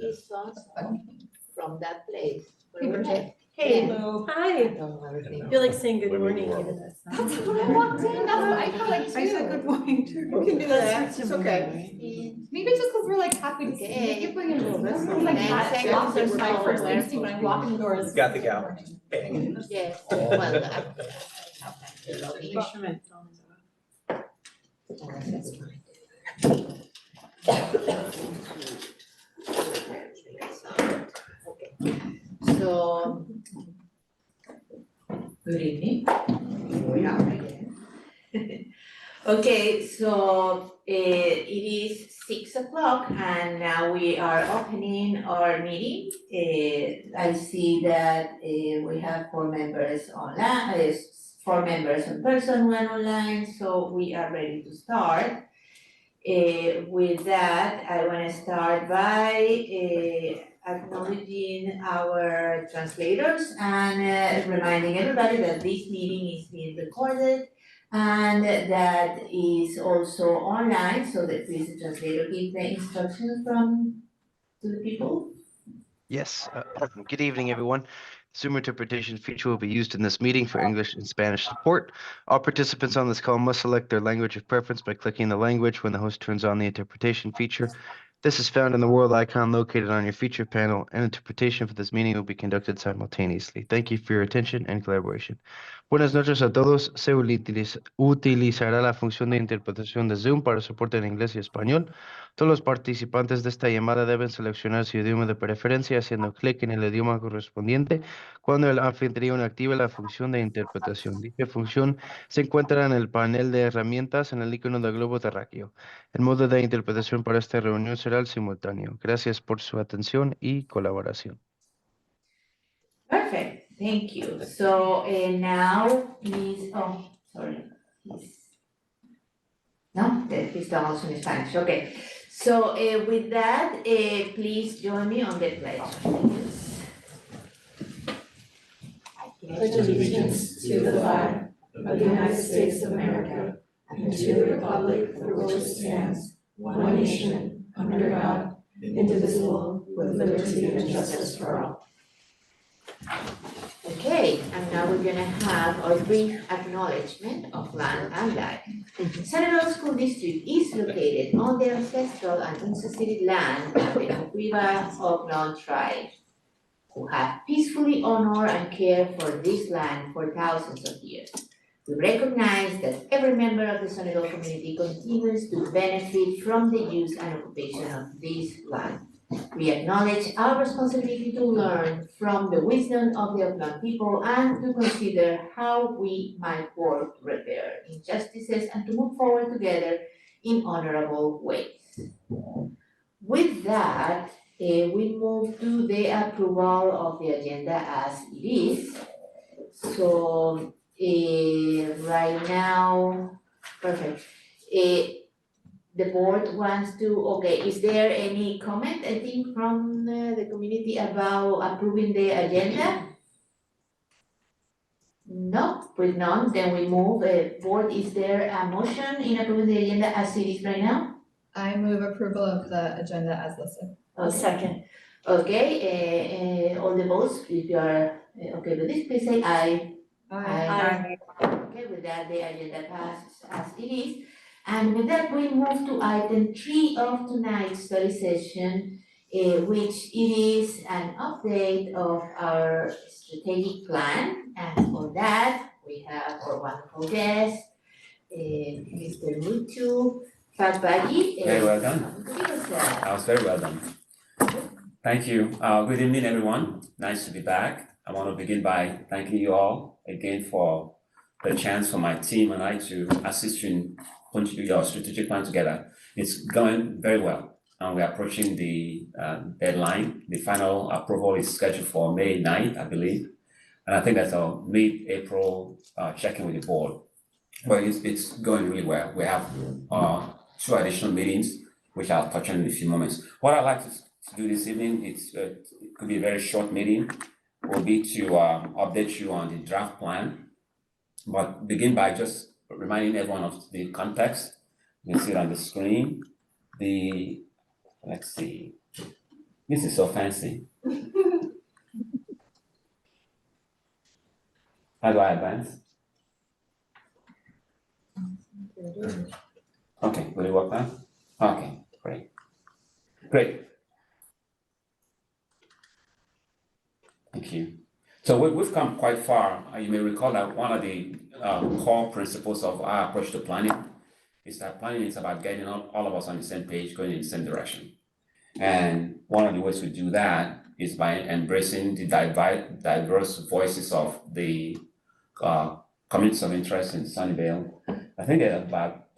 is also from that place. Hey, Bridget. Hey. Hello. I Hi. don't know everything. I feel like saying good Living morning. world. Even though it's not. That's what I walked in, that's what I felt like too. I said good morning too. You can do that. That's It's okay. Maybe it's just because we're like happy to see Okay. you, bring in, Oh, that's it's like nice. that, Thank lots you of for my first calling. instinct when I walk in the door is. Got the gal. Yes, well, Instrument. that's fine. So, good evening. We are again. Okay, so it is 6 o'clock and now we are opening our meeting. I see that we have 4 members online, 4 members in person, 1 online, so we are ready to start. With that, I want to start by acknowledging our translators and reminding everybody that this meeting is being recorded and that is also online, so that please the translator give the instructions to the people. Yes, good evening, everyone. Zoom interpretation feature will be used in this meeting for English and Spanish support. All participants on this call must select their language of preference by clicking the language when the host turns on the interpretation feature. This is found in the world icon located on your feature panel, and interpretation for this meeting will be conducted simultaneously. Thank you for your attention and collaboration. Buenas noches a todos. Se utilizará la función de interpretación de Zoom para soporte en inglés y español. Todos los participantes de esta llamada deben seleccionar su idioma de preferencia haciendo clic en el idioma correspondiente cuando el anfitrión active la función de interpretación. Dicha función se encuentra en el panel de herramientas en el icono del globo terráqueo. El modo de interpretación para esta reunión será el simultáneo. Gracias por su atención y colaboración. Perfect, thank you. So now please, oh, sorry. No, he's also in Spanish, okay. So with that, please join me on the pledge. Pledge allegiance to the flag of the United States of America and to the republic for which it stands, one nation, under God, indivisible, with liberty and justice for all. Okay, and now we're gonna have our brief acknowledgement of land and life. San School District is located on the ancestral and unceded land of the Oquiva Ognon tribe, who have peacefully honored and cared for this land for thousands of years. We recognize that every member of the Sonidol community continues to benefit from the use and occupation of this land. We acknowledge our responsibility to learn from the wisdom of the Oakland people and to consider how we might work to repair injustices and to move forward together in honorable ways. With that, we move to the approval of the agenda as it is. So right now, perfect. The board wants to, okay, is there any comment, I think, from the community about approving the agenda? No, with none, then we move, board, is there a motion in approving the agenda as it is right now? I move approval of the agenda as listed. A second. Okay, all the votes, if you are okay with this, please say aye. Aye. Okay, with that, the agenda passes as it is. And with that, we move to item 3 of tonight's study session, which it is an update of our strategic plan. And for that, we have our wonderful guest, Mr. Mutu Fatbagi. Very well done. Yes, That was very well done. Thank you. Good evening, everyone. Nice to be back. I want to begin by thanking you all again for the chance for my team and I to assist you in putting your strategic plan together. It's going very well, and we're approaching the deadline. The final approval is scheduled for May 9th, I believe, and I think that's a mid-April check-in with the board. But it's going really well. We have 2 additional meetings, which I'll touch on in a few moments. What I'd like to do this evening, it could be a very short meeting, will be to update you on the draft plan, but begin by just reminding everyone of the context. You can see it on the screen. Let's see. This is so fancy. How do I advance? Okay, will it work now? Okay, great. Great. Thank you. So we've come quite far. You may recall that one of the core principles of our approach to planning is that planning is about getting all of us on the same page, going in the same direction. And one of the ways we do that is by embracing the diverse voices of the communities of interest in Sunnyvale. I think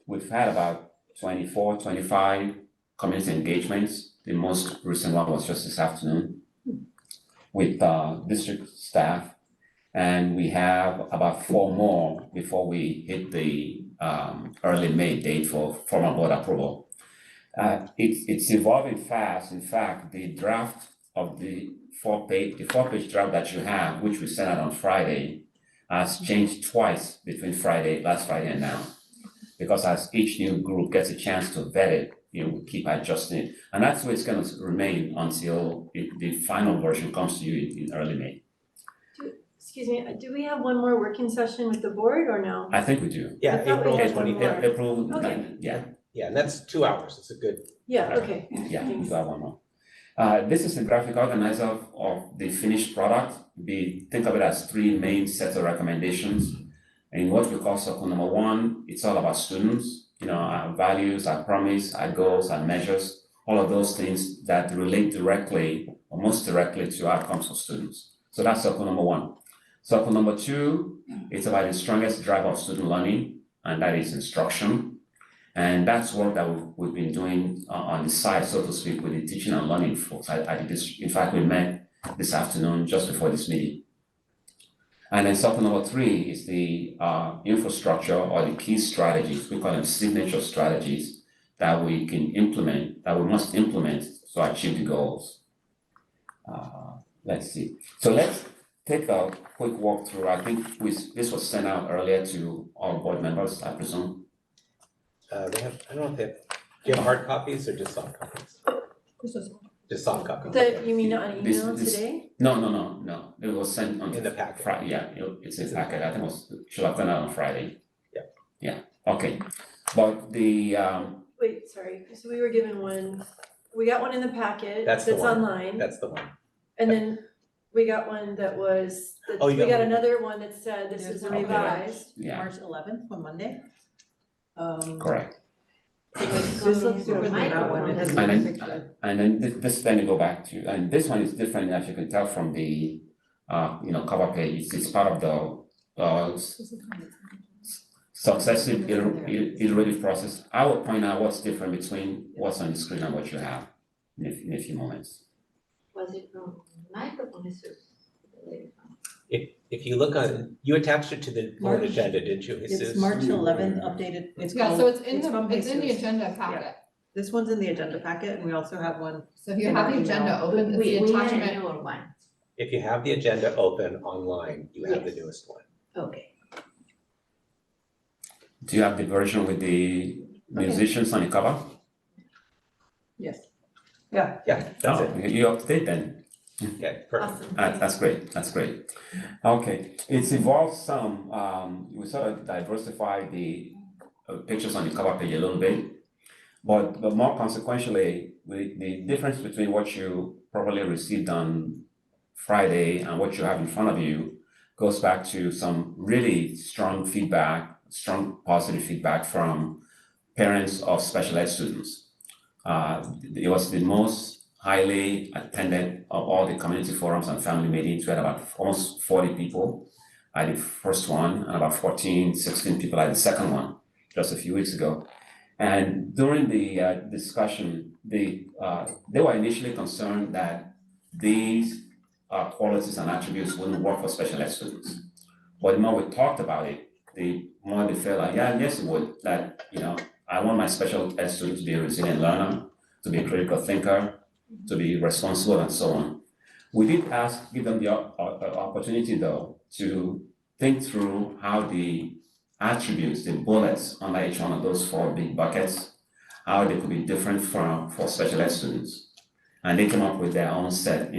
we've had about 24, 25 community engagements. The most recent one was just this afternoon with district staff. And we have about 4 more before we hit the early May date for formal board approval. It's evolving fast. In fact, the draft of the 4-page draft that you have, which we sent out on Friday, has changed twice between last Friday and now. Because as each new group gets a chance to vet it, we keep adjusting it. And that's where it's going to remain until the final version comes to you in early May. Excuse me, do we have one more working session with the board or no? I think we do. Yeah, I thought we April had one 20, more. April, Okay. yeah. yeah, and that's 2 hours. It's a good, Yeah, okay. Yeah, you Thanks. do have one more. This is the graphic organizer of the finished product. Think of it as 3 main sets of recommendations. In what we call circle number 1, it's all about students, our values, our promise, our goals, our measures, all of those things that relate directly or most directly to outcomes of students. So that's circle number 1. Circle number 2, it's about the strongest driver of student learning, and that is instruction. And that's work that we've been doing on the side, so to speak, with the teaching and learning folks at the district. In fact, we met this afternoon just before this meeting. And then circle number 3 is the infrastructure or the key strategies. We call them signature strategies that we can implement, that we must implement to achieve the goals. Let's see. So let's take a quick walk through. I think this was sent out earlier to all board members, I presume. they have, I don't know if they have, do you have hard copies or just soft copies? Just soft copies. You mean on This- email this- today? No. It was sent on In the packet. Friday. Yeah, it's in the packet. I think should have gone out on Friday. Yeah. Yeah, okay. But the, Wait, sorry, so we were given one, we got one in the packet That's that's the one. online. That's the one. And then we got one that was, Oh, you we got got one. another one that said this is a Okay. revised. yeah, March 11th, on Monday. correct. This looks super microphone. And then this, let me go back to, and this one is different, as you can tell from the, cover page. It's part of the successive iterative process. I will point out what's different between what's on the screen and what you have in a few moments. Was it from microphone? If you look on, you attached it to the board March. agenda, didn't you, Jesus? It's March 11th updated. It's Yeah, called, so it's in from it's in the Jesus. agenda packet. This one's in the agenda packet, and we also have one. So if you In have our the agenda email. open, it's the We had a attachment. newer one. If you have the agenda open online, you have the Yes. newest one. Okay. Do you have the version with the musicians on the cover? Yes. Yeah, that's it. Oh, you're up to date then. Okay, perfect. Awesome. That's great. Okay, it's evolved some, we sort of diversify the pictures on the cover page a little bit. But more consequentially, the difference between what you probably received on Friday and what you have in front of you goes back to some really strong feedback, strong positive feedback from parents of special ed students. It was the most highly attended of all the community forums and family meetings. We had about almost 40 people at the first one and about 14, 16 people at the second one just a few weeks ago. And during the discussion, they were initially concerned that these qualities and attributes wouldn't work for special ed students. But the more we talked about it, the more they felt like, yes, it would. That, I want my special ed student to be a resilient learner, to be a critical thinker, to be responsible, and so on. We did give them the opportunity, though, to think through how the attributes, the bullets under each one of those 4 big buckets, how they could be different for special ed students. And they came up with their own set,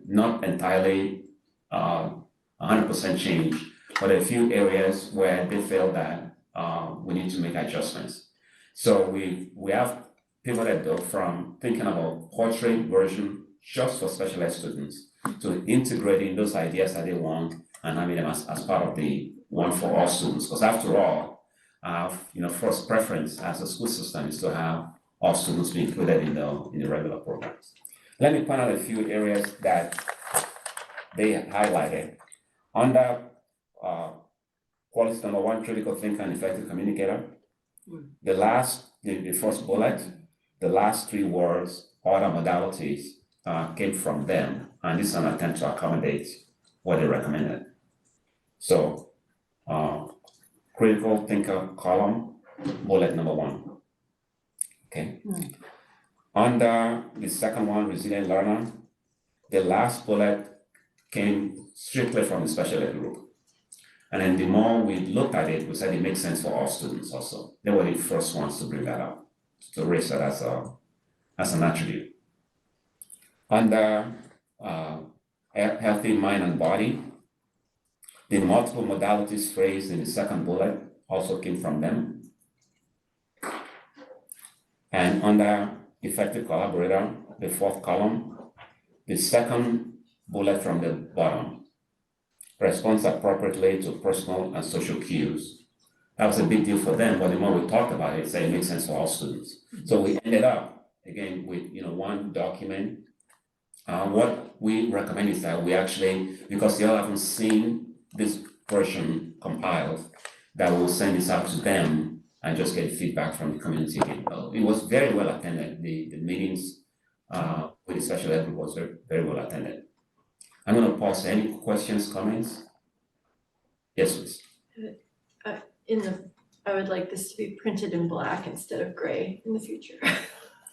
not entirely 100% change, but a few areas where they felt that we need to make adjustments. So we have pivoted though from thinking about portrait version just for special ed students to integrating those ideas that they want and having them as part of the one for all students. Because after all, first preference as a school system is to have all students be included in the regular programs. Let me point out a few areas that they highlighted. Under quality number 1, critical thinker and effective communicator, the first bullet, the last 3 words, other modalities, came from them, and this is an attempt to accommodate what they recommended. So, critical thinker column, bullet number 1. Okay. Under the second one, resilient learner, the last bullet came strictly from the special ed group. And then the more we looked at it, we said it makes sense for all students also. They were the first ones to bring that up, to raise that as an attribute. Under healthy mind and body, the multiple modalities phrase in the second bullet also came from them. And under effective collaborator, the 4th column, the second bullet from the bottom, responds appropriately to personal and social cues. That was a big deal for them, but the more we talked about it, it makes sense for all students. So we ended up, again, with one document. What we recommend is that we actually, because they all haven't seen this version compiled, that we'll send this out to them and just get feedback from the community. It was very well attended. The meetings with the special ed group was very, very well attended. I'm going to pause. Any questions, comments? Yes, please. I would like this to be printed in black instead of gray in the future.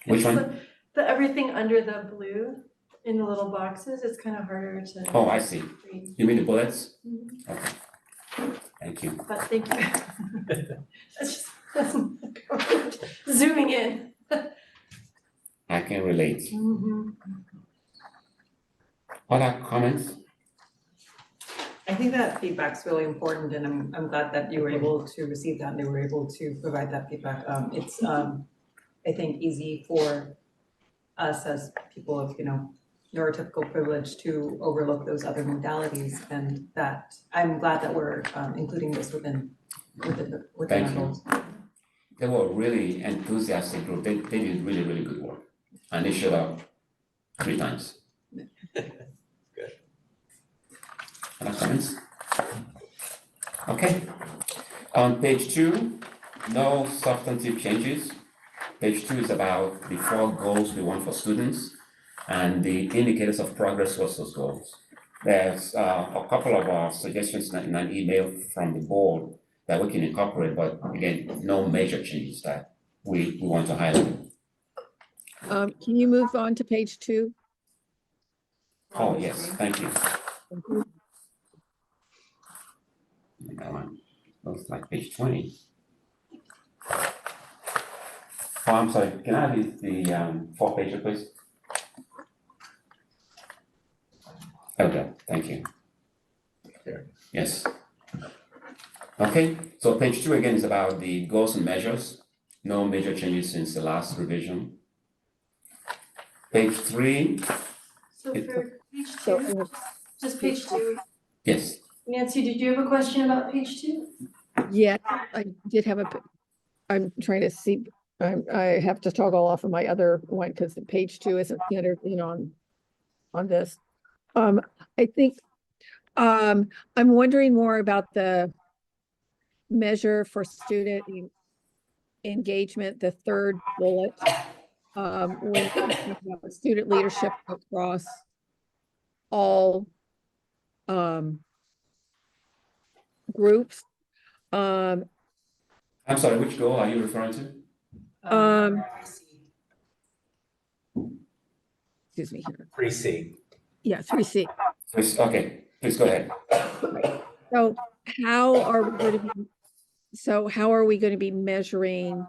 Which one? The everything under the blue in the little boxes, it's kind of harder to Oh, I see. read. You mean the bullets? Mhm. Okay. Thank you. But thank you. That's zooming in. I can relate. Mhm. Other comments? I think that feedback's really important, and I'm glad that you were able to receive that and they were able to provide that feedback. It's I think easy for us as people of, neurotypical privilege to overlook those other modalities, and that I'm glad that we're including this within our Thank you. goals. They were a really enthusiastic group. They did really, really good work. And they showed up 3 times. Good. Other comments? Okay. On page 2, no substantive changes. Page 2 is about the 4 goals we want for students and the indicators of progress towards those goals. There's a couple of suggestions in an email from the board that we can incorporate, but again, no major changes that we want to highlight. Can you move on to page 2? Oh, yes, thank you. That one looks like page 20. Oh, I'm sorry, can I have the 4-pager, please? Okay, thank you. There. Yes. Okay, so page 2 again is about the goals and measures. No major changes since the last revision. Page 3, So for page So, 2, just page 2. yes. Nancy, did you have a question about page 2? yeah, I did have I'm trying to see, I have to toggle off of my other one because page 2 isn't centered in on this. I think, I'm wondering more about the measure for student engagement, the 3rd bullet. When talking about student leadership across all groups. I'm sorry, which goal are you referring to? Excuse me here. 3C. Yeah, 3C. Okay, please go ahead. So how are we going to be measuring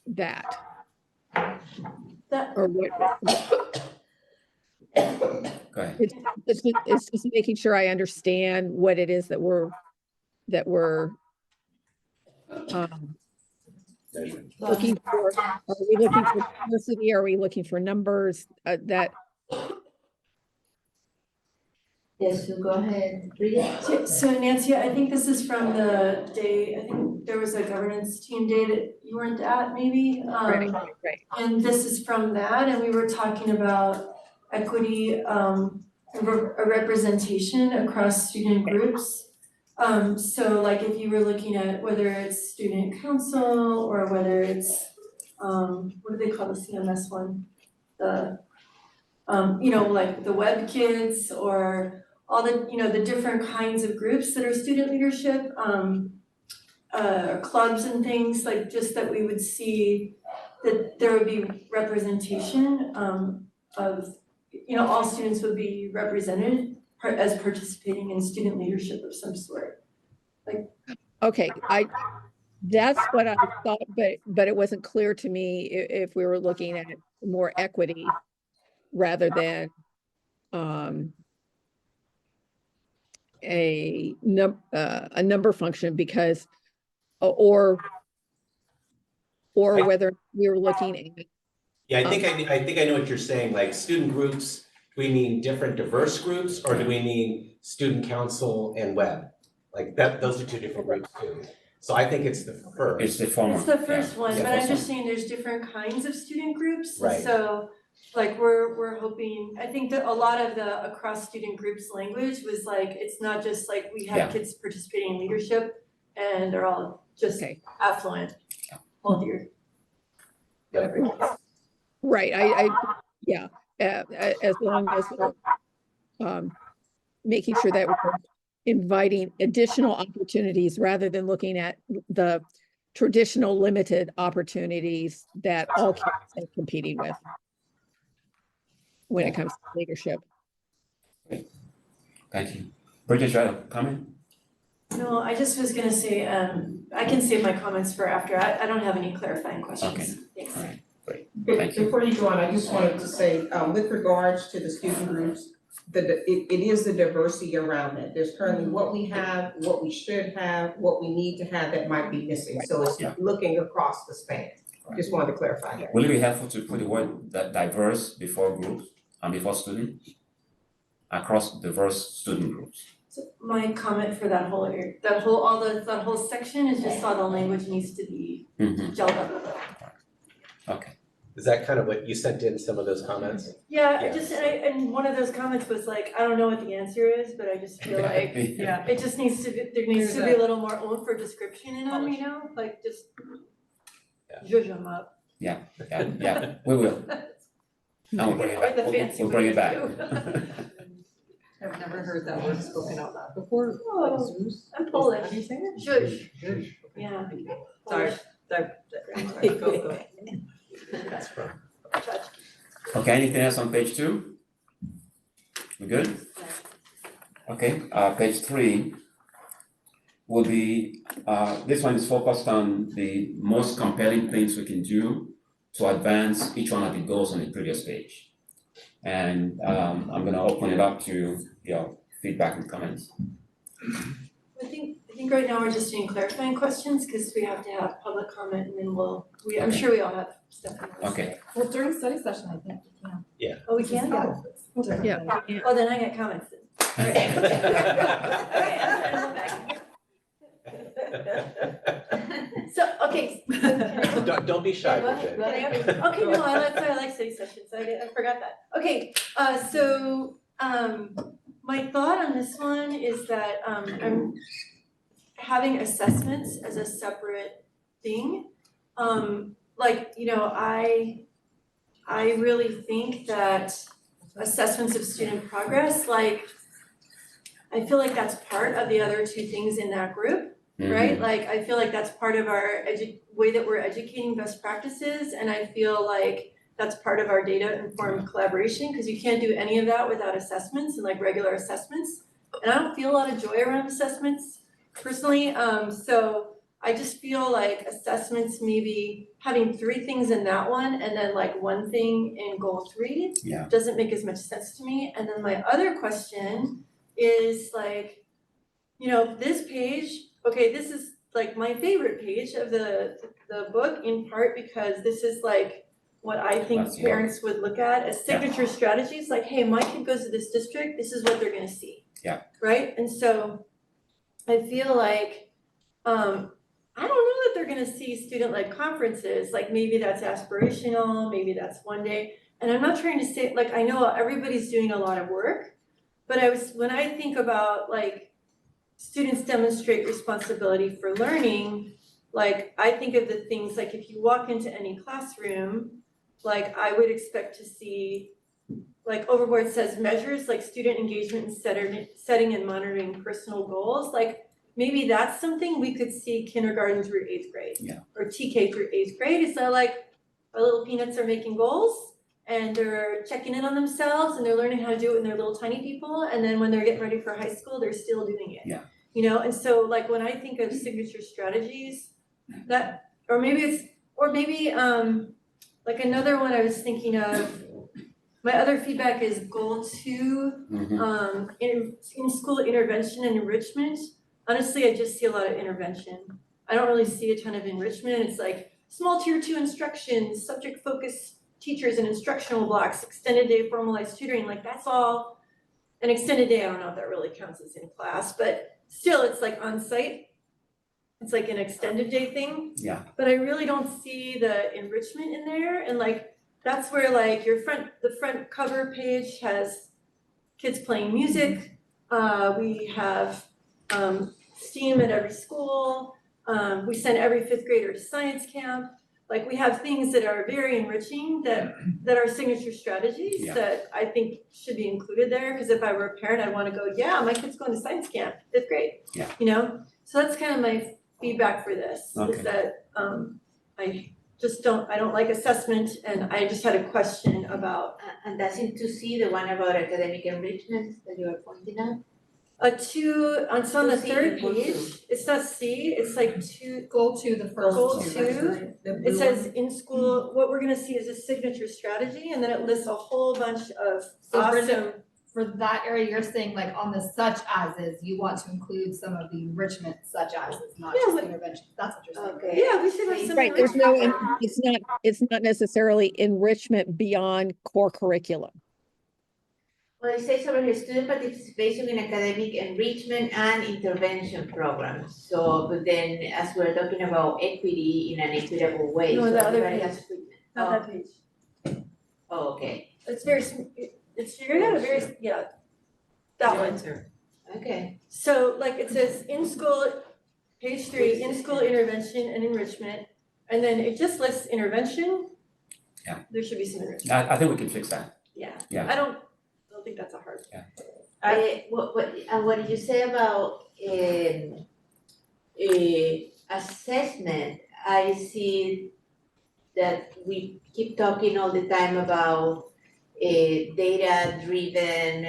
that? That, or what? Go ahead. It's just making sure I understand what it is that we're looking for. Are we looking for diversity? Are we looking for numbers? That, Yes, so go ahead, read it. so Nancy, I think this is from the day, I think there was a governance team day that you weren't at maybe. right. And this is from that, and we were talking about equity, a representation across student groups. So like if you were looking at whether it's student council or whether it's, what do they call the CMS one? The, like the web kids or all the, the different kinds of groups that are student leadership, clubs and things, like just that we would see that there would be representation, of, all students would be represented as participating in student leadership of some sort. Okay, that's what I thought, but it wasn't clear to me if we were looking at more equity rather than a number function, because or whether we were looking at. Yeah, I think I know what you're saying, like student groups, do we mean different diverse groups, or do we mean student council and web? Like that, those are two different groups too. So I think it's the first. It's the former. It's the first one, Yeah, but I'm first just saying there's different kinds of student groups. Right. So like we're hoping, I think that a lot of the across student groups language was like, it's not just like we Yeah. have kids participating in leadership and they're all just Okay. affluent, hold your, whatever it is. Right, yeah, as long as we're making sure that we're inviting additional opportunities rather than looking at the traditional limited opportunities that all kids are competing with when it comes to leadership. Thank you. Bridget, try to comment? No, I just was gonna say, I can save my comments for after, I don't have any clarifying questions. Okay. Thanks. All right, great. Thank you. Before you go on, I just wanted to say, with regards to the student groups, it is the diversity around it. There's currently what we have, what we should have, what we need to have that might be missing. So it's Yeah. looking across the span. Just wanted to clarify that. Will it be helpful to put the word diverse before groups and before students? Across diverse student groups. So my comment for that whole area, that whole section is just how the language needs to be Mhm. gelled up. Okay. Is that kind of what you sent in, some of those comments? Yeah, Yeah. and one of those comments was like, I don't know what the answer is, but I just feel like Yeah. it just needs to be, there needs to be a little more oomph for description in them, like just Yeah. zhuzh them up. Yeah, we will. And we'll bring it Or back. the We'll fancy bring it word back. too. I've never heard that word spoken out loud before. Oh, I'm How Polish, do you say it? zhuzh, yeah. Sorry. Go. That's from. Okay, anything else on page 2? We good? Okay, page 3 will be, this one is focused on the most compelling things we can do to advance each one of the goals on the previous page. And I'm gonna open it up to your feedback and comments. I think right now we're just doing clarifying questions, cause we have to have public comment and then I'm Okay. sure we all have stuff. we wanna say. Okay, Well, during study session, I think we can. Oh, we can? Yeah. Oh, then I get comments then. Okay, I'm back. So, okay. Don't be shy, Go ahead, Bridget. go ahead. Okay, no, I like study sessions, I forgot that. Okay, my thought on this one is that, I'm having assessments as a separate thing. I really think that assessments of student progress, I feel like that's part of the other two things in that group. Right, like I feel like that's part of our way that we're educating best practices, and I feel like that's part of our data informed collaboration, because you can't do any of that without assessments and like regular assessments. And I don't feel a lot of joy around assessments personally, so I just feel like assessments, maybe having 3 things in that one and then like 1 thing in goal 3 Yeah. doesn't make as much sense to me. And then my other question is like, you know, this page, okay, this is like my favorite page of the book, in part because this is like what I think That's- parents would look at as signature strategies, like, hey, my kid goes to this district, this is what they're gonna see. Yeah. Right? And so I feel like, I don't know that they're gonna see student-led conferences, like maybe that's aspirational, maybe that's one day. And I'm not trying to say, like, I know everybody's doing a lot of work, but when I think about like students demonstrate responsibility for learning, like I think of the things like if you walk into any classroom, like I would expect to see, like overboard says measures like student engagement and setting and monitoring personal goals, like maybe that's something we could see kindergarten through 8th grade. Yeah. Or TK through 8th grade, is that like our little peanuts are making goals and they're checking in on themselves and they're learning how to do it in their little tiny people, and then when they're getting ready for high school, they're still doing it. Yeah. You know, and so like when I think of signature strategies, that, or maybe like another one I was thinking of, my other feedback is goal 2, Mhm. in school intervention and enrichment. Honestly, I just see a lot of intervention. I don't really see a ton of enrichment. It's like small tier 2 instruction, subject focused teachers and instructional blocks, extended day formalized tutoring, like that's all. An extended day, I don't know if that really counts as in class, but still it's like on site. It's like an extended day thing. Yeah. But I really don't see the enrichment in there, and like that's where like the front cover page has kids playing music. We have STEAM at every school. We send every 5th grader to science camp. Like we have things that are very enriching that are signature strategies Yeah. that I think should be included there. Because if I were a parent, I'd want to go, yeah, my kid's going to science camp, 5th grade. Yeah. You know, so that's kind of my feedback for this. Okay. Is that I don't like assessment, and I just had a question about And that's in 2C, the one about academic enrichment that you are pointing out? it's on the 2C, 3rd goal page. 2. It's not C, it's like 2. Goal 2, the first Goal two. 2. The It blue says one. in school, what we're gonna see is a signature strategy, and then it lists a whole bunch of So Bridget, awesome. for that area, you're saying like on the such as's, you want to include some of the enrichment such as's, not Yeah, just but- intervention. That's what you're saying. Okay. Yeah, we should have some. Right, there's no, enrichment. it's not necessarily enrichment beyond core curriculum. Well, it says over here, student participation in academic enrichment and intervention programs. So, but then as we're talking about equity in an equitable way, No, so the other everybody page. has treatment. Not that page. Oh, okay, It's very, you're gonna very, yeah. That one. okay. So like it says in school, page 3, in school intervention and enrichment, and then it just lists intervention. Yeah. There should be some enrichment. I think we can fix that. Yeah. Yeah. I don't think that's a hard. What did you say about assessment? I see that we keep talking all the time about data-driven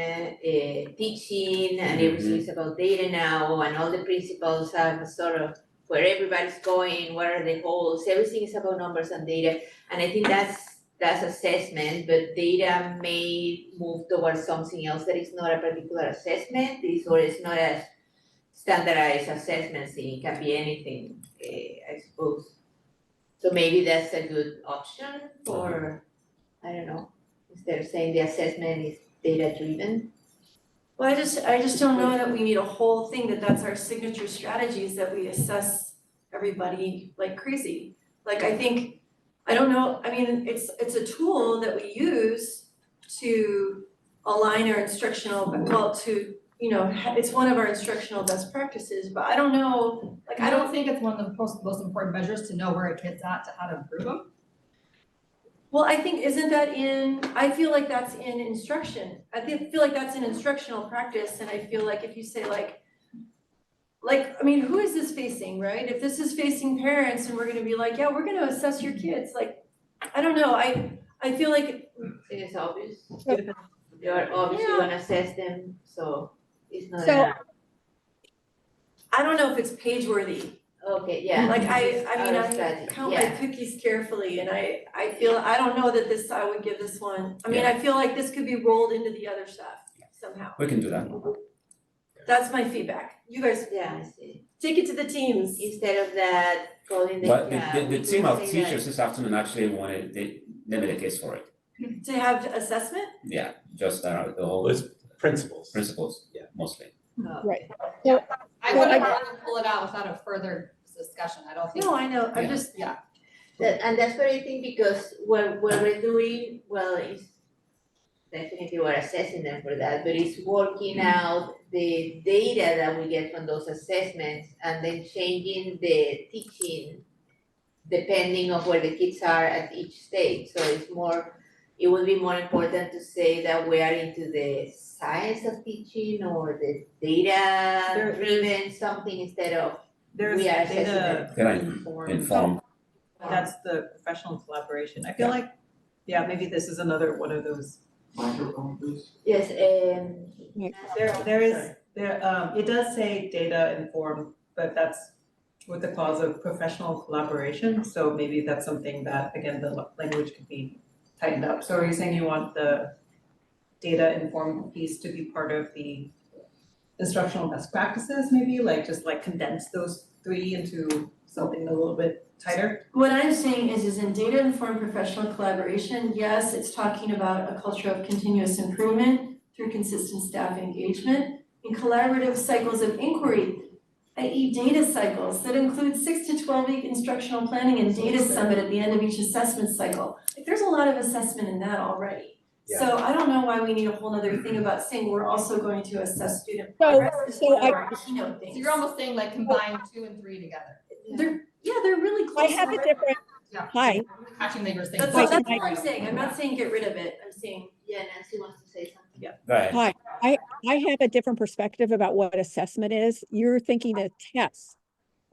teaching, and everything is about data now, and all the principles have sort of where everybody's going, what are the goals, everything is about numbers and data, and I think that's assessment, but data may move towards something else that is not a particular assessment, or it's not a standardized assessment thing, it can be anything, I suppose. So maybe that's a good option for, I don't know, instead of saying the assessment is data driven. Well, I just don't know that we need a whole thing that's our signature strategies that we assess everybody like crazy. Like I don't know, I mean, it's a tool that we use to align our instructional, well, to, you know, it's one of our instructional best practices, but I don't know, like, I don't think it's one of the most important measures to know where a kid's at, to how to improve them. Well, I think, isn't that I feel like that's in instruction. I feel like that's in instructional practice, and I feel like if you say like, I mean, who is this facing, right? If this is facing parents and we're gonna be like, yeah, we're gonna assess your kids, like, I don't know, I feel like. It is obvious. You're obviously gonna assess them, so it's not So- a- I don't know if it's page worthy Okay, yeah. Like I mean, Our I strategy, count my yeah. cookies carefully and I feel, I don't know that this, I would give this one, I mean, Yeah. I feel like this could be rolled into the other stuff somehow. We can do that. That's my feedback. You guys Yeah, I see. take it to the teams. Instead of that, calling the. But we the could team of say that- teachers this afternoon actually wanted, they made a case for it. To have assessment? Yeah, just the whole Those principles. principles, Yeah. mostly. Right. I wouldn't want to pull it out without a further discussion, I don't think. No, I know, I'm Yeah. just, Yeah, And that's what I think, because what we're doing, well, is definitely we're assessing them for that, but it's working out the data that we get from those assessments and then changing the teaching depending on where the kids are at each stage. So it's more, it would be more important to say that we are into the science of teaching or the data driven something instead of There's we are data Can I informed. inform? That's the professional collaboration. I feel like, yeah, maybe this is another one of those. yes, There is, it does say data informed, but that's with the clause of professional collaboration. So maybe that's something that, again, the language could be tightened up. So are you saying you want the data informed piece to be part of the instructional best practices, maybe, like just like condense those three into something a little bit tighter? what I'm saying is in data informed professional collaboration, yes, it's talking about a culture of continuous improvement through consistent staff engagement and collaborative cycles of inquiry, i.e. data cycles that include 6 to 12-week instructional planning and data summit at the end of each assessment cycle. Like there's a lot of assessment in that already. So I don't know why we need a whole nother thing about saying we're also going to assess student progress. It's one of our keynote things. so you're almost saying like combine 2 and 3 together. They're really I close. have a already. different, Yeah. hi, Catching that you're saying. That's Wait, all, that's can all I'm saying. I'm not saying get rid of it. I'm saying, yeah, Nancy wants to say something. Go ahead. hi. I have a different perspective about what assessment is. You're thinking of tests.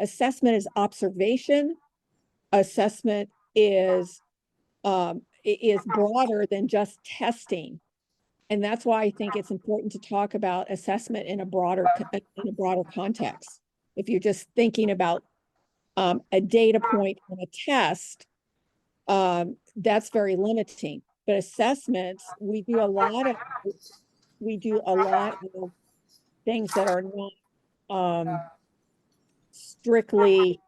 Assessment is observation. Assessment is broader than just testing. And that's why I think it's important to talk about assessment in a broader context. If you're just thinking about a data point on a test, that's very limiting. But assessments, we do a lot of things that are not strictly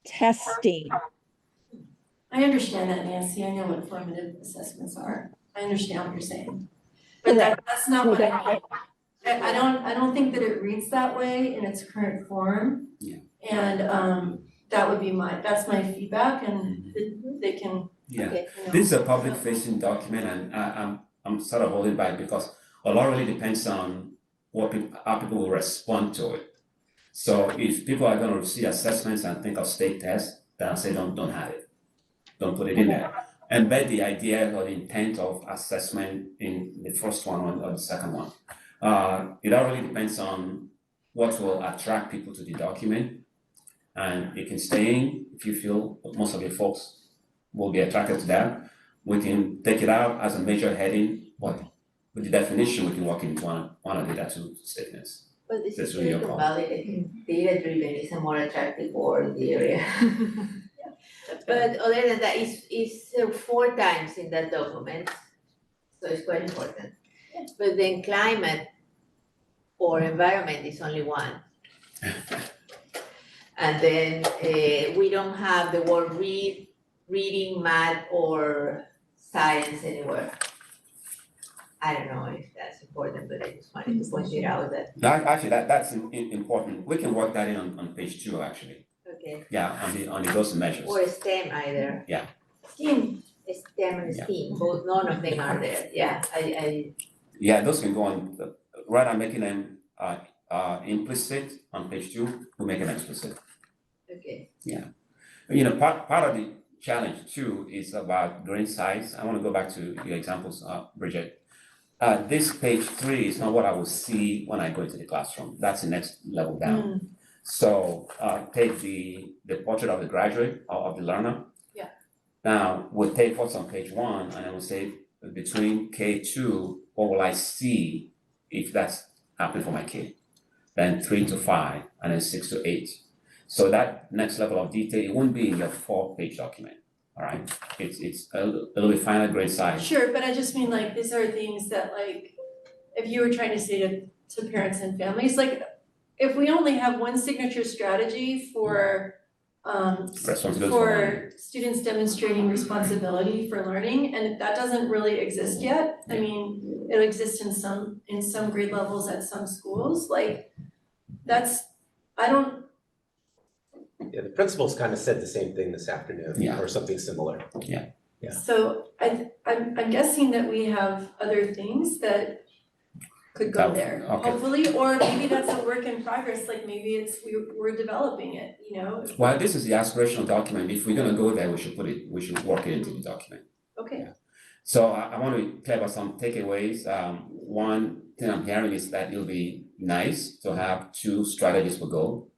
testing. I understand that, Nancy. I know what formative assessments are. I understand what you're saying. But that's not what I mean. I don't think that it reads that way in its current form. Yeah. And that's my feedback and they can, Yeah. Okay. you know. This is a public facing document and I'm sort of holding back because a lot really depends on how people will respond to it. So if people are gonna see assessments and think of state tests, then I say don't have it. Don't put it in there. Embed the idea or the intent of assessment in the first one or the second one. It all really depends on what will attract people to the document. And it can stay in if you feel most of your folks will be attracted to that. We can take it out as a major heading, but with the definition, we can work into one of the other two statements. But this That's is really your Silicon call. Valley, I think data driven is a more attractive word, the area. But other than that, it's 4 times in that document, so it's quite important. But then climate or environment is only 1. And then we don't have the word reading, math, or science anywhere. I don't know if that's important, but I just wanted to point it out that, Actually, that's important. We can work that in on page 2, actually. okay, Yeah, on the those measures. or STEM either. STEAM. STEM and Yeah. STEAM, both, none of them are there, yeah, Yeah, those can go on, rather than making them implicit on page 2, we make them explicit. okay. You know, part of the challenge too is about grain size. I want to go back to your examples, Bridget. This page 3 is not what I will see when I go into the classroom. That's the next level down. So take the portrait of the graduate or of the learner. Yeah. Now we'll take what's on page 1 and I will say between K2, what will I see if that's happening for my kid? then 3 to 5, and then 6 to 8. So that next level of detail, it won't be in your 4-page document, all right? It's a little bit finer grade size. Sure, but I just mean like, these are things that like, if you were trying to say to parents and families, like, if we only have one signature strategy for Responsibility for learning. for students demonstrating responsibility for learning, and that doesn't really exist yet. I mean, it exists in some grade levels at some schools, like, I don't, Yeah, the principals kind of said the same thing this afternoon, Yeah. or something similar. Yeah. so I'm guessing that we have other things that could go Oh, there, okay. hopefully, or maybe that's a work in progress, like maybe we're developing it, you know? Well, this is the aspirational document. If we're gonna go there, we should work it into the document. Okay, So I want to clear up some takeaways. One thing I'm hearing is that it'll be nice to have 2 strategies per goal.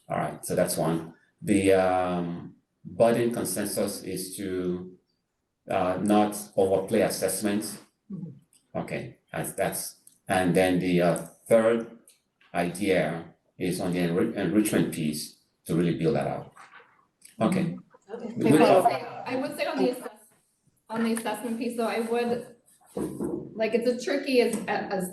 All right, so that's one. The budding consensus is to not overplay assessments. Okay, that's and then the third idea is on the enrichment piece to really build that out. Okay. okay. We good? I would say on the assessment piece though, I would, like, it's as tricky as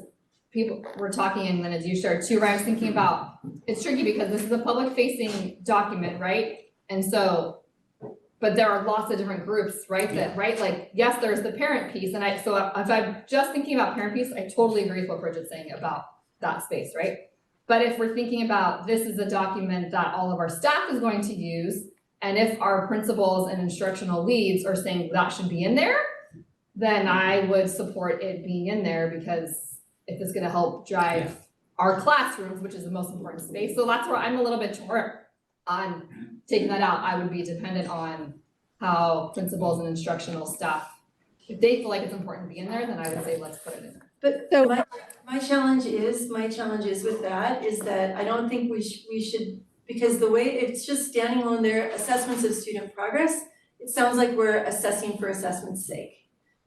people were talking and then as you shared too, right? I was thinking about, it's tricky because this is a public facing document, right? And so, but there are lots of different groups, right, that, right, like, yes, there's the parent piece, and if I'm just thinking about parent piece, I totally agree with what Bridget's saying about that space, right? But if we're thinking about, this is a document that all of our staff is going to use, and if our principals and instructional leads are saying that should be in there, then I would support it being in there, because if it's gonna help drive our classrooms, which is the most important space, so that's where I'm a little bit torn on taking that out. I would be dependent on how principals and instructional staff, if they feel like it's important to be in there, then I would say let's put it in there. But So- my challenge is with that is that I don't think we should, because the way it's just standing alone there, assessments of student progress, it sounds like we're assessing for assessment's sake.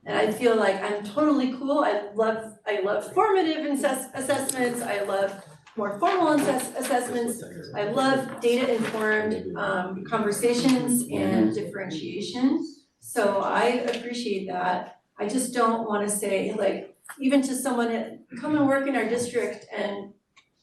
And I feel like I'm totally cool, I love formative assessments, I love more formal assessments, I love data-informed conversations and differentiation. So I appreciate that. I just don't wanna say, like, even to someone, come and work in our district and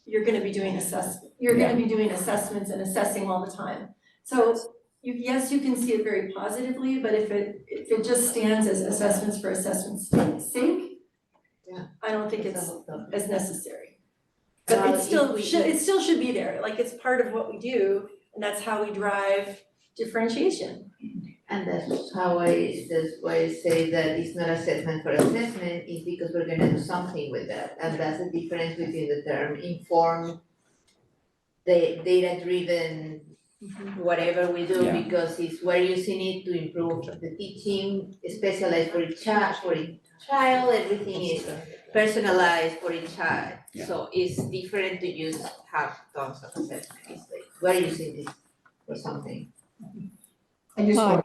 you're gonna be doing assessments and assessing all the time. So yes, you can see it very positively, but if it just stands as assessments for assessment's sake, I don't think it's as necessary. But Well, it still if we- should be there, like, it's part of what we do, and that's how we drive differentiation. And that's why I say that it's not assessment for assessment, is because we're gonna do something with that. And that's the difference between the term informed, the data-driven, whatever we do, Yeah. because it's we're using it to improve the teaching, specialized for each child, everything is personalized for each child. Yeah. So it's different to have tons of assessment, it's like, we're using this for something. I just want,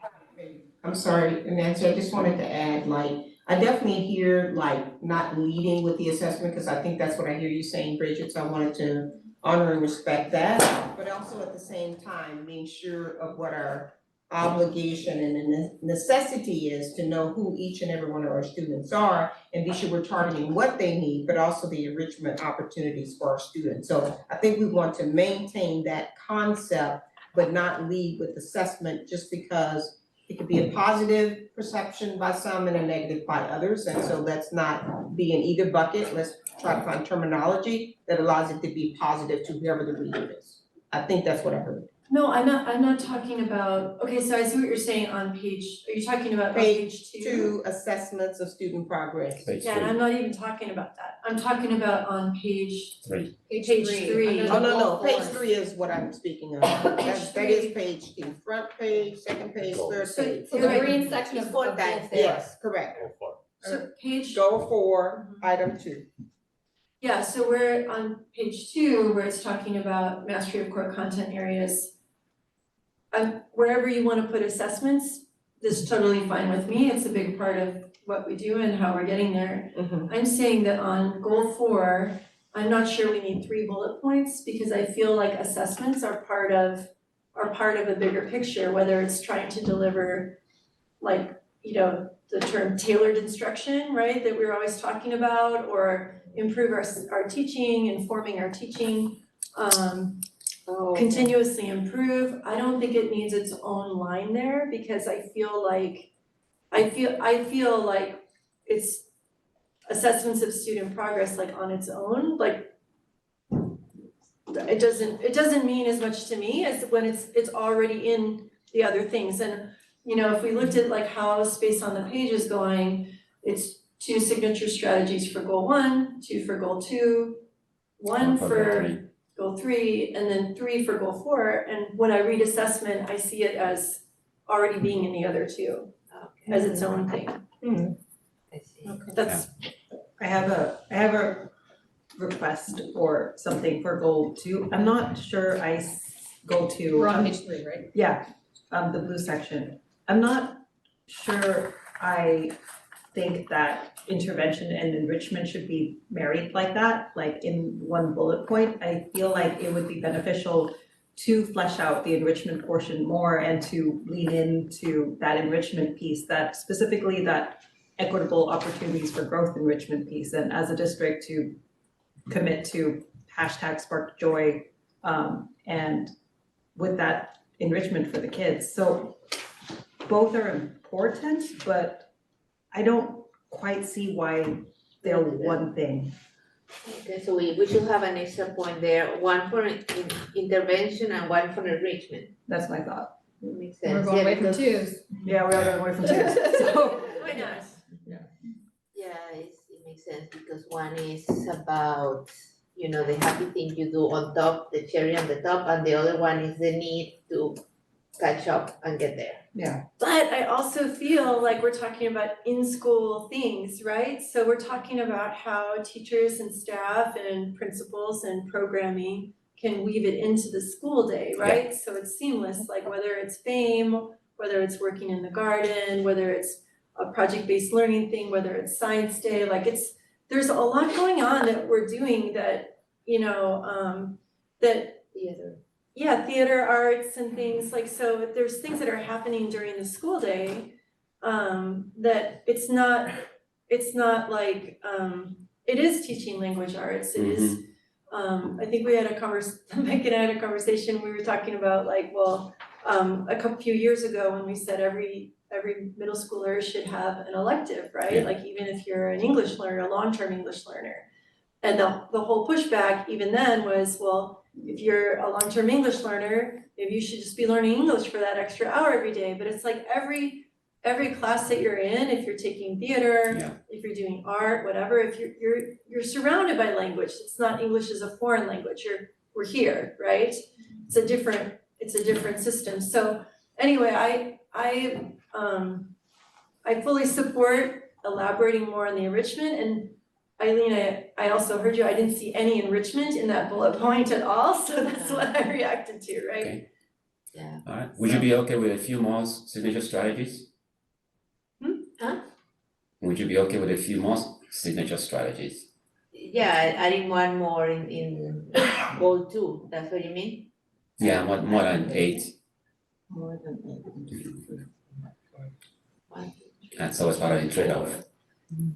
I'm sorry, Nancy, I just wanted to add, like, I definitely hear, like, not leading with the assessment, because I think that's what I hear you saying, Bridget, so I wanted to honor and respect that, but also at the same time, being sure of what our obligation and the necessity is to know who each and every one of our students are, and be sure we're targeting what they need, but also the enrichment opportunities for our students. So I think we want to maintain that concept, but not lead with assessment, just because it could be a positive perception by some and a negative by others, and so let's not be in either bucket. Let's try to find terminology that allows it to be positive to whoever the reader is. I think that's what I heard. No, I'm not talking about, okay, so I see what you're saying on page, are you talking about on page 2? 2 assessments of student progress. Page Yeah, and I'm not even talking about that. I'm talking about on page 3. Page three. under Oh, the no, goal page force. 3 is what I'm speaking of. That is page 2, front page, second page, third page. So the green section of Before goal that, four. Yes, correct. So page, Goal 4, item 2. yeah, so we're on page 2 where it's talking about mastery of core content areas. Wherever you wanna put assessments, this is totally fine with me. It's a big part of what we do and how we're getting there. Mhm. I'm saying that on goal 4, I'm not sure we need 3 bullet points because I feel like assessments are part of a bigger picture, whether it's trying to deliver like, you know, the term tailored instruction, right, that we're always talking about, or improve our teaching, informing our teaching, continuously improve. I don't think it needs its own line there because I feel like it's assessments of student progress like on its own, like it doesn't mean as much to me as when it's already in the other things. And you know, if we looked at like how space on the page is going, it's 2 signature strategies for goal 1, 2 for goal 2, 1 for goal 3, and then 3 for goal 4. And when I read assessment, I see it as already being in the other 2 as its own thing. I see. That's, I have a request for something for goal 2. I'm not sure goal 2. We're on page 3, right? Yeah, the blue section. I'm not sure I think that intervention and enrichment should be married like that, like in one bullet point. I feel like it would be beneficial to flesh out the enrichment portion more and to lean into that enrichment piece, that specifically that equitable opportunities for growth enrichment piece, and as a district to commit to #SparkJoy and with that enrichment for the kids. So both are important, but I don't quite see why they're one thing. Okay, so we should have an extra point there, one for intervention and one for enrichment. That's my thought. That makes We're sense. going Yeah, away from because- 2s. Yeah, we are going away from twos, so. Why not? Yeah, it makes sense because one is about, you know, the happy thing you do on top, the cherry on the top, and the other one is the need to catch up and get there. but I also feel like we're talking about in-school things, right? So we're talking about how teachers and staff and principals and programming can weave it into the school day, right? So it's seamless, like whether it's FAME, whether it's working in the garden, whether it's a project-based learning thing, whether it's science day, like there's a lot going on that we're doing that, you know, that theater arts and things like, so there's things that are happening during the school day that it's not like it is teaching language arts, it is I think we had Mike and I had a conversation, we were talking about like, well, a few years ago when we said every middle schooler should have an elective, right? Yeah. Like even if you're an English learner, a long-term English learner. And the whole pushback even then was, well, if you're a long-term English learner, maybe you should just be learning English for that extra hour every day. But it's like every class that you're in, if you're taking theater, if you're doing art, whatever, if you're surrounded by language. It's not English as a foreign language. We're here, right? It's a different system. So anyway, I fully support elaborating more on the enrichment. And Eileen, I also heard you, I didn't see any enrichment in that bullet point at all, so that's what I reacted to, right? Okay. Yeah. All right, would you be okay with a few more signature strategies? Huh? Would you be okay with a few more signature strategies? Yeah, adding one more in goal 2, that's what you mean? Yeah, more than 8, More than One, and so it's part of the trade-off.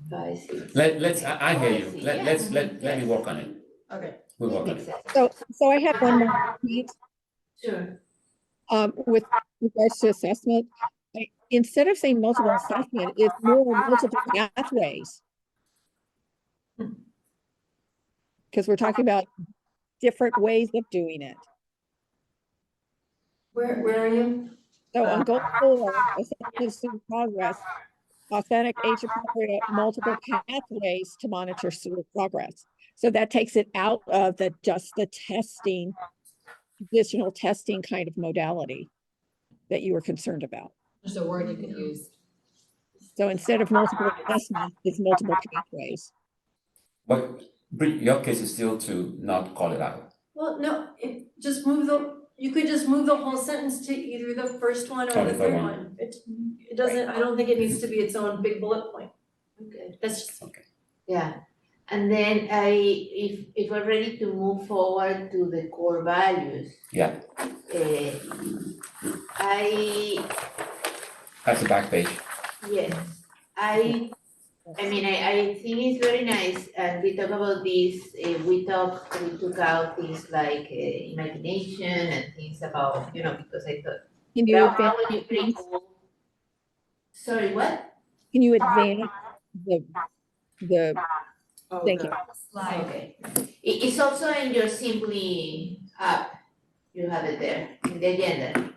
5, 6. I hear you, Yeah. let me work on it, Okay. we'll work on Makes it. sense. So I have one more point, Sure. with regards to assessment. Instead of saying multiple assessment, it's more multiple pathways. Because we're talking about different ways of doing it. Where are you? So on goal 4, assessment of student progress, authentic, age-appropriate, multiple pathways to monitor student progress. So that takes it out of just the testing, traditional testing kind of modality that you were concerned about. Just a word you could use. So instead of multiple assessments, it's multiple pathways. But your case is still to not call it out. Well, no, you could just move the whole sentence to either the first one or Or the the third third one. It doesn't, I don't think it needs to be its own big bullet point. Okay. That's just, Yeah, And then if we're ready to move forward to the core values. Yeah. That's the back page. Yes, I mean, I think it's very nice, and we talk about this, we took out things like imagination and things about, because I thought, Can you now advance, when you bring, sorry, what? can you advance the, Oh, thank the- you. Okay. It's also in your Simply app, you have it there, in the agenda.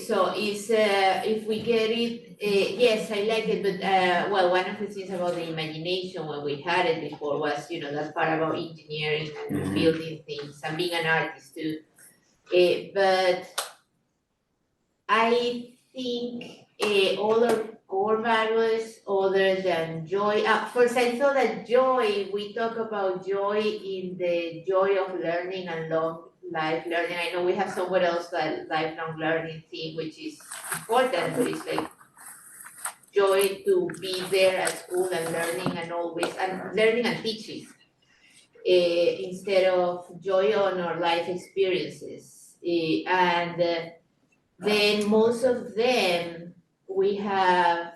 So it's, if we get it, yes, I like it, but, well, one of the things about the imagination when we had it before was, that part about engineering and Mhm. building things and being an artist too. But I think, other core values other than joy, first I thought that joy, we talk about joy in the joy of learning and long life learning. I know we have somewhere else that lifelong learning thing, which is important, but it's like joy to be there at school and learning and always, and learning and teaching. Instead of joy on our life experiences. Then most of them, we have,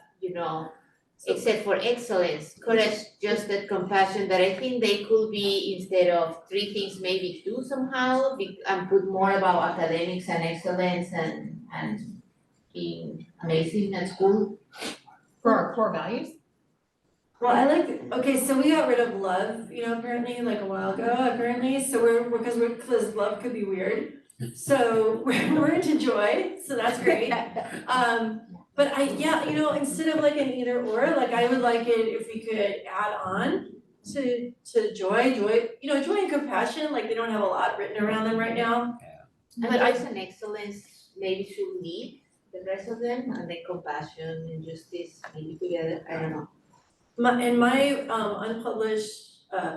except for excellence, courage, justice, compassion, that I think they could be, instead of 3 things, maybe 2 somehow, and put more about academics and excellence and being amazing at school. For our core values? Well, I like, okay, so we got rid of love, apparently like a while ago, apparently, so because love could be weird. So we're into joy, so that's great. But instead of like an either or, like I would like it if we could add on to joy, joy and compassion, like they don't have a lot written around them right now. And grace and excellence maybe should lead the rest of them, and then compassion and justice maybe together, I don't know. My unpublished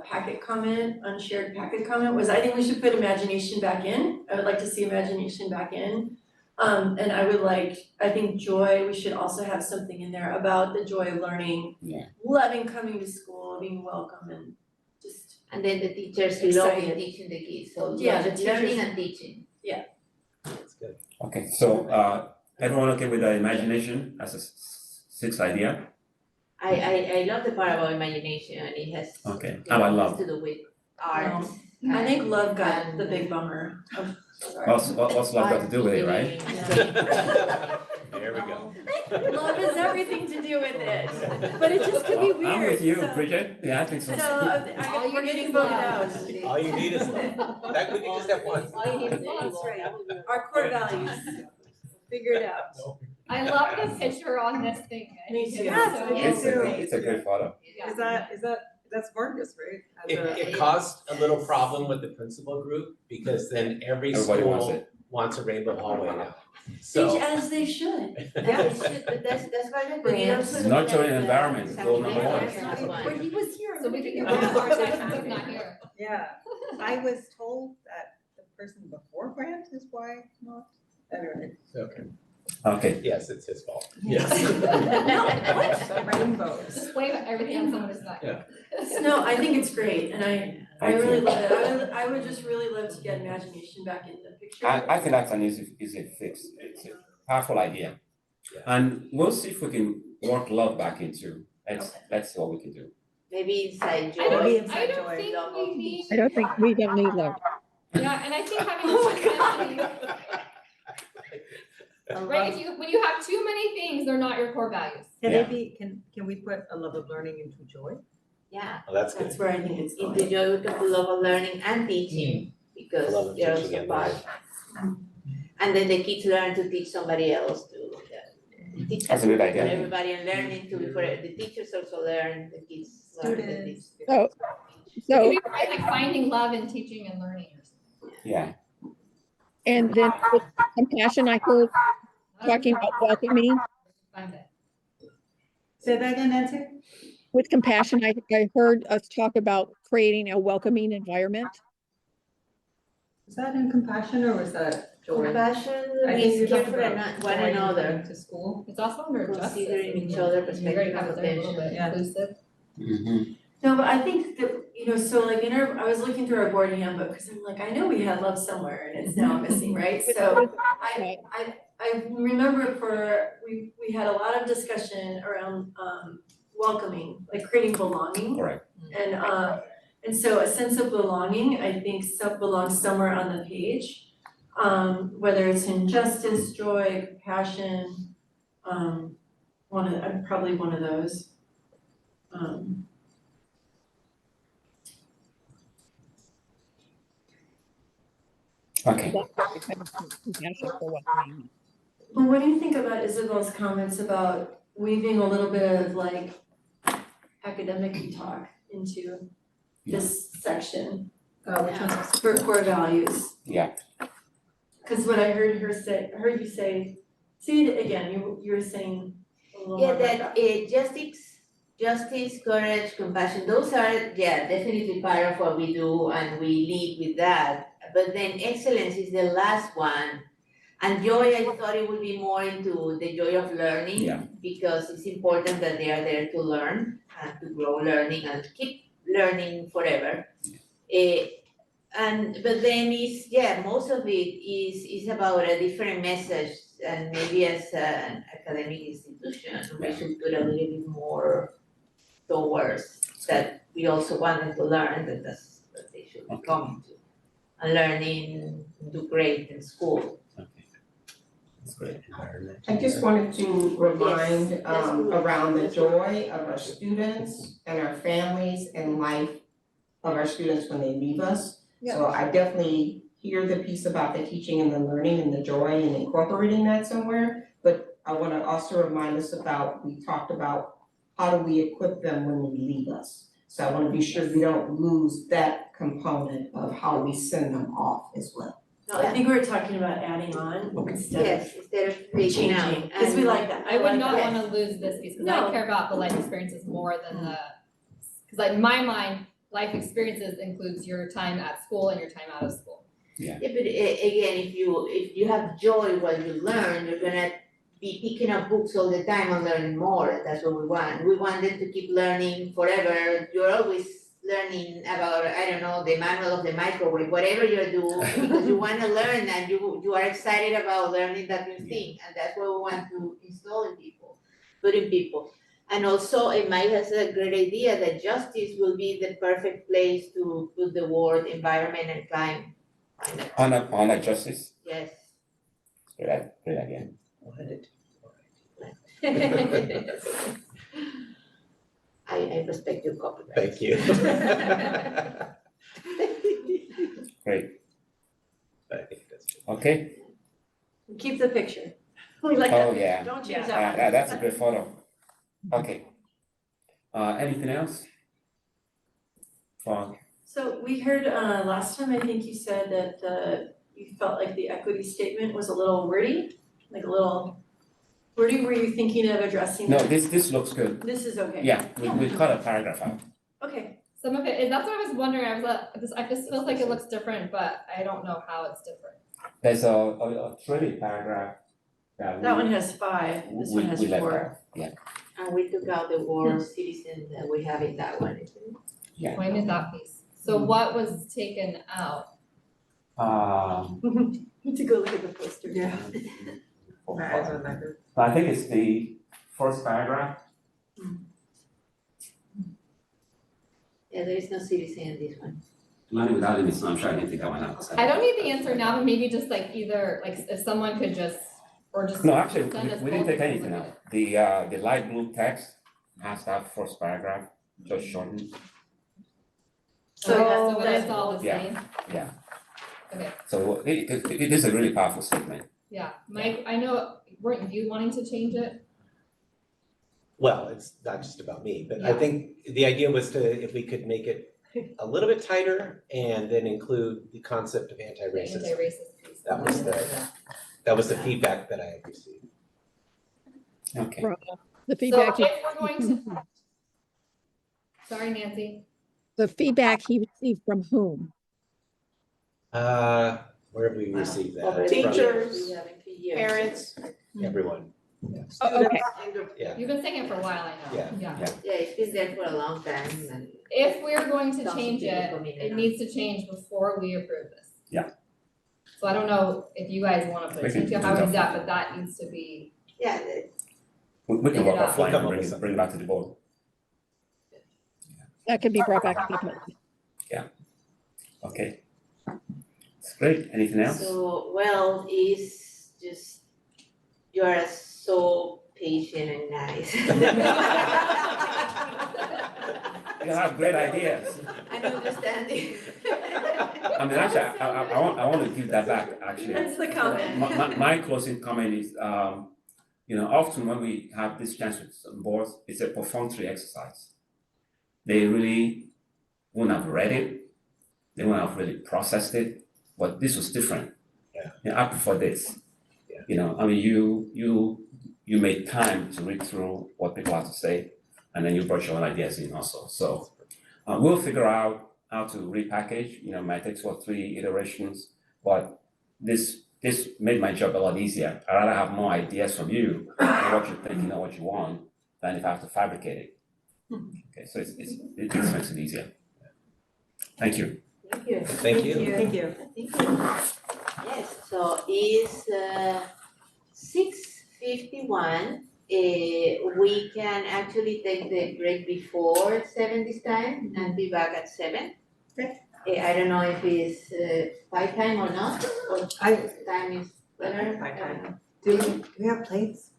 packet comment, unshared packet comment was, I think we should put imagination back in. I would like to see imagination back in. And I think joy, we should also have something in there about the joy of learning. Yeah. Loving coming to school, being welcome and just. And then the teachers Excited. loving teaching the kids, so Yeah, the learning teachers- and teaching. That's good. Okay, so everyone okay with the imagination as a sixth idea? I love the part about imagination, it has. Okay, you know, I love. has to do with art. I think love got the big bummer. Sorry. What's love got to do with it, right? There we go. Love has everything to do with it, but it just could be weird. I'm with you, so- Bridget, yeah, I think so. All you we're need getting is voted love. out. All you need is love. That could be just that one. All you need is love. That's right. Our core values, figure it out. I love the picture on this thing. I Me think too. it's so- It's a good photo. Yeah. That's Vargas, right? It caused a little problem with the principal group, because then every Everybody wants school it. wants a rainbow hallway now. So. As they should. Yeah, it should, but that's why the Grants. also Nurturing like, environment, goal number one. That's one. When he was here. So we can get Yeah. rid of our section, he's not here. Yeah, I was told that the person before Grant is why not, anyway. Okay. Okay, Yes, it's his fault. Rainbows. Wave everything on someone who's not here. No, I think it's great, and I Thank really you. love it. I would just really love to get imagination back in the picture. I think that's an easy fix, it's a powerful idea. Yeah. And we'll see if we can work love back into, let's see what we can do. Maybe inside joy. I don't think love we of need, I don't think we don't need love. yeah, and I think having too many, right, when you have too many things, they're not your core values. Can Yeah. they be, can we put a love of learning into joy? Yeah, Oh, that's good. That's where I think it's into going. joy, we can put love of learning and teaching, because Love of they're teaching also and part. And then the kids learn to teach somebody else too. The teachers That's a good learn idea. Everybody and learning to, before the teachers also learn, the kids learn, the Students. So, so, Maybe like finding love in teaching and learning or something. Yeah, and then with compassion, I heard talking about welcoming. Find it. Say that again, Nancy? With compassion, I heard us talk about creating a welcoming environment. Was that in compassion or was that joy? Compassion I think is you're care talking for about one joy another, coming to school. It's also under justice. considering each other You already perspective have and it there a little potential. bit, Yeah. inclusive. No, but I think that, so like I was looking through our board handbook, because I'm like, I know we had love somewhere and it's now missing, right? So I remember we had a lot of discussion around welcoming, like creating belonging. Correct. And so a sense of belonging, I think belongs somewhere on the page. Whether it's in justice, joy, compassion, I'm probably one of those. Okay. Well, what do you think about Isabel's comments about weaving a little bit of like academic talk into this section? Which one's For core values. Yeah. Cause what I heard you say, see it again, you were saying a little more Yeah, about that justice, courage, compassion, those are, yeah, definitely part of what we do and we lead with that. But then excellence is the last one. And joy, I thought it would be more into the joy of learning. Yeah. Because it's important that they are there to learn and to grow learning and keep learning forever. But then most of it is about a different message, and maybe as an academic institution, we should put a little bit more towards that. We also want them to learn that's what they should be coming to, and learning, do great in school. Okay. That's great. I just wanted to remind Yes, that's good. around the joy of our students and our families and life of our students when they leave us. So I definitely hear the piece about the teaching and the learning and the joy and incorporating that somewhere. But I wanna also remind us we talked about how do we equip them when they leave us. So I wanna be sure we don't lose that component of how we send them off as well. No, I think we were talking about adding on instead Instead of taking out. changing, because we like that. I would like not that. wanna lose this piece, because No. I care about the life experiences more than because like in my mind, life experiences includes your time at school and your time out of school. Yeah, but again, if you have joy while you learn, you're gonna be picking up books all the time and learning more. That's what we want. We want them to keep learning forever. You're always learning about, I don't know, the manual of the microwave, whatever you do, because you wanna learn and you are excited about learning that new thing. And that's what we want to install in people, put in people. And also, Mike has a great idea that justice will be the perfect place to put the word environment and climate. Honor justice. Yes. Say that again. I respect your copyright. Thank you. Great. I think that's good. Okay. Keep the picture. We like that. Oh, yeah. Don't change Yeah, that. that's a good photo. Okay. Anything else? Fine. So we heard last time, I think you said that you felt like the equity statement was a little wordy, like a little wordy. Were you thinking of addressing No, that? this looks good. This is okay. Yeah, we cut a paragraph out. Okay. Some of it, that's what I was wondering, I just feels like it looks different, but I don't know how it's different. There's a tricky paragraph that That one has 5, this one has we left 4. out. Yeah, And we took out the word citizen that we have in that one, isn't it? yeah. When is that piece? So what was taken out? Need to go look at the poster. Yeah. I think it's the first paragraph. Yeah, there is no citizen in this one. Learning without limits, no, I'm sure I didn't take that one out. I don't need the answer now, but maybe just like either, like if someone could just, or just. No, actually, send us we didn't both take anything to look out. The light blue text has that first paragraph, just shortened. So it's all the Yeah. same? Yeah. Okay. So it is a really powerful statement. Yeah, Mike, I know, weren't you wanting to change it? Well, it's not just about me, but I Yeah. think the idea was if we could make it a little bit tighter and then include the concept of The anti-racism. anti-racist piece. That was the feedback that I had received. Okay. The So feedback, if we're going to. Sorry, Nancy. the feedback he received from whom? Where have we received that? Over the From Teachers, years, we haven't for years. Parents, everyone. Oh, okay. Yeah. You've been saying it for a while, I know. Yeah. Yeah, it's been there for a long time and. If we're going to Thousand change people it, coming it in. needs to change before we approve this. Yeah. So I don't know if you guys wanna put We it can into do how we do that. that, but that needs to be, Yeah, We can Figure work it out. We'll offline come and up with bring it back to the board. That could be brought back to the committee. Okay. That's great. Anything else? so, well, it's just, you are so patient and nice. You have great ideas. And understanding. I mean, actually, I want to give that back, actually. That's the comment. My closing comment is, you know, often when we have this chance with some boards, it's a perfunctory exercise. They really wouldn't have read it, they wouldn't have really processed it, but this was different. Yeah. I prefer this. Yeah. You know, I mean, you made time to read through what people have to say, and then you brought your own ideas in also. So we'll figure out how to repackage, you know, it might take 2 or 3 iterations, but this made my job a lot easier. I'd rather have more ideas from you, and what you're thinking or what you want, than if I have to fabricate it. Okay, so it makes it easier. Thank you. Thank you. Thank you. Thank you. Thank you. Yes, so it's 6:51. We can actually take the break before 7 this time and be back at 7. Okay. I don't know if it's fight time or not, or time is better. Fight time. Do we have plates?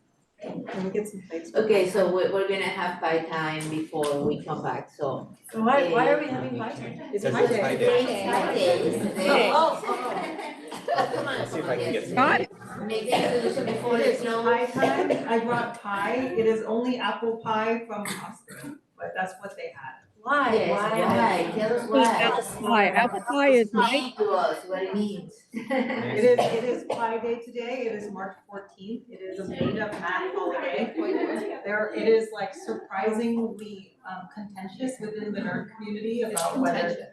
Can we get some plates? Okay, so we're gonna have fight time before we come back, so. Why are we having five? It's Because my it's day. my day. Fight day is today. Oh, Come on, Let's see if come I on, can yes. get some. Got it. Make the resolution before the snow. Pie time, I brought pie, it is only apple pie from Costco, but that's what they had. why? Yes, why? Tell us why. Apple pie is nice. Explain to us what it means. It is Pie Day today, it is March 14th, it is a made-up math holiday. It is like surprisingly contentious within the nerd community about whether,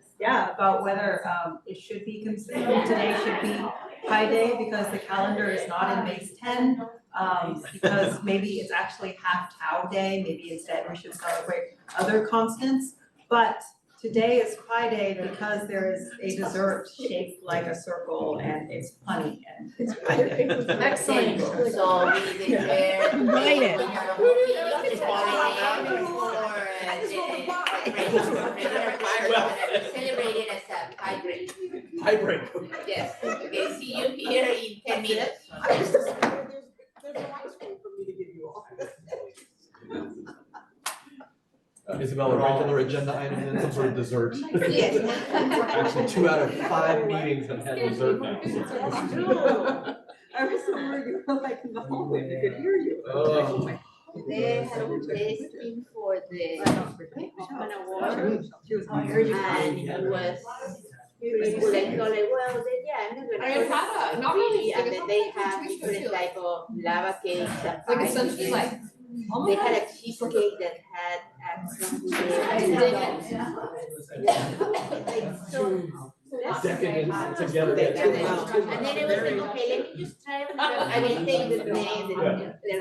it should be considered, today should be Pie Day because the calendar is not in base 10. Because maybe it's actually half Tau Day, maybe instead we should celebrate other constants. But today is Pie Day because there is a dessert shaped like a circle and it's punny and it's Pie Day. Excellent. So we declare. Combine it. Celebrate it as a pie break. Pie break. Yes, okay, see you here in 10 minutes. There's a lot of school for me to give you all. Isabella, regular agenda item and some sort of dessert. Yes. Actually, 2 out of 5 meetings have had dessert now. I was so worried, you were like in the hallway, they could hear you. Oh. They had a testing for the Human Award, She was and it was pretty cool. I thought like, well, then, yeah, I'm not gonna. I had a, not really, And like, then a they couple have of different tweets type of lava cakes and like pie essentially cakes. like. They had a cheesecake that had I actually. didn't. Decadent together. And then it was like, okay, let me just try it. I will take the name, the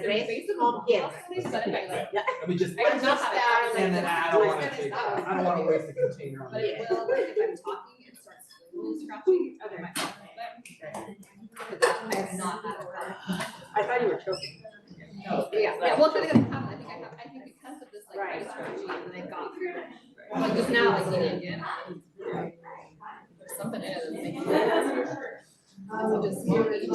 rest home, yes. Let me just, I did not have that. and then I don't wanna take, I don't wanna waste the container on But it. it will, like, if I'm talking, it starts scratching. Okay. My phone a little bit. Because that's, I have not had a. I thought you were choking. No, yeah, well, because I think because of this like ice strategy, and then I got through it. Like just now, like eating again. There's something in it that's making it. So just eat it.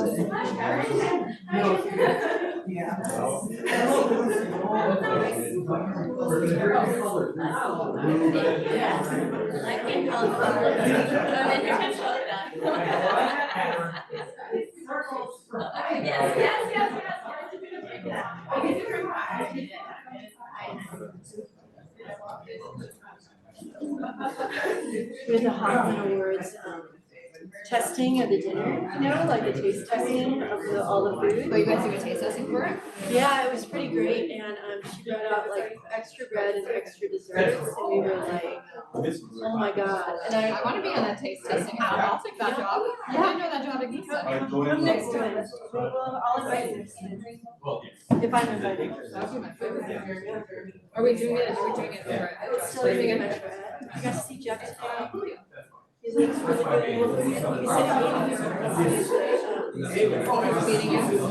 There's a Hoffman Awards testing of the dinner, you know, like a taste testing of all the food. Oh, you guys do a taste testing for it? Yeah, it was pretty great, and she brought out like extra bread and extra desserts, and we were like, Oh my God, and I wanna be on that taste testing, I'll take that job. I didn't know that job existed. come next time. I'll invite you. If I'm invited. That would be my favorite. Are we doing it over I would at still be in Metro Ed. I got to see Jeff today. He's like, it's really good. He said meeting you?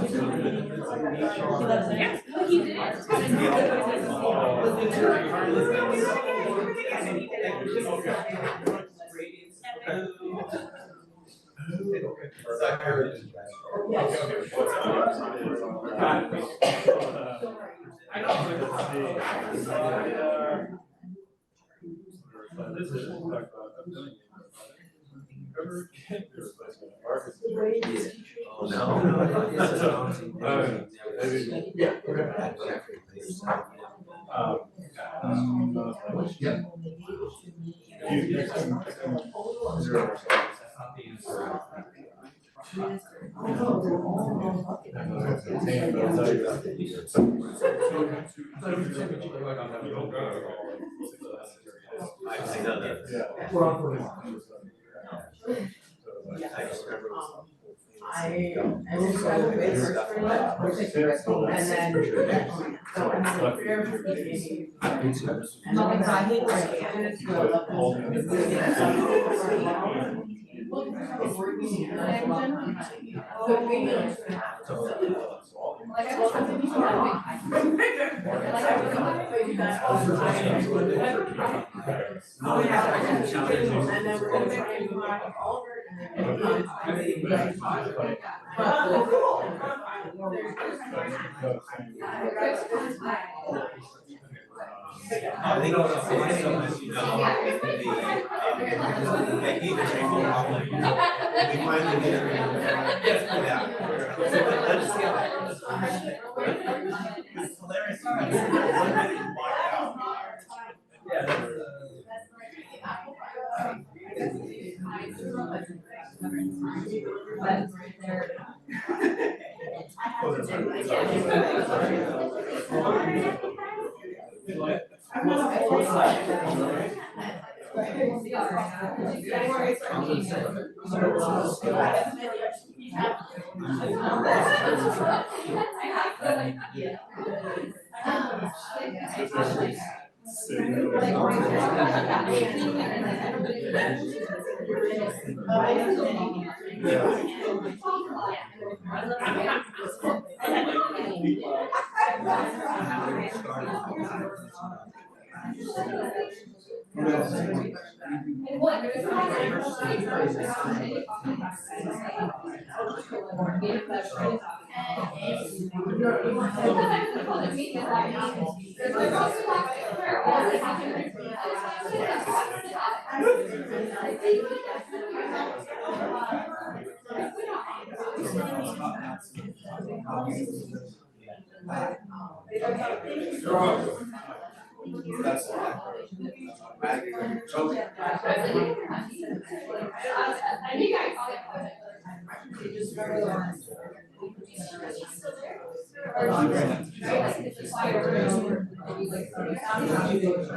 he loves it. Oh, he did.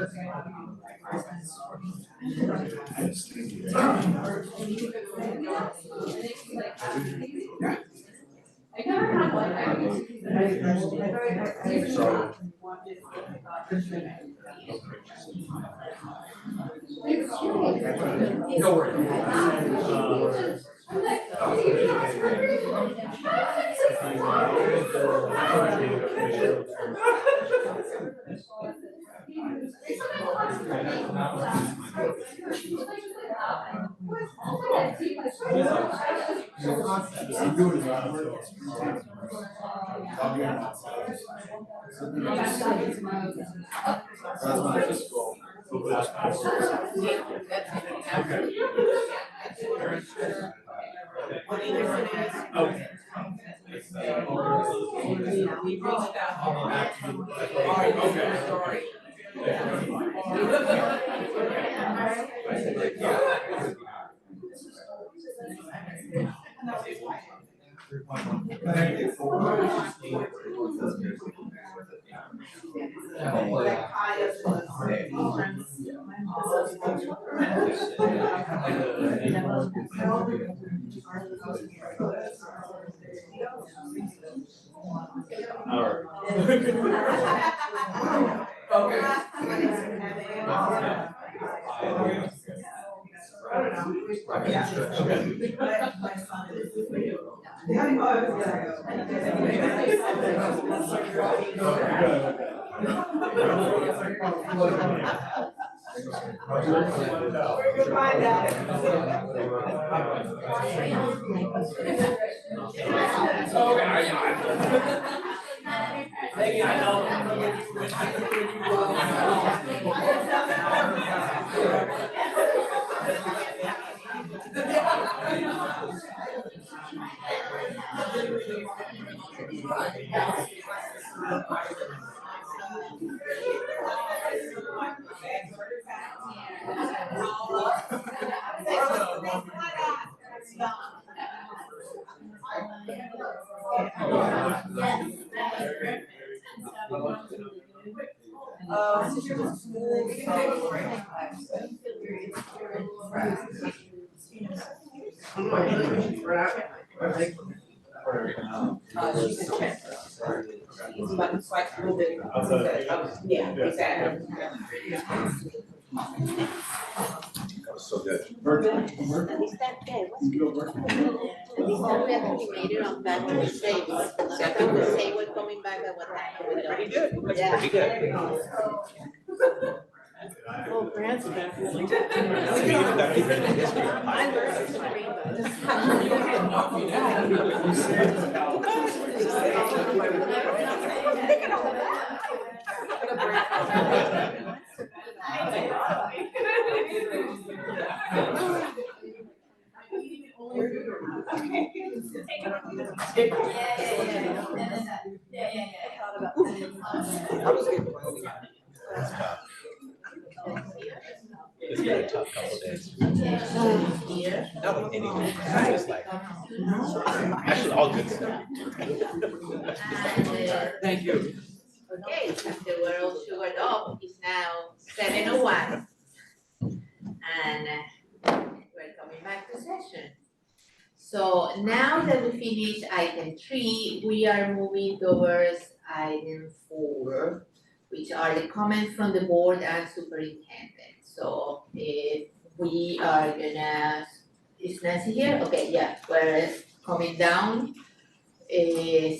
Yeah, exactly. That was so good. At least that day was good. At least that we actually made it on back to the same. Sometimes we say we're coming back at what time we don't. Pretty good. That's Yeah. pretty good. Oh, perhaps definitely. You even got to read the history of I learned It's been a tough couple of days. Not with anything, it's just like, actually all good stuff. Thank you. Okay, the world sugared up is now 7:01. And we're coming back to session. So now that we finished item 3, we are moving towards item 4, which are the comments from the board and superintendent. So if we are gonna, is Nancy here? Okay, yeah, we're coming down,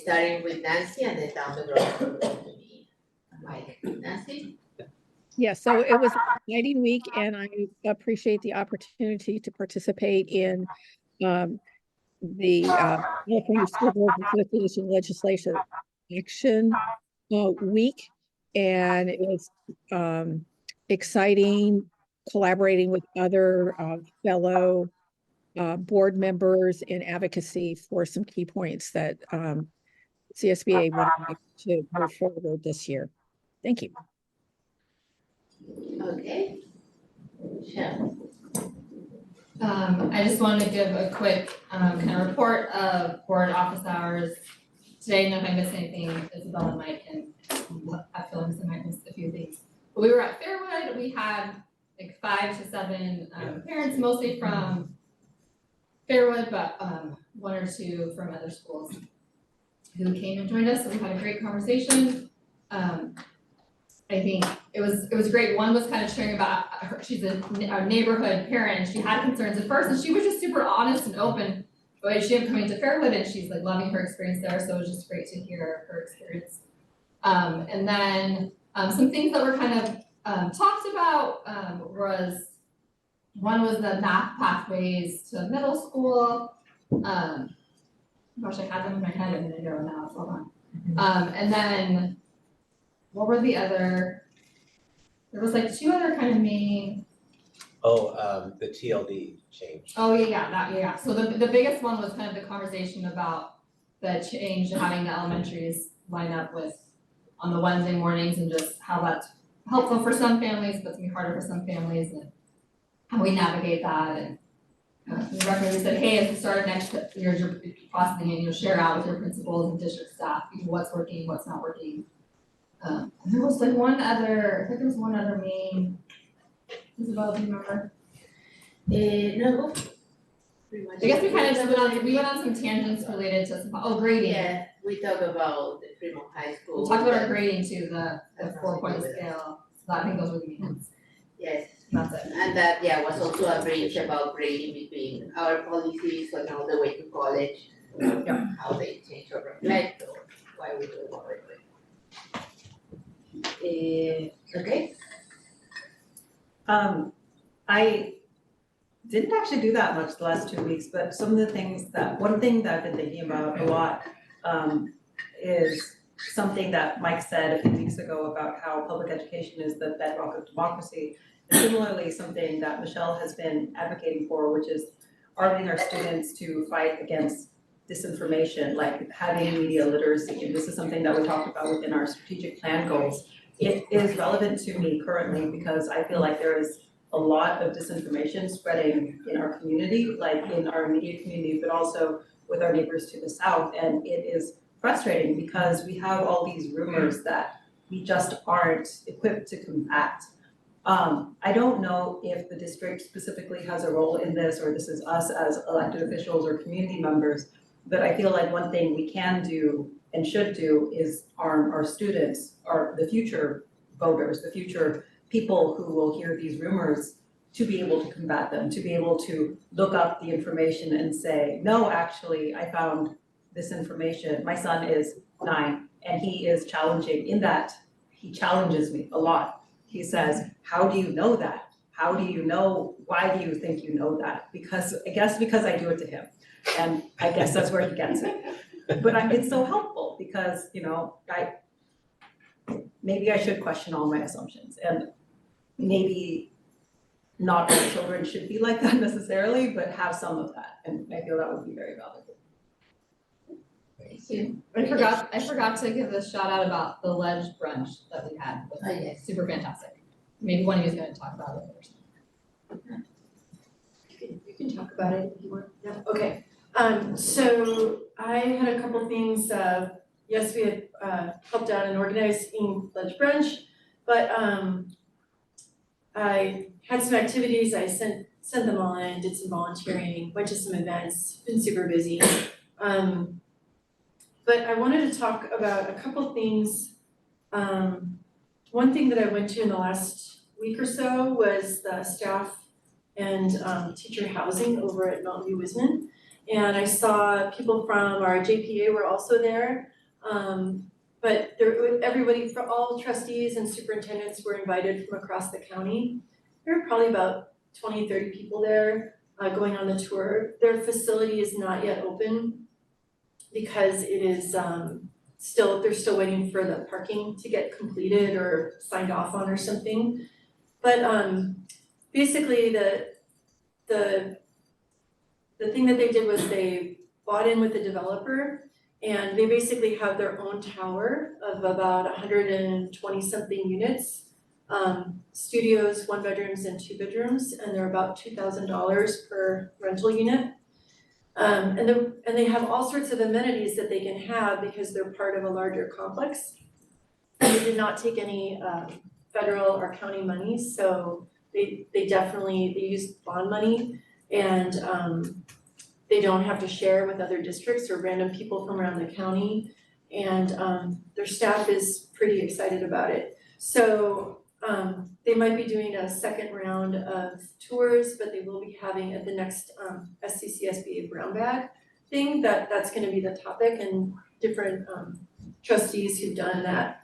starting with Nancy and then down the road to me. Mike, Nancy? Yeah, so it was an exciting week and I appreciate the opportunity to participate in the California School Board Association Legislative Action Week. And it was exciting collaborating with other fellow board members in advocacy for some key points that CSBA would like to move forward this year. Thank you. Okay. Sure. I just wanted to give a quick kind of report of board office hours today, and if I missed anything, Isabel and Mike can have feelings I might miss a few things. But we were at Fairwood, we had like 5 to 7 parents, mostly from Fairwood, but 1 or 2 from other schools who came and joined us, so we had a great conversation. I think it was great. One was kind of sharing about her, she's a neighborhood parent, and she had concerns at first, and she was just super honest and open. But she ended up coming to Fairwood, and she's like loving her experience there, so it was just great to hear her experience. And then some things that were kind of talked about was, one was the math pathways to middle school. Gosh, I had them in my head and I don't know, hold on. And then what were the other, there was like 2 other kind of main. The TLD change. Oh, yeah. So the biggest one was kind of the conversation about the change to having the elementaries line up with on the Wednesday mornings, and just how that's helpful for some families, but it's gonna be harder for some families, and how we navigate that. And the referee said, hey, as we start next year's processing, and you'll share out with your principals and district staff, what's working, what's not working. And there was like one other, I think there was one other main, Isabel, do you remember? No, pretty much. I guess we kind of went on some tangents related to some, grading. Yeah, we talk about the Fremont High School. We'll talk about our grading too, the 4-point scale, so I think those were the main ones, Yes, that's it. and that, yeah, was also a bridge about grading between our policies on all the way to college. How they change or reflect or why we do what we're doing. Okay, I didn't actually do that much the last 2 weeks, but some of the things one thing that I've been thinking about a lot, is something that Mike said a few weeks ago about how public education is the bedrock of democracy. And similarly, something that Michelle has been advocating for, which is arming our students to fight against disinformation, like having media literacy. And this is something that we talked about within our strategic plan goals. It is relevant to me currently because I feel like there is a lot of disinformation spreading in our community, like in our immediate community, but also with our neighbors to the south. And it is frustrating because we have all these rumors that we just aren't equipped to combat. I don't know if the district specifically has a role in this, or this is us as elected officials or community members, but I feel like one thing we can do and should do is arm our students, or the future voters, the future people who will hear these rumors, to be able to combat them, to be able to look up the information and say, no, actually, I found this information. My son is 9 and he is challenging in that he challenges me a lot. He says, how do you know that? How do you know, why do you think you know that? Because I do it to him. And I guess that's where he gets it. But it's so helpful because, maybe I should question all my assumptions, and maybe not all children should be like that necessarily, but have some of that, and I feel that would be very valuable. Thank you. I forgot to give a shout out about the ledge brunch that we had. It was yes. super fantastic. Maybe one of you is gonna talk about it or something. You can talk about it if you want. Yeah, okay. So I had a couple things, yes, we had helped out in organizing Ledge Brunch, but I had some activities, I sent them all in, did some volunteering, went to some events, been super busy. But I wanted to talk about a couple things. One thing that I went to in the last week or so was the staff and teacher housing over at Mountain View Wisman. And I saw people from our JPA were also there. But everybody, for all trustees and superintendents were invited from across the county. There were probably about 20, 30 people there going on the tour. Their facility is not yet open because it is they're still waiting for the parking to get completed or signed off on or something. But basically the thing that they did was they bought in with the developer, and they basically have their own tower of about 120 something units, studios, 1 bedrooms and 2 bedrooms, and they're about $2,000 per rental unit. And they have all sorts of amenities that they can have because they're part of a larger complex. And they did not take any federal or county money, so they used bond money, and they don't have to share with other districts or random people from around the county, and their staff is pretty excited about it. So they might be doing a second round of tours, but they will be having at the next SCCSBA brown bag thing, that's gonna be the topic, and different trustees who've done that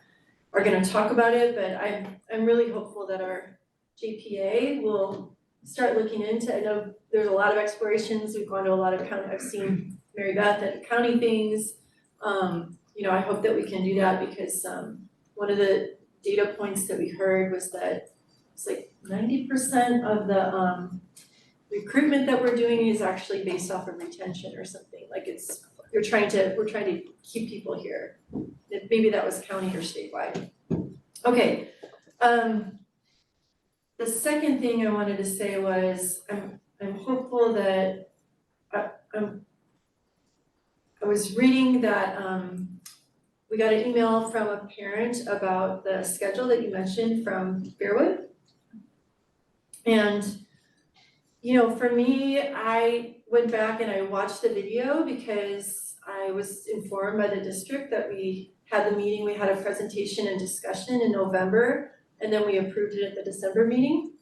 are gonna talk about it, but I'm really hopeful that our JPA will start looking into, I know there's a lot of explorations, we've gone to a lot of county, I've seen Mary Beth at county things. I hope that we can do that because one of the data points that we heard was that it's like 90% of the recruitment that we're doing is actually based off of retention or something, like we're trying to keep people here. Maybe that was county or statewide. Okay. The second thing I wanted to say was I'm hopeful that I was reading that we got an email from a parent about the schedule that you mentioned from Fairwood. And For me, I went back and I watched the video because I was informed by the district that we had the meeting, we had a presentation and discussion in November, and then we approved it at the December meeting.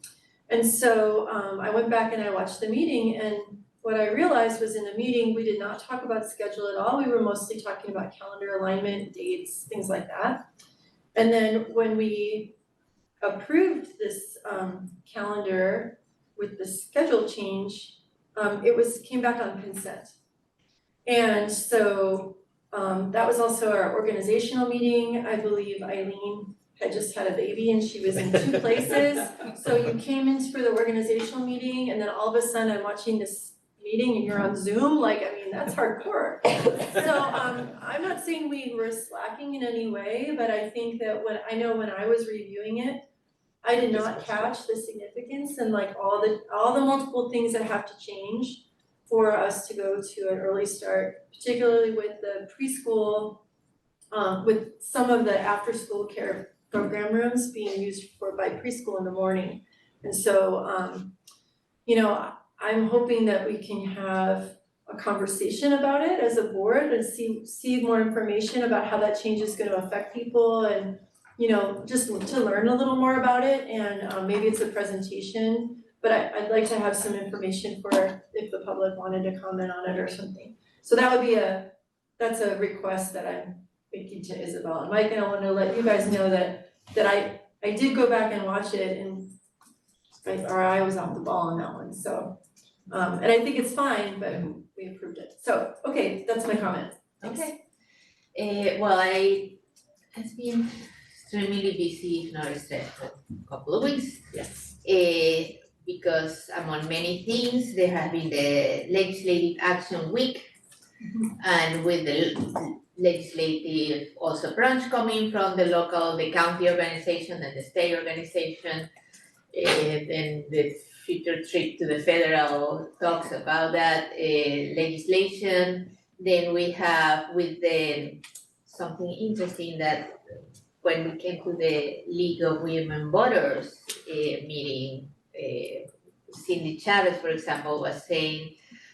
And so I went back and I watched the meeting, and what I realized was in the meeting, we did not talk about schedule at all. We were mostly talking about calendar alignment, dates, things like that. And then when we approved this calendar with the schedule change, it came back on consent. And so that was also our organizational meeting. I believe Eileen had just had a baby and she was in 2 places. So you came in for the organizational meeting and then all of a sudden I'm watching this meeting and you're on Zoom, that's hardcore. So I'm not saying we were slacking in any way, but I think that when I was reviewing it, I did not catch the significance and all the multiple things that have to change for us to go to an early start, particularly with the preschool, with some of the after-school care program rooms being used by preschool in the morning. And so, I'm hoping that we can have a conversation about it as a board and see more information about how that change is gonna affect people and, just to learn a little more about it, and maybe it's a presentation, but I'd like to have some information for if the public wanted to comment on it or something. So that would be that's a request that I'm making to Isabel and Mike, and I want to let you guys know that I did go back and watch it, and our eye was off the ball on that one, so and I think it's fine, but we approved it. So, okay, that's my comment. Thanks. Okay. It's been extremely busy, if not stressful, couple of weeks. Yes. Because among many things, there has been the Legislative Action Week, and with the legislative also branch coming from the county organization and the state organization, then the future trip to the federal talks about that legislation. Then we have something interesting that when we came to the League of Women Voters meeting, Cindy Chavez, for example, was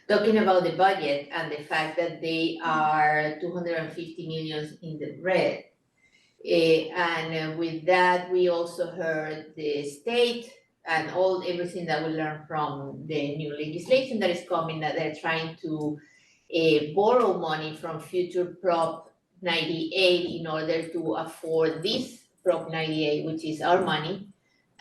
talking about the budget and the fact that they are 250 million in the red. And with that, we also heard the state and everything that we learned from the new legislation that is coming, that they're trying to borrow money from future Prop 98 in order to afford this Prop 98, which is our money.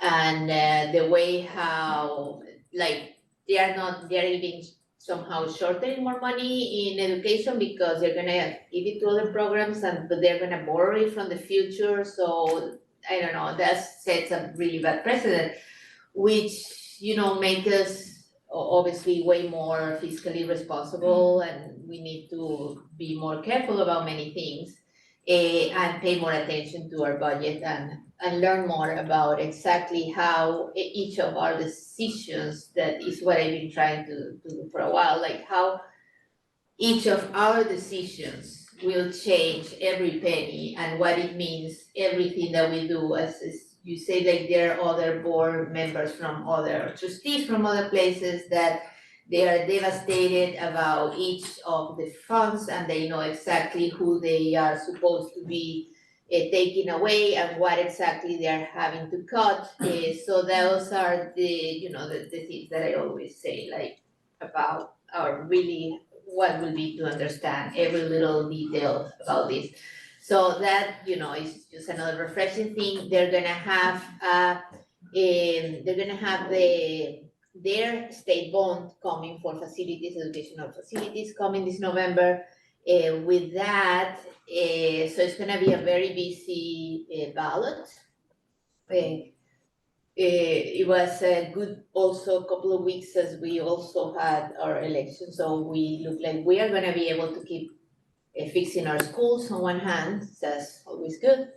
And the way how, they're even somehow shortening more money in education because they're gonna give it to other programs, but they're gonna borrow it from the future. So I don't know, that sets a really bad precedent, which, make us obviously way more fiscally responsible, and we need to be more careful about many things, and pay more attention to our budget and learn more about exactly how each of our decisions, that is what I've been trying to do for a while, how each of our decisions will change every penny and what it means, everything that we do. As you say, there are other board members from other trustees from other places that they are devastated about each of the funds, and they know exactly who they are supposed to be taking away and what exactly they are having to cut. So those are the things that I always say, about really what will be to understand every little detail about this. So that, is just another refreshing thing. They're gonna have their state bond coming for facilities, educational facilities coming this November. With that, so it's gonna be a very busy ballot. It was a good also couple of weeks as we also had our election, so we look like we are gonna be able to keep fixing our schools on one hand, that's always good,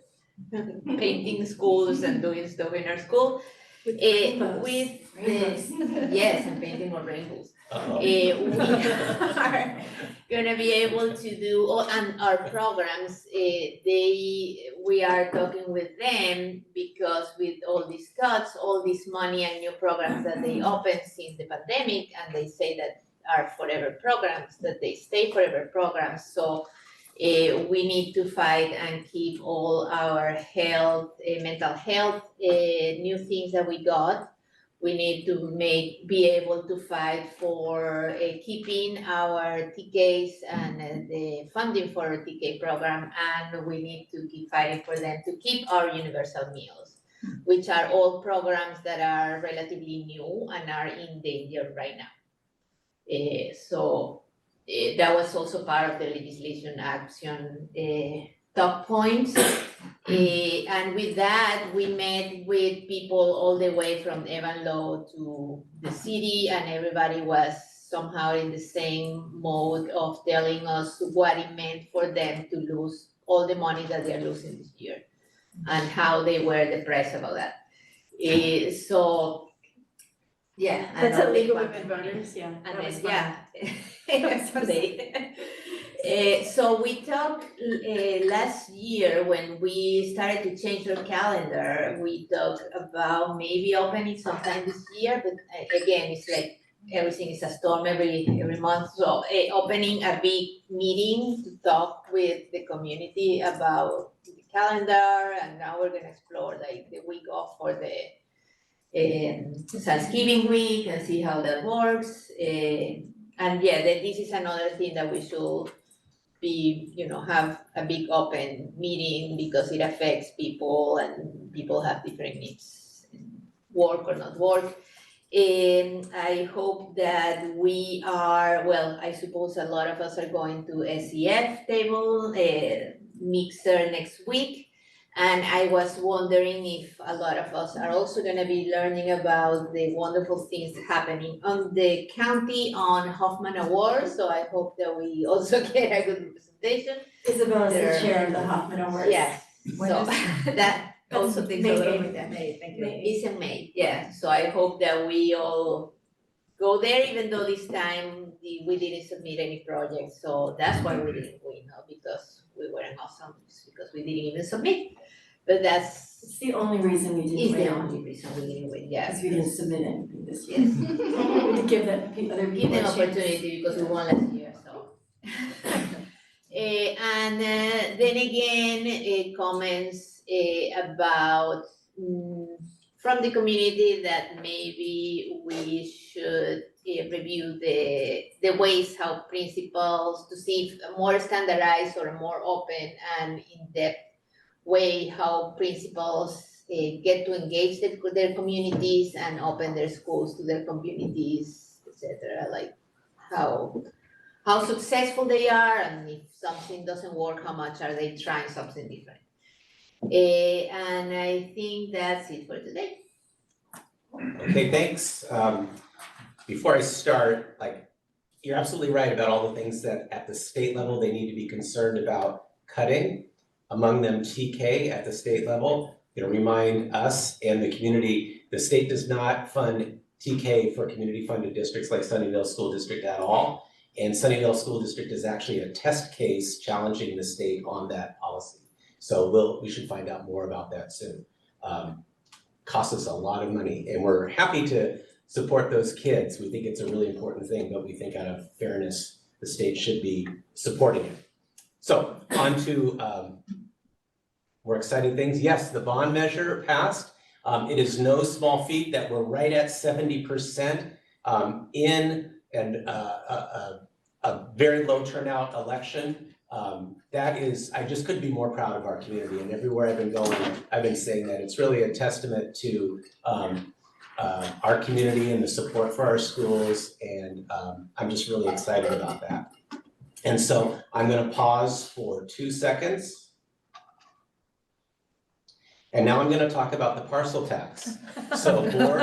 painting schools and doing stuff in our school. With the, yes, and painting more rainbows. Uh-oh. We are gonna be able to do, and our programs, we are talking with them because with all these cuts, all this money and new programs that they opened since the pandemic, and they say that are forever programs, that they stay forever programs, so we need to fight and keep all our health, mental health, new things that we got. We need to be able to fight for keeping our TKs and the funding for our TK program, and we need to keep fighting for them to keep our universal meals, which are all programs that are relatively new and are in danger right now. So that was also part of the legislation action top points. And with that, we met with people all the way from Evan Low to the city, and everybody was somehow in the same mode of telling us what it meant for them to lose all the money that they're losing this year and how they were depressed about that. So, yeah. That's a a League of Women Voters, yeah. And that was then, fun. yesterday. So we talked last year when we started to change our calendar, we talked about maybe opening sometime this year, but again, it's like everything is a storm every month. So opening a big meeting to talk with the community about the calendar, and now we're gonna explore like the week off for the Thanksgiving week and see how that works. And yeah, this is another thing that we should be, have a big open meeting because it affects people and people have different needs, work or not work. And I hope that we are, well, I suppose a lot of us are going to SEF table, mixer next week. And I was wondering if a lot of us are also gonna be learning about the wonderful things happening on the county on Hoffman Awards. So I hope that we also get a good representation. Isabel is There- the chair of the Hoffman Awards. Yes, When so is- that also takes a little bit. May, thank you. It's in May, yeah, so I hope that we all go there, even though this time we didn't submit any projects, so that's why we didn't win, not because we weren't awesome, it's because we didn't even submit. But that's, It's the only reason we is didn't the win, only reason we didn't win, yeah. because we didn't submit anything this year. Yes, To give that other give people a them chance. opportunity because we won last year, so. And then again, comments about from the community that maybe we should review the ways how principals to see if a more standardized or a more open and in-depth way how principals get to engage their communities and open their schools to their communities, etc. Like how successful they are, and if something doesn't work, how much are they trying something different. And I think that's it for today. Okay, thanks. Before I start, you're absolutely right about all the things that at the state level, they need to be concerned about cutting. Among them, TK at the state level. Remind us and the community, the state does not fund TK for community funded districts like Sunnyvale School District at all. And Sunnyvale School District is actually a test case challenging the state on that policy. So we should find out more about that soon. Costs us a lot of money, and we're happy to support those kids. We think it's a really important thing, but we think out of fairness, the state should be supporting it. So on to more exciting things. Yes, the bond measure passed. It is no small feat that we're right at 70% in a very low turnout election. That is, I just couldn't be more proud of our community, and everywhere I've been going, I've been saying that. It's really a testament to our community and the support for our schools, and I'm just really excited about that. And so I'm gonna pause for 2 seconds. And now I'm gonna talk about the parcel tax. So board,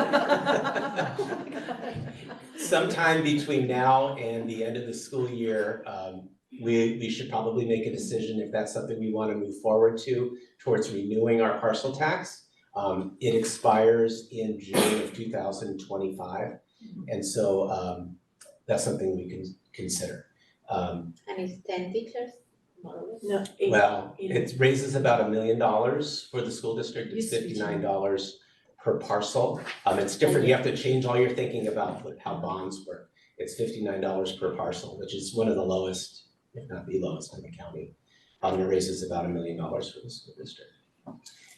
sometime between now and the end of the school year, we should probably make a decision if that's something we want to move forward to towards renewing our parcel tax. It expires in June of 2025. And so that's something we can consider. And it's 10 teachers, more or less? No, eight. Well, it raises about $1 million for the school district. It's Used to be $59 per parcel. It's different. You have to change all your thinking about how bonds work. It's $59 per parcel, which is one of the lowest, if not the lowest in the county. It raises about $1 million for the school district.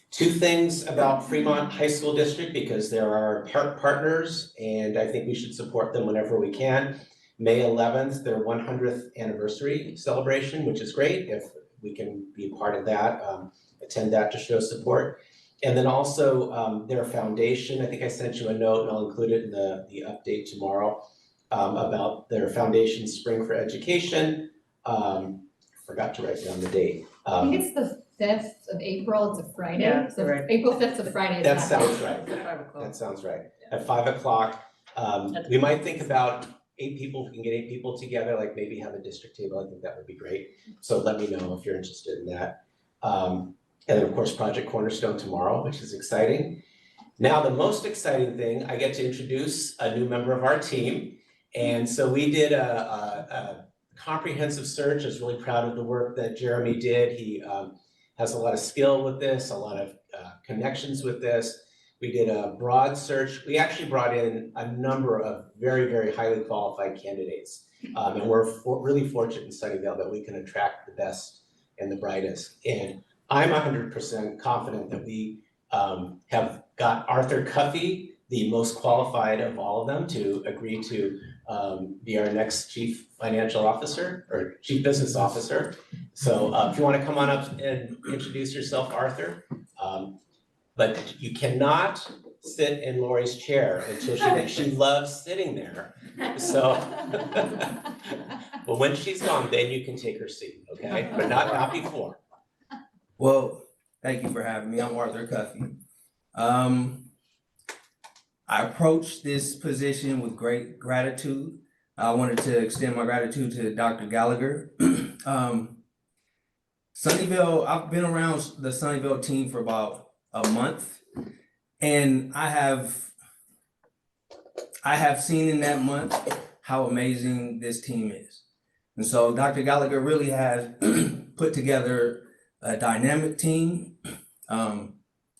Two things about Fremont High School District, because they're our partners and I think we should support them whenever we can. May 11th, their 100th anniversary celebration, which is great if we can be a part of that, attend that to show support. And then also their foundation, I think I sent you a note and I'll include it in the update tomorrow about their foundation Spring for Education. Forgot to write down the date. I think it's the 5th of April, it's a Friday, Yeah, so right. April 5th is a Friday. That it's not- sounds right. At 5 o'clock. That sounds right. At 5 o'clock, we might think about 8 people, if we can get 8 people together, like maybe have a district table, I think that would be great. So let me know if you're interested in that. And then of course, Project Cornerstone tomorrow, which is exciting. Now, the most exciting thing, I get to introduce a new member of our team. And so we did a comprehensive search. I was really proud of the work that Jeremy did. He has a lot of skill with this, a lot of connections with this. We did a broad search. We actually brought in a number of very, very highly qualified candidates. And we're really fortunate in Sunnyvale that we can attract the best and the brightest. And I'm 100% confident that we have got Arthur Cuffey, the most qualified of all of them, to agree to be our next chief financial officer or chief business officer. So if you want to come on up and introduce yourself, Arthur. But you cannot sit in Lori's chair until she loves sitting there. So, but when she's gone, then you can take her seat, okay? But not before. Well, thank you for having me. I'm Arthur Cuffey. I approached this position with great gratitude. I wanted to extend my gratitude to Dr. Gallagher. Sunnyvale, I've been around the Sunnyvale team for about a month, and I have seen in that month how amazing this team is. And so Dr. Gallagher really has put together a dynamic team, and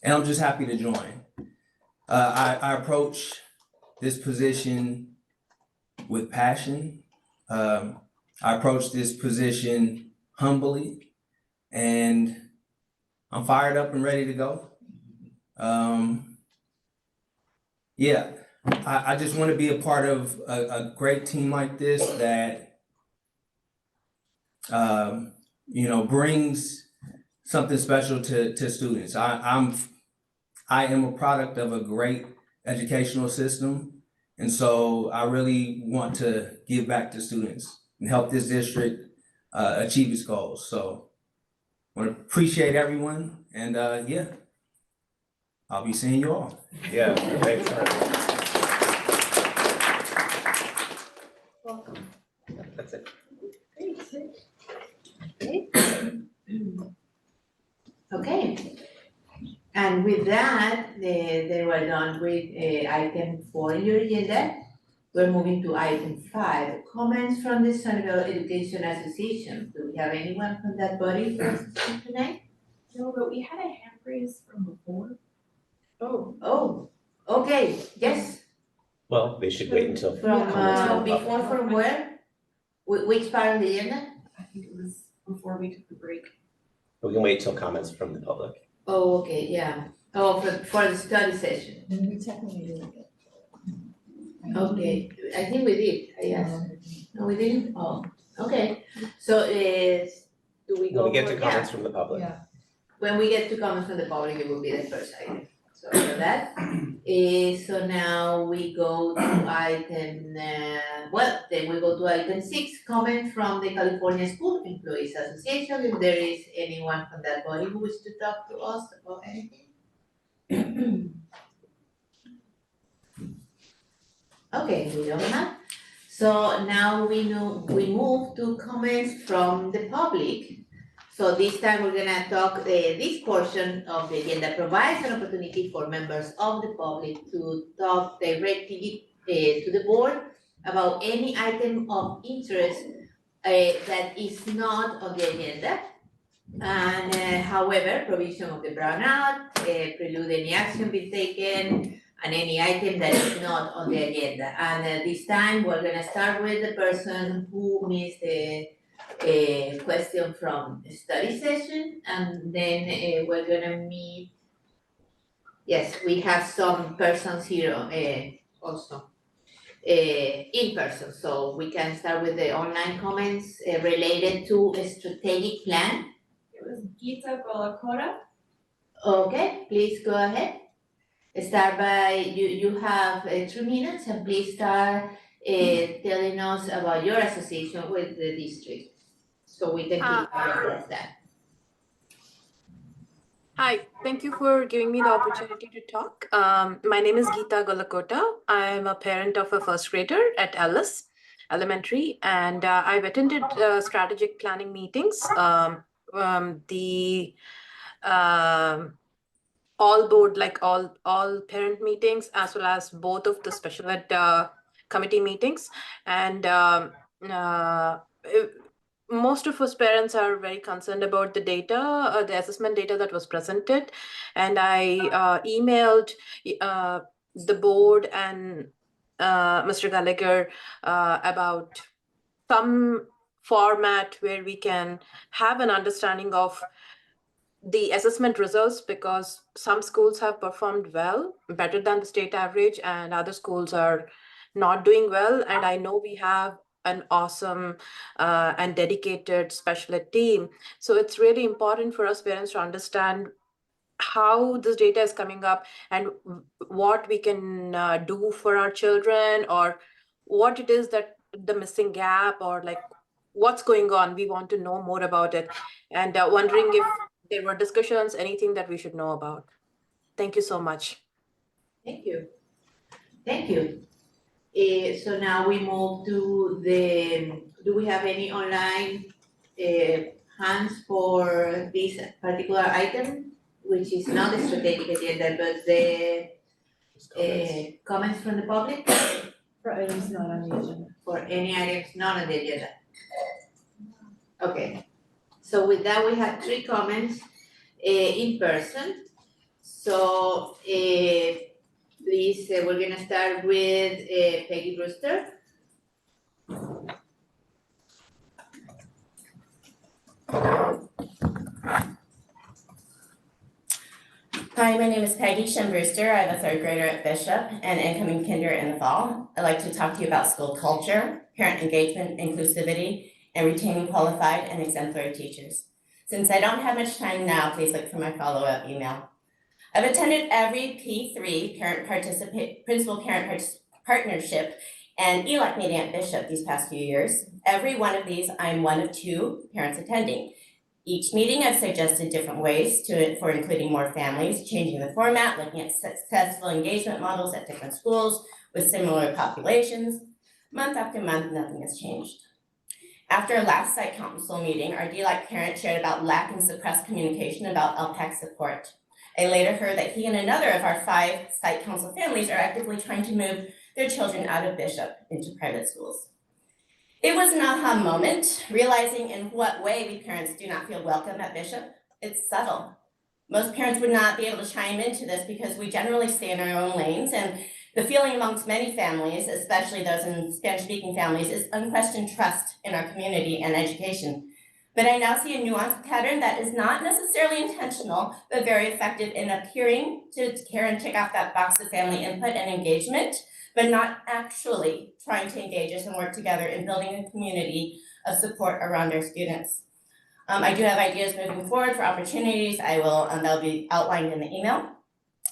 I'm just happy to join. I approach this position with passion. I approach this position humbly, and I'm fired up and ready to go. Yeah, I just want to be a part of a great team like this that, brings something special to students. I am a product of a great educational system. And so I really want to give back to students and help this district achieve its goals. So I want to appreciate everyone, and I'll be seeing you all. Yeah, thanks, Arthur. Welcome. That's it. Okay. And with that, they were done with item 4 in your agenda. We're moving to item 5, comments from the Sunnyvale Education Association. Do we have anyone from that body for us to speak tonight? No, but we had a hand raise from before. Oh, okay, yes, Well, they should wait until. from before, from where? Which part of the agenda? I think it was before we took the break. We can wait till comments from the public. Oh, okay, yeah. Oh, for the study session. We technically didn't get. Okay, I think we did, yes. No, we didn't? Oh, okay. So do we go When we get for- to comments from the public. Yeah. When we get to comments from the public, it will be the first item. Sorry for that. So now we go to item, then we go to item 6, comment from the California School Employees Association. If there is anyone from that body who wishes to talk to us about anything. Okay, we don't have. So now we move to comments from the public. So this time we're gonna talk, this portion of the agenda provides an opportunity for members of the public to talk directly to the board about any item of interest that is not on the agenda. And however, provision of the brownout, prelude any action be taken, and any item that is not on the agenda. And this time, we're gonna start with the person who missed the question from the study session, and then we're gonna meet. Yes, we have some persons here also in person, so we can start with the online comments related to a strategic plan. It was Gita Golakota. Okay, please go ahead. Start by, you have 3 minutes, and please start telling us about your association with the district, so we can keep track of that. Hi, thank you for giving me the opportunity to talk. My name is Geeta Golakota. I'm a parent of a first grader at Ellis Elementary, and I've attended strategic planning meetings. All board, like all parent meetings, as well as both of the special ed committee meetings. And most of us parents are very concerned about the data, the assessment data that was presented. And I emailed the board and Mr. Gallagher about some format where we can have an understanding of the assessment results, because some schools have performed well, better than the state average, and other schools are not doing well. And I know we have an awesome and dedicated special ed team. So it's really important for us parents to understand how this data is coming up and what we can do for our children, or what it is that the missing gap, or like what's going on. We want to know more about it, and wondering if there were discussions, anything that we should know about. Thank you so much. Thank you. Thank you. So now we move to the, do we have any online hands for this particular item, which is not the strategic agenda, but the comments from the public? For items not on the agenda. For any items not on the agenda? Okay. So with that, we have 3 comments in person. So please, we're gonna start with Peggy Brewster. Hi, my name is Peggy Shem Brewster. I'm a 3rd grader at Bishop and incoming kinder in the fall. I'd like to talk to you about school culture, parent engagement, inclusivity, and retaining qualified and exemplary teachers. Since I don't have much time now, please look for my follow-up email. I've attended every P3 principal-parent partnership and ELAC meeting at Bishop these past few years. Every one of these, I'm one of 2 parents attending. Each meeting, I've suggested different ways for including more families, changing the format, looking at successful engagement models at different schools with similar populations. Month after month, nothing has changed. After our last site council meeting, our DLAC parent shared about lack and suppressed communication about LPAC support. I later heard that he and another of our 5 site council families are actively trying to move their children out of Bishop into private schools. It was an aha moment, realizing in what way we parents do not feel welcome at Bishop. It's subtle. Most parents would not be able to chime into this because we generally stay in our own lanes, and the feeling amongst many families, especially those in Spanish-speaking families, is unquestioned trust in our community and education. But I now see a nuanced pattern that is not necessarily intentional, but very effective in appearing to care and tick off that box of family input and engagement, but not actually trying to engage us and work together in building a community of support around our students. I do have ideas moving forward for opportunities. They'll be outlined in the email.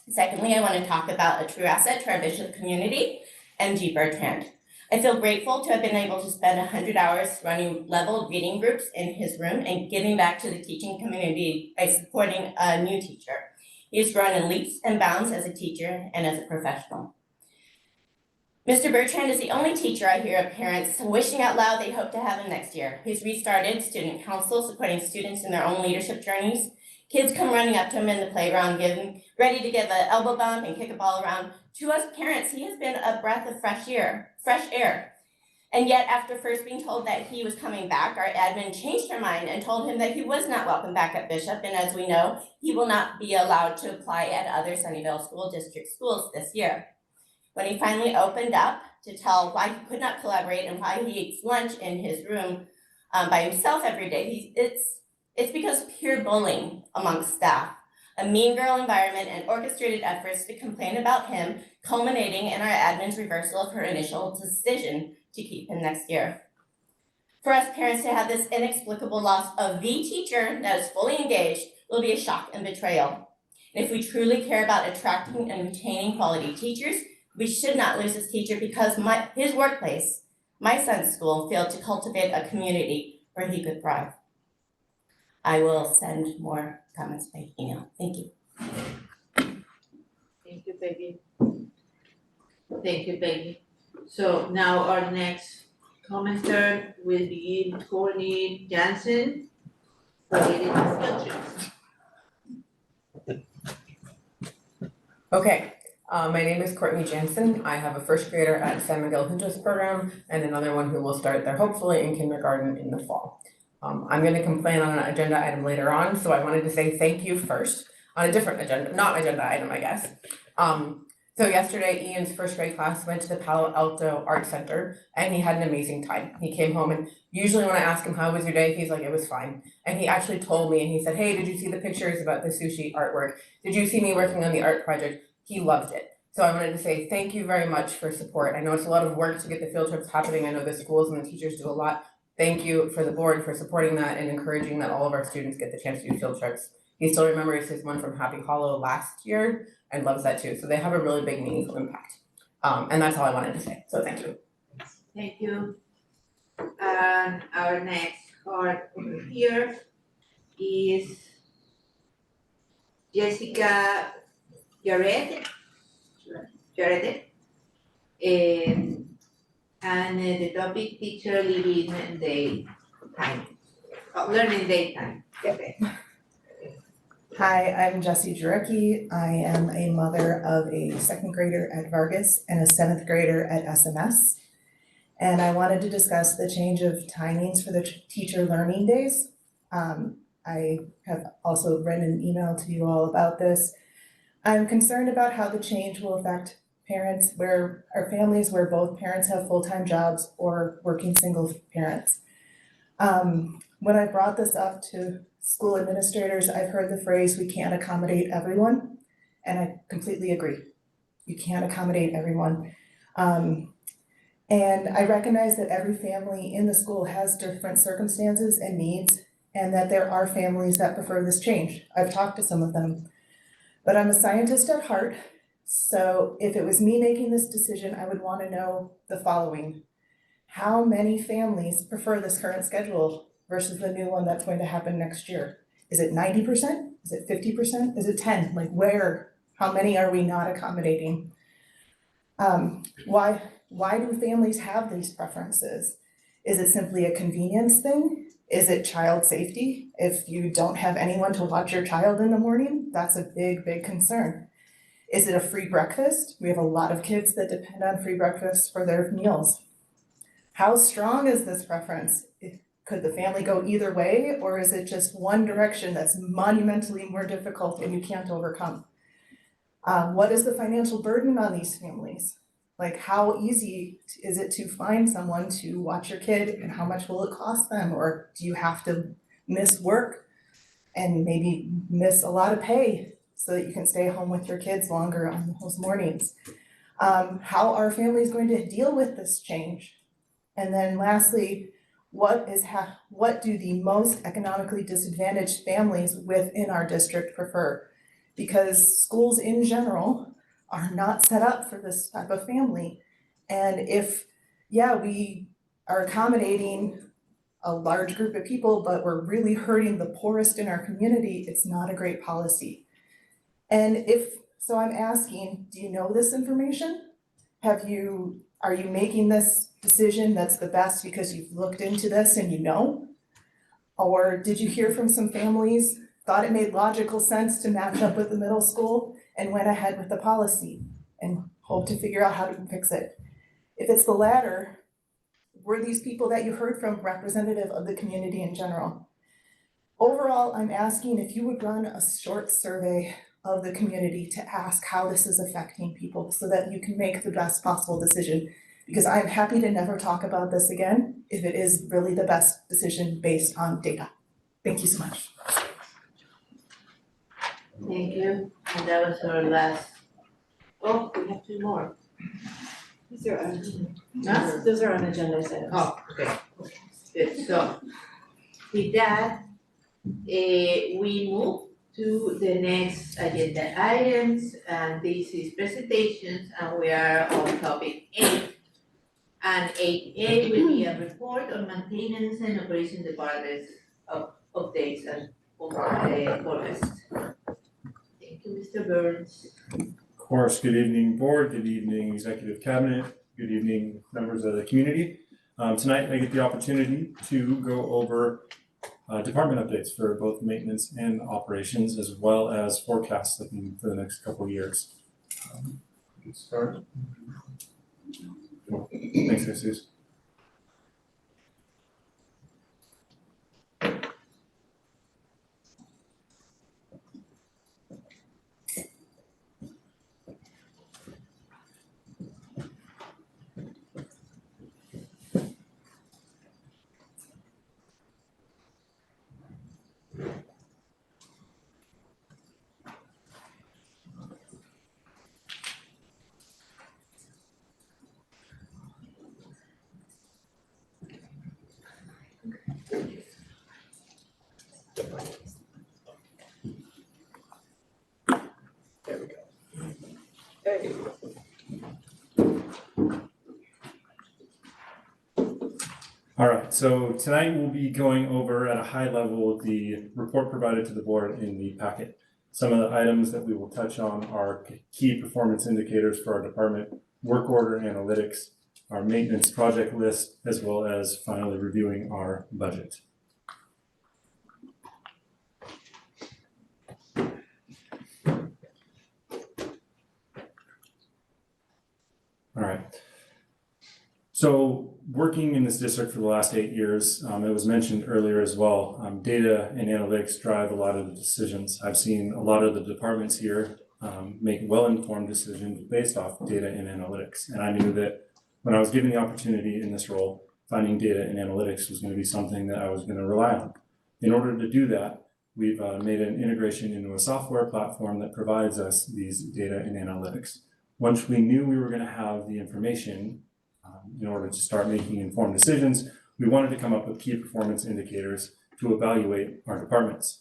Secondly, I want to talk about a true asset to our Bishop community, MG Bertrand. I feel grateful to have been able to spend 100 hours running leveled reading groups in his room and giving back to the teaching community by supporting a new teacher. He has grown in leaps and bounds as a teacher and as a professional. Mr. Bertrand is the only teacher I hear of parents wishing out loud they hope to have him next year. He's restarted student council, supporting students in their own leadership journeys. Kids come running up to him in the playground, ready to give an elbow bump and kick a ball around. To us parents, he has been a breath of fresh air. And yet, after first being told that he was coming back, our admin changed her mind and told him that he was not welcome back at Bishop, and as we know, he will not be allowed to apply at other Sunnyvale School District schools this year. When he finally opened up to tell why he could not collaborate and why he eats lunch in his room by himself every day, it's because of peer bullying amongst staff, a mean girl environment, and orchestrated efforts to complain about him, culminating in our admin's reversal of her initial decision to keep him next year. For us parents to have this inexplicable loss of the teacher that is fully engaged will be a shock and betrayal. And if we truly care about attracting and retaining quality teachers, we should not lose this teacher because his workplace, my son's school, failed to cultivate a community where he could thrive. I will send more comments by email. Thank you. Thank you, Peggy. Thank you, Peggy. So now our next commenter will be Courtney Jansen for reading instructions. Okay, my name is Courtney Jansen. I have a first grader at San Miguel Juntos program and another one who will start there hopefully in kindergarten in the fall. I'm going to complain on an agenda item later on, so I wanted to say thank you first on a different agenda, not agenda item, I guess. So yesterday, Ian's first grade class went to the Palo Alto Art Center and he had an amazing time. He came home and usually when I ask him, how was your day? He's like, it was fine. And he actually told me and he said, hey, did you see the pictures about the sushi artwork? Did you see me working on the art project? He loved it. So I wanted to say thank you very much for support. I know it's a lot of work to get the field trips happening. I know the schools and the teachers do a lot. Thank you for the board for supporting that and encouraging that all of our students get the chance to do field trips. He still remembers his one from Happy Hollow last year and loves that too. So they have a really big meaningful impact. And that's all I wanted to say. So thank you. Thank you. And our next card over here is Jessica Jared. And the topic teacher learning day time. Okay. Hi, I'm Jessie Jarecki. I am a mother of a second grader at Vargas and a seventh grader at SMS. And I wanted to discuss the change of timings for the teacher learning days. I have also written an email to you all about this. I'm concerned about how the change will affect parents families where both parents have full-time jobs or working single parents. When I brought this up to school administrators, I've heard the phrase, we can't accommodate everyone, and I completely agree. You can't accommodate everyone. And I recognize that every family in the school has different circumstances and needs, and that there are families that prefer this change. I've talked to some of them, but I'm a scientist at heart. So if it was me making this decision, I would want to know the following. How many families prefer this current schedule versus the new one that's going to happen next year? Is it 90%? Is it 50%? Is it 10? Like how many are we not accommodating? Why do families have these preferences? Is it simply a convenience thing? Is it child safety? If you don't have anyone to watch your child in the morning, that's a big, big concern. Is it a free breakfast? We have a lot of kids that depend on free breakfast for their meals. How strong is this preference? Could the family go either way, or is it just one direction that's monumentally more difficult and you can't overcome? What is the financial burden on these families? Like, how easy is it to find someone to watch your kid, and how much will it cost them? Or do you have to miss work and maybe miss a lot of pay so that you can stay home with your kids longer on those mornings? How are families going to deal with this change? And then lastly, what do the most economically disadvantaged families within our district prefer? Because schools in general are not set up for this type of family. And if, we are accommodating a large group of people, but we're really hurting the poorest in our community, it's not a great policy. And so I'm asking, do you know this information? Have you Are you making this decision that's the best because you've looked into this and you know? Or did you hear from some families, thought it made logical sense to match up with the middle school and went ahead with the policy and hope to figure out how to fix it? If it's the latter, were these people that you heard from representative of the community in general? Overall, I'm asking if you would run a short survey of the community to ask how this is affecting people so that you can make the best possible decision. Because I'm happy to never talk about this again if it is really the best decision based on data. Thank you so much. Thank you, and that was our last, oh, we have two more. These are, Huh? those are on agenda items. Oh, okay, good, so with that, we move to the next agenda items, and this is presentations, and we are on topic 8. And 8A will be a report on maintenance and operation departments of updates and forest. Thank you, Mr. Burns. Of course, good evening, board, good evening, executive cabinet, good evening, members of the community. Tonight, I get the opportunity to go over department updates for both maintenance and operations, as well as forecasts looking for the next couple of years. Get started. Thanks, Jesus. All right, so tonight we'll be going over at a high level the report provided to the board in the packet. Some of the items that we will touch on are key performance indicators for our department, work order analytics, our maintenance project list, as well as finally reviewing our budget. All right. So working in this district for the last 8 years, it was mentioned earlier as well, data and analytics drive a lot of the decisions. I've seen a lot of the departments here make well-informed decisions based off data and analytics. And I knew that when I was given the opportunity in this role, finding data and analytics was going to be something that I was going to rely on. In order to do that, we've made an integration into a software platform that provides us these data and analytics. Once we knew we were going to have the information in order to start making informed decisions, we wanted to come up with key performance indicators to evaluate our departments.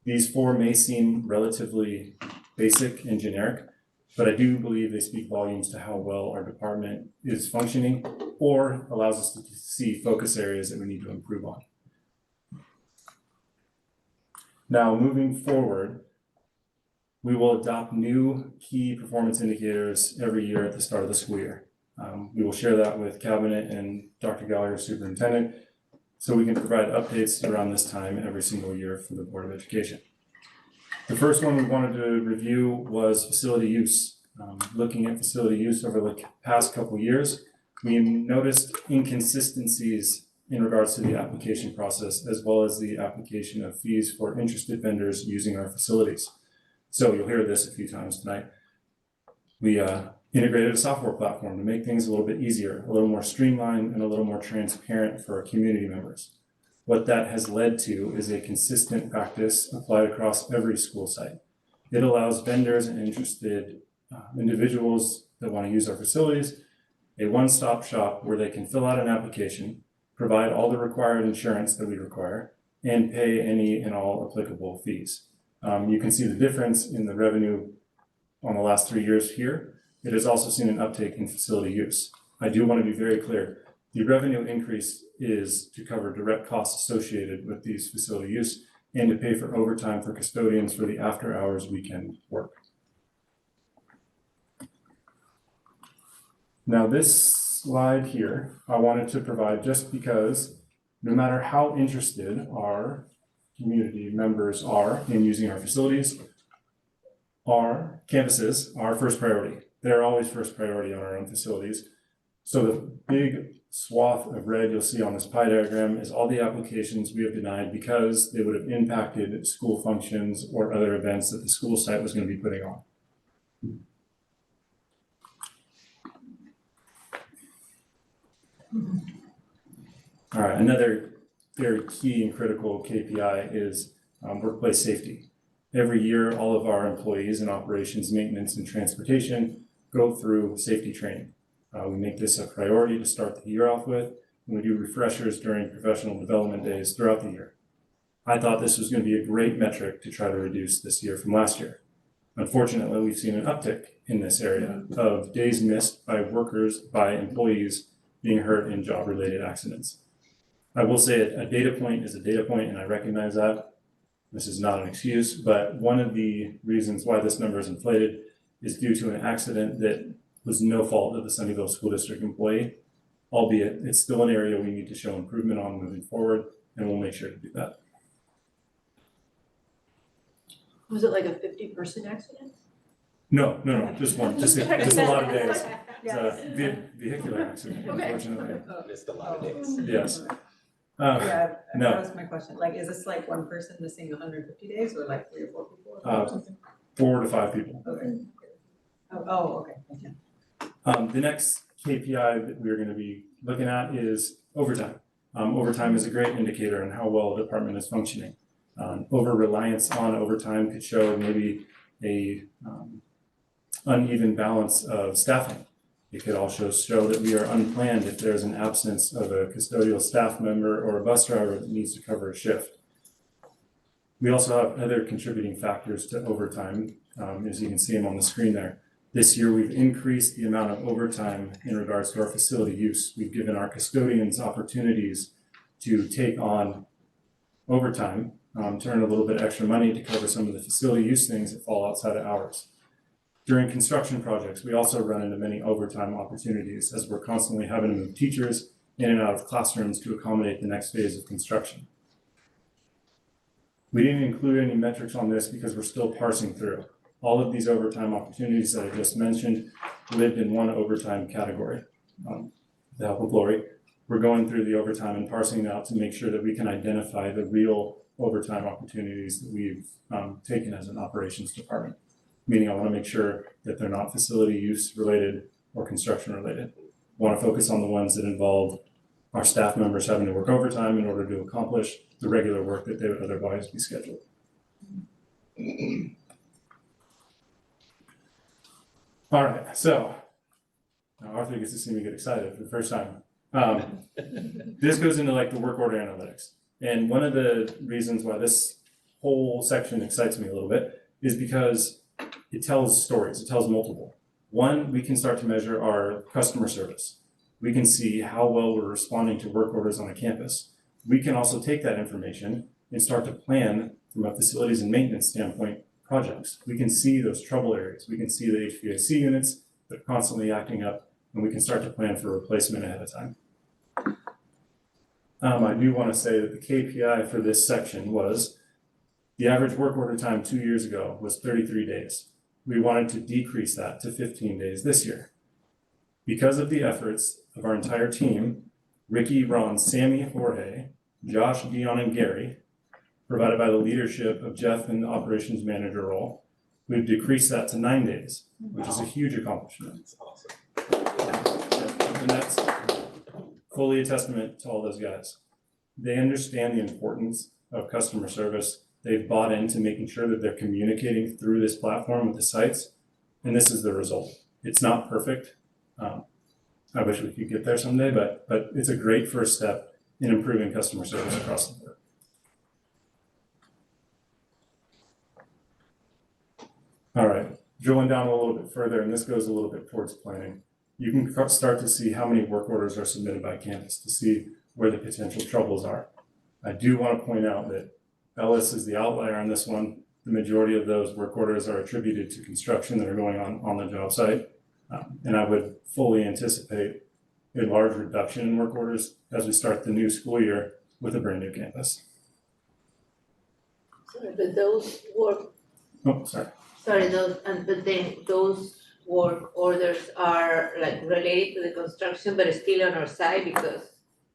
These 4 may seem relatively basic and generic, but I do believe they speak volumes to how well our department is functioning or allows us to see focus areas that we need to improve on. Now, moving forward, we will adopt new key performance indicators every year at the start of the school year. We will share that with Cabinet and Dr. Gallagher, Superintendent, so we can provide updates around this time every single year for the Board of Education. The first one we wanted to review was facility use. Looking at facility use over the past couple of years, we noticed inconsistencies in regards to the application process, as well as the application of fees for interested vendors using our facilities. So you'll hear this a few times tonight. We integrated a software platform to make things a little bit easier, a little more streamlined, and a little more transparent for our community members. What that has led to is a consistent practice applied across every school site. It allows vendors and interested individuals that want to use our facilities a one-stop shop where they can fill out an application, provide all the required insurance that we require, and pay any and all applicable fees. You can see the difference in the revenue on the last 3 years here. It has also seen an uptake in facility use. I do want to be very clear. The revenue increase is to cover direct costs associated with these facility use and to pay for overtime for custodians for the after-hours weekend work. Now this slide here, I wanted to provide just because no matter how interested our community members are in using our facilities, our campuses are first priority. They're always first priority on our own facilities. So the big swath of red you'll see on this pie diagram is all the applications we have denied because they would have impacted school functions or other events that the school site was going to be putting on. All right, another very key and critical KPI is workplace safety. Every year, all of our employees in operations, maintenance, and transportation go through safety training. We make this a priority to start the year off with, and we do refreshers during professional development days throughout the year. I thought this was going to be a great metric to try to reduce this year from last year. Unfortunately, we've seen an uptick in this area of days missed by employees being hurt in job-related accidents. I will say a data point is a data point, and I recognize that. This is not an excuse, but one of the reasons why this number is inflated is due to an accident that was no fault of the Sunnyvale School District employee, albeit it's still an area we need to show improvement on moving forward, and we'll make sure to do that. Was it like a 50-person accident? No, just one, just a lot of days. It's a vehicular accident, unfortunately. Missed a lot of days. Yes. Yeah, no. that was my question. Like, is this like one person missing 150 days or like 3 or 4 people? 4 to 5 people. Okay. Okay, thank you. The next KPI that we're going to be looking at is overtime. Overtime is a great indicator on how well a department is functioning. Over-reliance on overtime could show maybe a uneven balance of staffing. It could also show that we are unplanned if there's an absence of a custodial staff member or a bus driver that needs to cover a shift. We also have other contributing factors to overtime, as you can see them on the screen there. This year, we've increased the amount of overtime in regards to our facility use. We've given our custodians opportunities to take on overtime, to earn a little bit extra money to cover some of the facility use things that fall outside of hours. During construction projects, we also run into many overtime opportunities as we're constantly having to move teachers in and out of classrooms to accommodate the next phase of construction. We didn't include any metrics on this because we're still parsing through. All of these overtime opportunities that I just mentioned lived in one overtime category, the help of Lori. We're going through the overtime and parsing it out to make sure that we can identify the real overtime opportunities that we've taken as an operations department. Meaning I want to make sure that they're not facility use related or construction related. I want to focus on the ones that involve our staff members having to work overtime in order to accomplish the regular work that they would otherwise be scheduled. All right, so now Arthur gets to see me get excited for the first time. This goes into like the work order analytics. And one of the reasons why this whole section excites me a little bit is because it tells stories, it tells multiple. One, we can start to measure our customer service. We can see how well we're responding to work orders on a campus. We can also take that information and start to plan from a facilities and maintenance standpoint projects. We can see those trouble areas. We can see the HVAC units that are constantly acting up, and we can start to plan for replacement ahead of time. I do want to say that the KPI for this section was the average work order time 2 years ago was 33 days. We wanted to decrease that to 15 days this year. Because of the efforts of our entire team, Ricky, Ron, Sammy, Jorge, Josh, Dion, and Gary, provided by the leadership of Jeff in the operations manager role, we've decreased that to 9 days, which is a huge accomplishment. That's awesome. And that's fully a testament to all those guys. They understand the importance of customer service. They've bought into making sure that they're communicating through this platform with the sites, and this is the result. It's not perfect. I wish we could get there someday, but it's a great first step in improving customer service across the board. All right, drilling down a little bit further, and this goes a little bit towards planning. You can start to see how many work orders are submitted by campus to see where the potential troubles are. I do want to point out that Ellis is the outlier on this one. The majority of those work orders are attributed to construction that are going on the job site. And I would fully anticipate a large reduction in work orders as we start the new school year with a brand new campus. Sorry, but those work, Oh, sorry. but then those work orders are like related to the construction, but still on our side because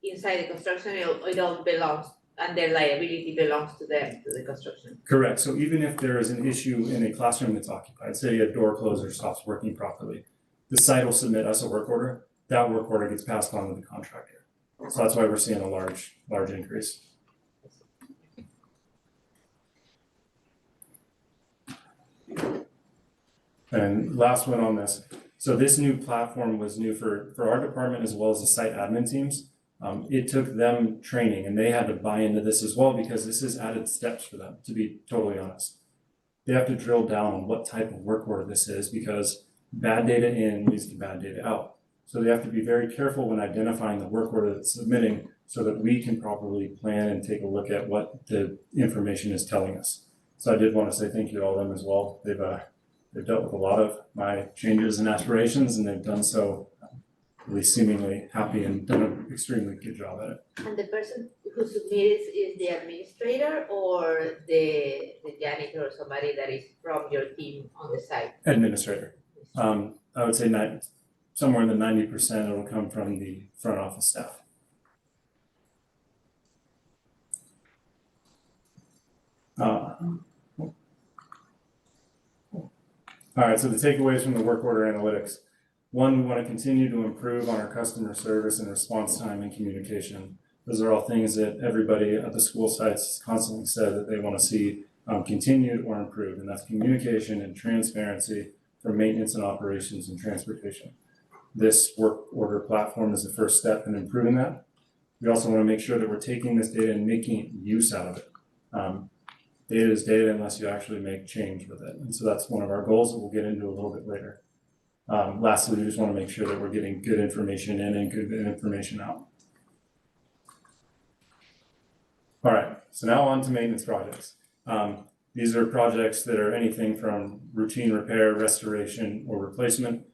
inside the construction, it all belongs, and their liability belongs to them, to the construction. Correct. So even if there is an issue in a classroom that's occupied, say a door closer stops working properly, the site will submit us a work order. That work order gets passed on to the contractor. So that's why we're seeing a large increase. And last one on this. So this new platform was new for our department as well as the site admin teams. It took them training and they had to buy into this as well because this is added steps for them, to be totally honest. They have to drill down on what type of work order this is because bad data in leads to bad data out. So they have to be very careful when identifying the work order that's submitting so that we can properly plan and take a look at what the information is telling us. So I did want to say thank you to all of them as well. They've dealt with a lot of my changes and aspirations, and they've done so at least seemingly happy and done an extremely good job at it. And the person who submits is the administrator or the janitor or somebody that is from your team on the site? Administrator. I would say somewhere in the 90% it will come from the front office staff. All right, so the takeaways from the work order analytics. One, we want to continue to improve on our customer service and response time and communication. Those are all things that everybody at the school sites constantly said that they want to see continued or improved, and that's communication and transparency for maintenance and operations and transportation. This work order platform is the first step in improving that. We also want to make sure that we're taking this data and making use out of it. Data is data unless you actually make change with it. And so that's one of our goals that we'll get into a little bit later. Lastly, we just want to make sure that we're getting good information in and good information out. All right, so now on to maintenance projects. These are projects that are anything from routine repair, restoration, or replacement.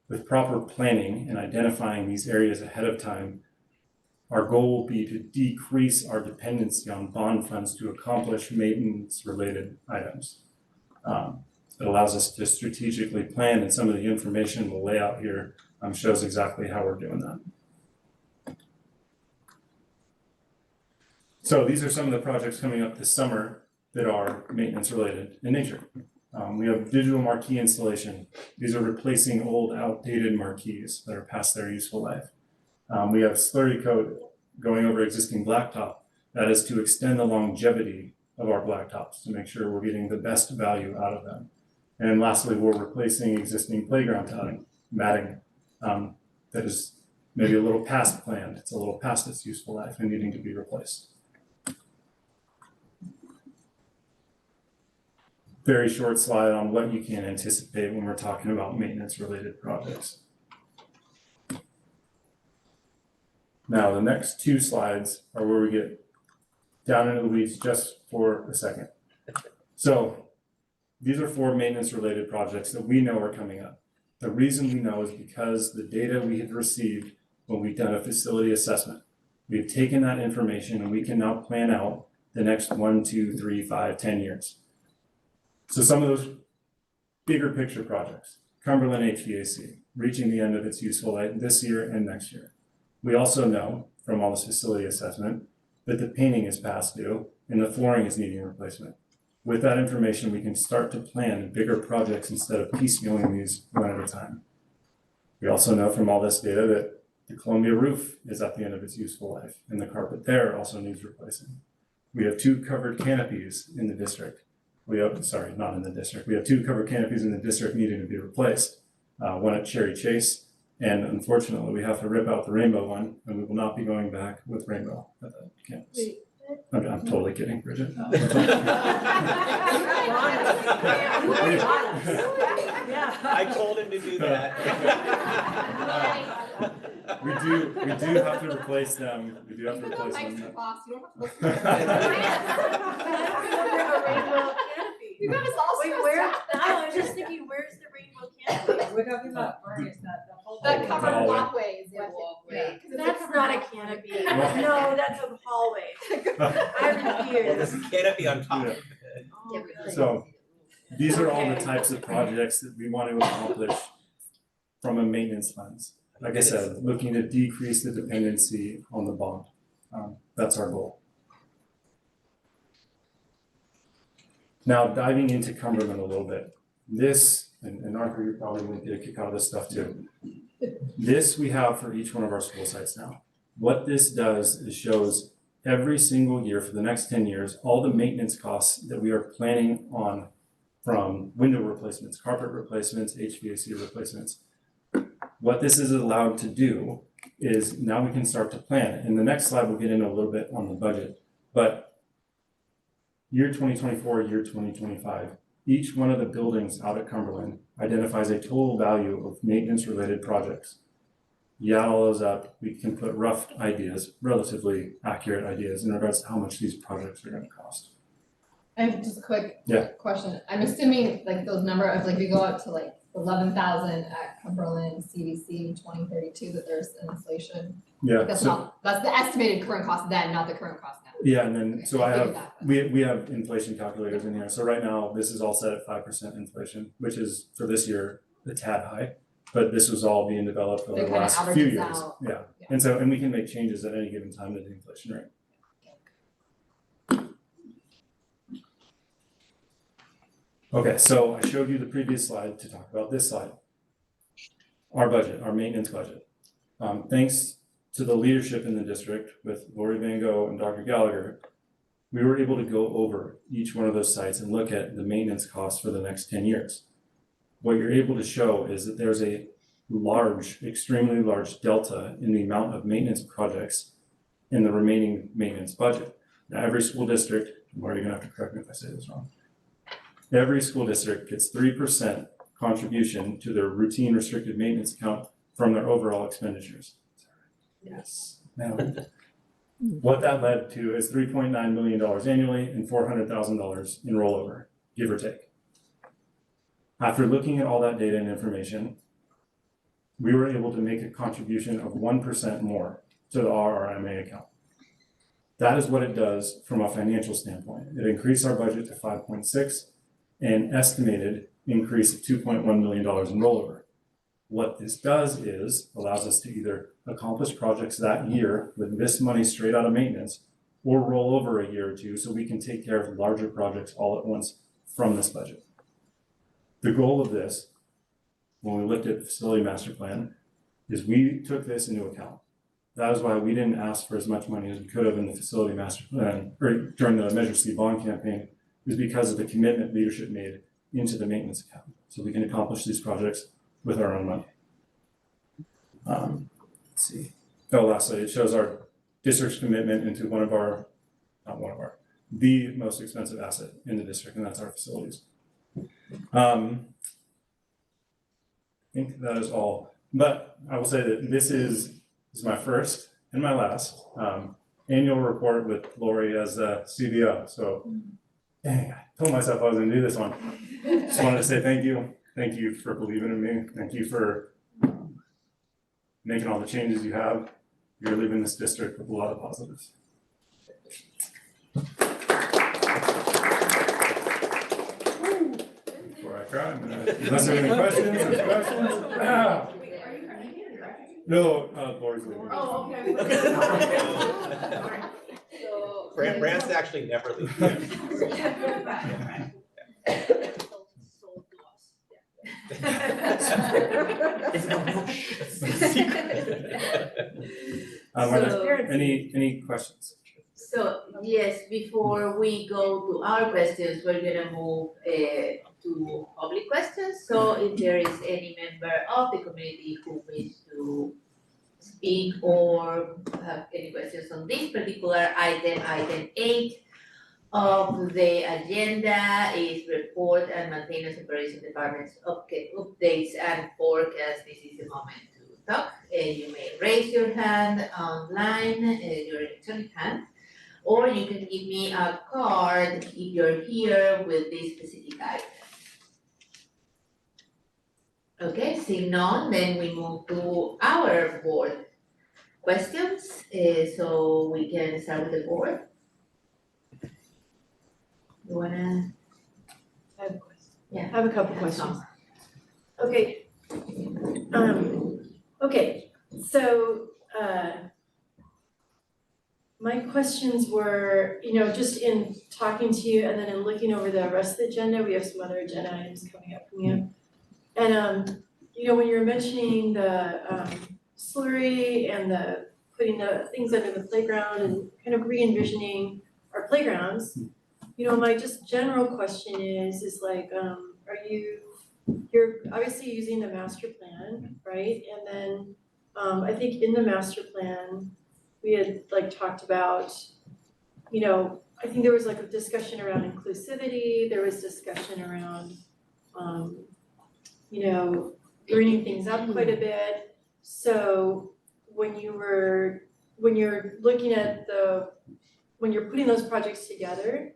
With proper planning and identifying these areas ahead of time, our goal will be to decrease our dependency on bond funds to accomplish maintenance-related items. It allows us to strategically plan, and some of the information we'll lay out here shows exactly how we're doing that. So these are some of the projects coming up this summer that are maintenance-related in nature. We have digital marquee installation. These are replacing old, outdated marquees that are past their useful life. We have slurry coat going over existing blacktop. That is to extend the longevity of our blacktops to make sure we're getting the best value out of them. And lastly, we're replacing existing playground matting that is maybe a little past planned. It's a little past its useful life and needing to be replaced. Very short slide on what you can anticipate when we're talking about maintenance-related projects. Now, the next two slides are where we get down into the weeds just for a second. So these are 4 maintenance-related projects that we know are coming up. The reason we know is because the data we have received when we've done a facility assessment. We've taken that information and we can now plan out the next 1, 2, 3, 5, 10 years. So some of those bigger picture projects, Cumberland HVAC, reaching the end of its useful life this year and next year. We also know from all this facility assessment that the painting is past due and the flooring is needing replacement. With that information, we can start to plan bigger projects instead of piecemealing these one at a time. We also know from all this data that the Columbia roof is at the end of its useful life and the carpet there also needs replacing. We have 2 covered canopies in the district. We have 2 covered canopies in the district needing to be replaced. One at Cherry Chase, and unfortunately we have to rip out the rainbow one, and we will not be going back with rainbow at the campus. I'm totally kidding, Bridget. I told him to do that. We do have to replace them. We do have to replace them. You guys all Wait, stressed where? out. No, I was just thinking, where's the rainbow canopy? We're talking about furnace, the whole. That The covered hallway. walkways. Walkway. That's not a canopy. No, that's a hallway. I Well, refuse. there's a canopy on top. Yeah. So these are all the types of projects that we want to accomplish from a maintenance lens. Like I said, looking to decrease the dependency on the bond. That's our goal. Now diving into Cumberland a little bit. This, and Arthur, you're probably going to get a kick out of this stuff too. This we have for each one of our school sites now. What this does is shows every single year for the next 10 years, all the maintenance costs that we are planning on from window replacements, carpet replacements, HVAC replacements. What this is allowed to do is now we can start to plan. In the next slide, we'll get into a little bit on the budget, but year 2024, year 2025, each one of the buildings out at Cumberland identifies a total value of maintenance-related projects. You add all those up, we can put rough ideas, relatively accurate ideas in regards to how much these projects are going to cost. I have just a quick Yeah. question. I'm assuming like those number of like we go up to like 11,000 at Cumberland CDC in 2032 that there's an inflation. Yeah. Like, that's so- not, that's the estimated current cost then, not the current cost now. Yeah, and then, so I figured have, that. we have inflation calculators in here. So right now, this is all set at 5% inflation, which is for this year, a tad high. But this was all being developed over It the kinda last few averages years. out. Yeah, Yeah. and so, and we can make changes at any given time to the inflation rate. Okay, so I showed you the previous slide to talk about this slide. Our budget, our maintenance budget. Thanks to the leadership in the district with Lori Van Gogh and Dr. Gallagher, we were able to go over each one of those sites and look at the maintenance costs for the next 10 years. What you're able to show is that there's a large, extremely large delta in the amount of maintenance projects in the remaining maintenance budget. Now, every school district, Lori, you're gonna have to correct me if I say this wrong. Every school district gets 3% contribution to their routine restricted maintenance account from their overall expenditures. Yes. Now, what that led to is $3.9 million annually and $400,000 in rollover, give or take. After looking at all that data and information, we were able to make a contribution of 1% more to the RRMA account. That is what it does from a financial standpoint. It increased our budget to 5.6 and estimated increase of $2.1 million in rollover. What this does is allows us to either accomplish projects that year with this money straight out of maintenance or roll over a year or two so we can take care of larger projects all at once from this budget. The goal of this, when we looked at the facility master plan, is we took this into account. That is why we didn't ask for as much money as we could have in the facility master plan or during the Measure C bond campaign, is because of the commitment leadership made into the maintenance account. So we can accomplish these projects with our own money. Let's see. Oh, lastly, it shows our district's commitment into the most expensive asset in the district, and that's our facilities. I think that is all. But I will say that this is my first and my last annual report with Lori as CBO. So, dang, I told myself I was going to do this one. Just wanted to say thank you. Thank you for believing in me. Thank you for making all the changes you have. You're leaving this district with a lot of positives. Before I cry, I'm gonna, unless there are any questions, Ah. No, Lori's leaving. Oh, okay. Brand's actually never leaves. Are there any questions? So, yes, before we go to our questions, we're gonna move to public questions. So if there is any member of the community who wishes to speak or have any questions on this particular item, item 8 of the agenda is report and maintenance operation department's updates and forecasts. This is the moment to talk. You may raise your hand online, your electronic hand, or you can give me a card if you're here with this specific item. Okay, seeing none, then we move to our board questions, so we can start with the board. You wanna? I have a question. Yeah. I have a couple questions. Okay. Okay, so, my questions were, just in talking to you and then in looking over the rest of the agenda, we have some other agenda items coming up from you. And, when you were mentioning the, slurry and the putting the things under the playground and kind of re-envisioning our playgrounds, my just general question is like, you're obviously using the master plan, right? And then, I think in the master plan, we had like talked about, I think there was like a discussion around inclusivity, there was discussion around, bringing things up quite a bit. So when you're looking at when you're putting those projects together,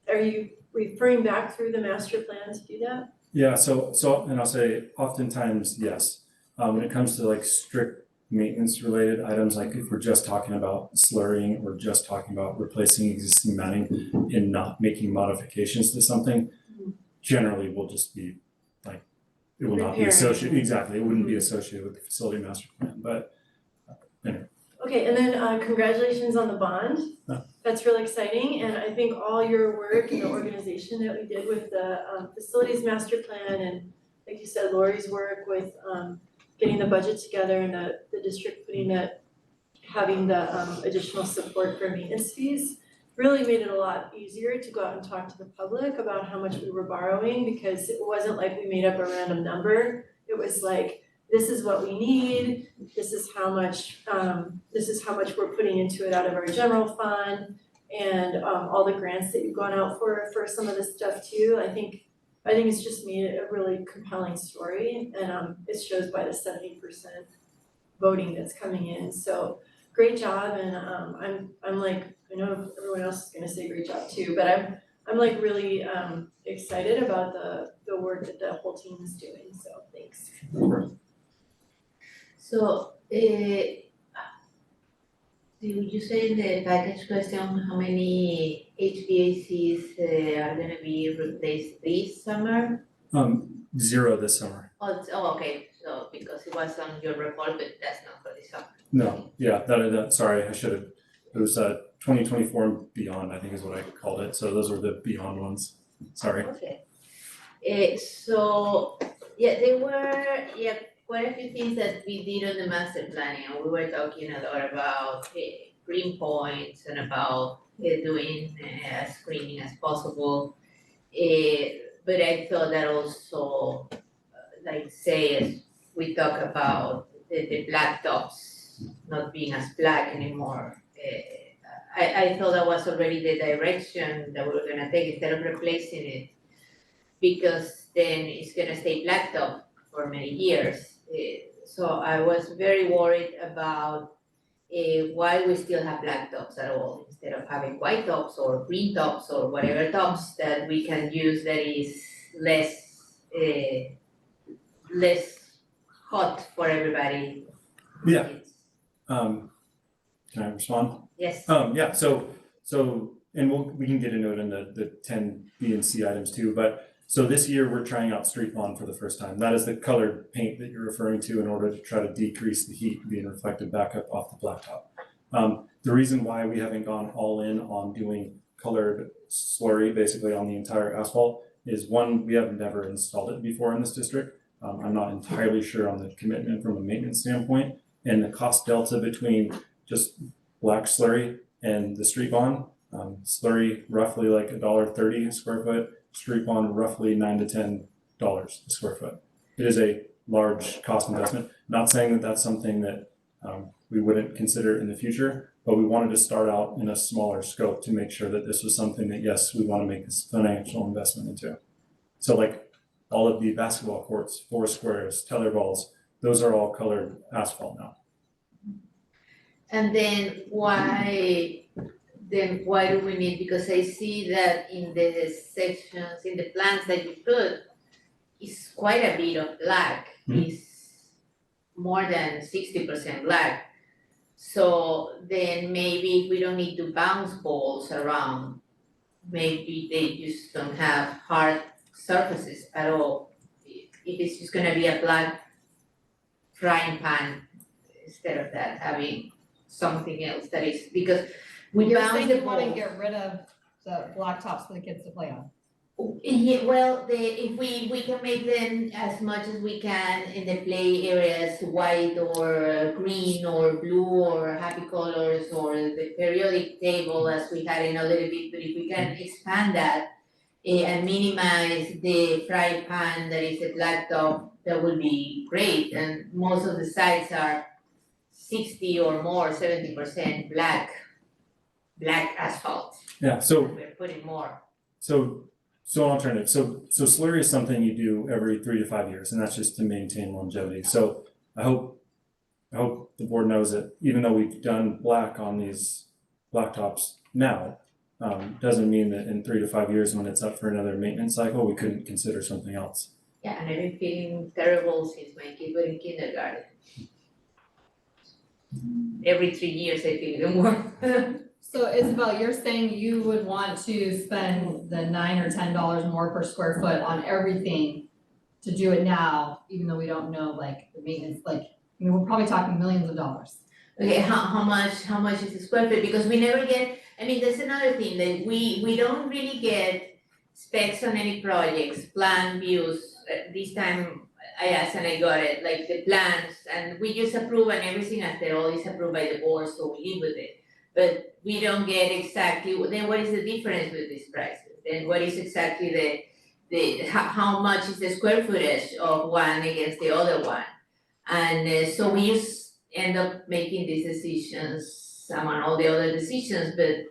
are you referring back through the master plan to do that? Yeah, so, and I'll say oftentimes, yes. When it comes to like strict maintenance related items, like if we're just talking about slurrying or just talking about replacing existing matting and not making modifications to something, generally we'll just be like, it will not be associated, exactly, it wouldn't be associated with the facility master plan, but anyway. Okay, and then congratulations on the bond. Yeah. That's really exciting, and I think all your work and the organization that we did with the facilities master plan and like you said, Lori's work with getting the budget together and the district having the additional support for maintenance fees really made it a lot easier to go out and talk to the public about how much we were borrowing, because it wasn't like we made up a random number. It was like, this is what we need, this is how much we're putting into it out of our general fund, and all the grants that you've gone out for some of this stuff too. I think it's just made it a really compelling story, and it shows by the 70% voting that's coming in. So great job, and I'm like, I know everyone else is gonna say great job too, but I'm like really excited about the work that the whole team is doing. So thanks. So, did you say in the package question how many HVACs are gonna be replaced this summer? 0 this summer. Okay, so because it was on your report, but that's not for this summer. No, yeah, that, sorry, I should have, it was 2024 and beyond, I think is what I called it, so those were the beyond ones, sorry. Okay. So, yeah, there were, quite a few things that we did on the master planning, and we were talking a lot about green points and about doing as greening as possible. But I thought that also, like say, as we talk about the black tops not being as black anymore, I thought that was already the direction that we were gonna take instead of replacing it, because then it's gonna stay black top for many years. So I was very worried about why we still have black tops at all, instead of having white tops or green tops or whatever tops that we can use that is less hot for everybody. Yeah. Can I respond? Yes. Yeah, so, and we can get into it in the 10 B and C items too, but so this year we're trying out Street Bond for the first time. That is the colored paint that you're referring to in order to try to decrease the heat being reflected back up off the blacktop. The reason why we haven't gone all in on doing colored slurry basically on the entire asphalt is, one, we have never installed it before in this district. I'm not entirely sure on the commitment from a maintenance standpoint, and the cost delta between just black slurry and the Street Bond. Slurry roughly like $1.30 a square foot. Street Bond roughly $9 to $10 a square foot. It is a large cost investment. Not saying that that's something that we wouldn't consider in the future, but we wanted to start out in a smaller scope to make sure that this was something that, yes, we want to make this financial investment into. So like all of the basketball courts, 4 squares, tether balls, those are all colored asphalt now. And then why do we need, because I see that in the sections, in the plans that you put, is quite a bit of black. Mhm. It's more than 60% black. So then maybe we don't need to bounce balls around. Maybe they just don't have hard surfaces at all. If it's just gonna be a black frying pan, instead of that having something else that is, because we You're bounce saying the you wanna ball. get rid of the blacktops for the kids to play on. Yeah, well, if we can make them as much as we can in the play areas, white or green or blue or happy colors or the periodic table as we had in a little bit, but if we can expand that and minimize the fry pan that is a black top, that would be great. And most of the sites are 60 or more, 70% black asphalt. Yeah, so We're putting more. So an alternative, so slurry is something you do every 3 to 5 years, and that's just to maintain longevity. So I hope the board knows that even though we've done black on these blacktops now, doesn't mean that in 3 to 5 years when it's up for another maintenance cycle, we couldn't consider something else. Yeah, and I've been feeling terrible since my kids were in kindergarten. Every 3 years I feel even worse. So Isabel, you're saying you would want to spend the $9 or $10 more per square foot on everything to do it now, even though we don't know like the maintenance, like, I mean, we're probably talking millions of dollars. Okay, how much is the square foot? Because we never get, I mean, that's another thing, that we don't really get specs on any projects, plan views. This time I asked and I got it, like the plans, and we just approve and everything after all is approved by the board, so we live with it. But we don't get exactly, then what is the difference with these prices? Then what is exactly how much is the square footage of one against the other one? And so we just end up making these decisions among all the other decisions, but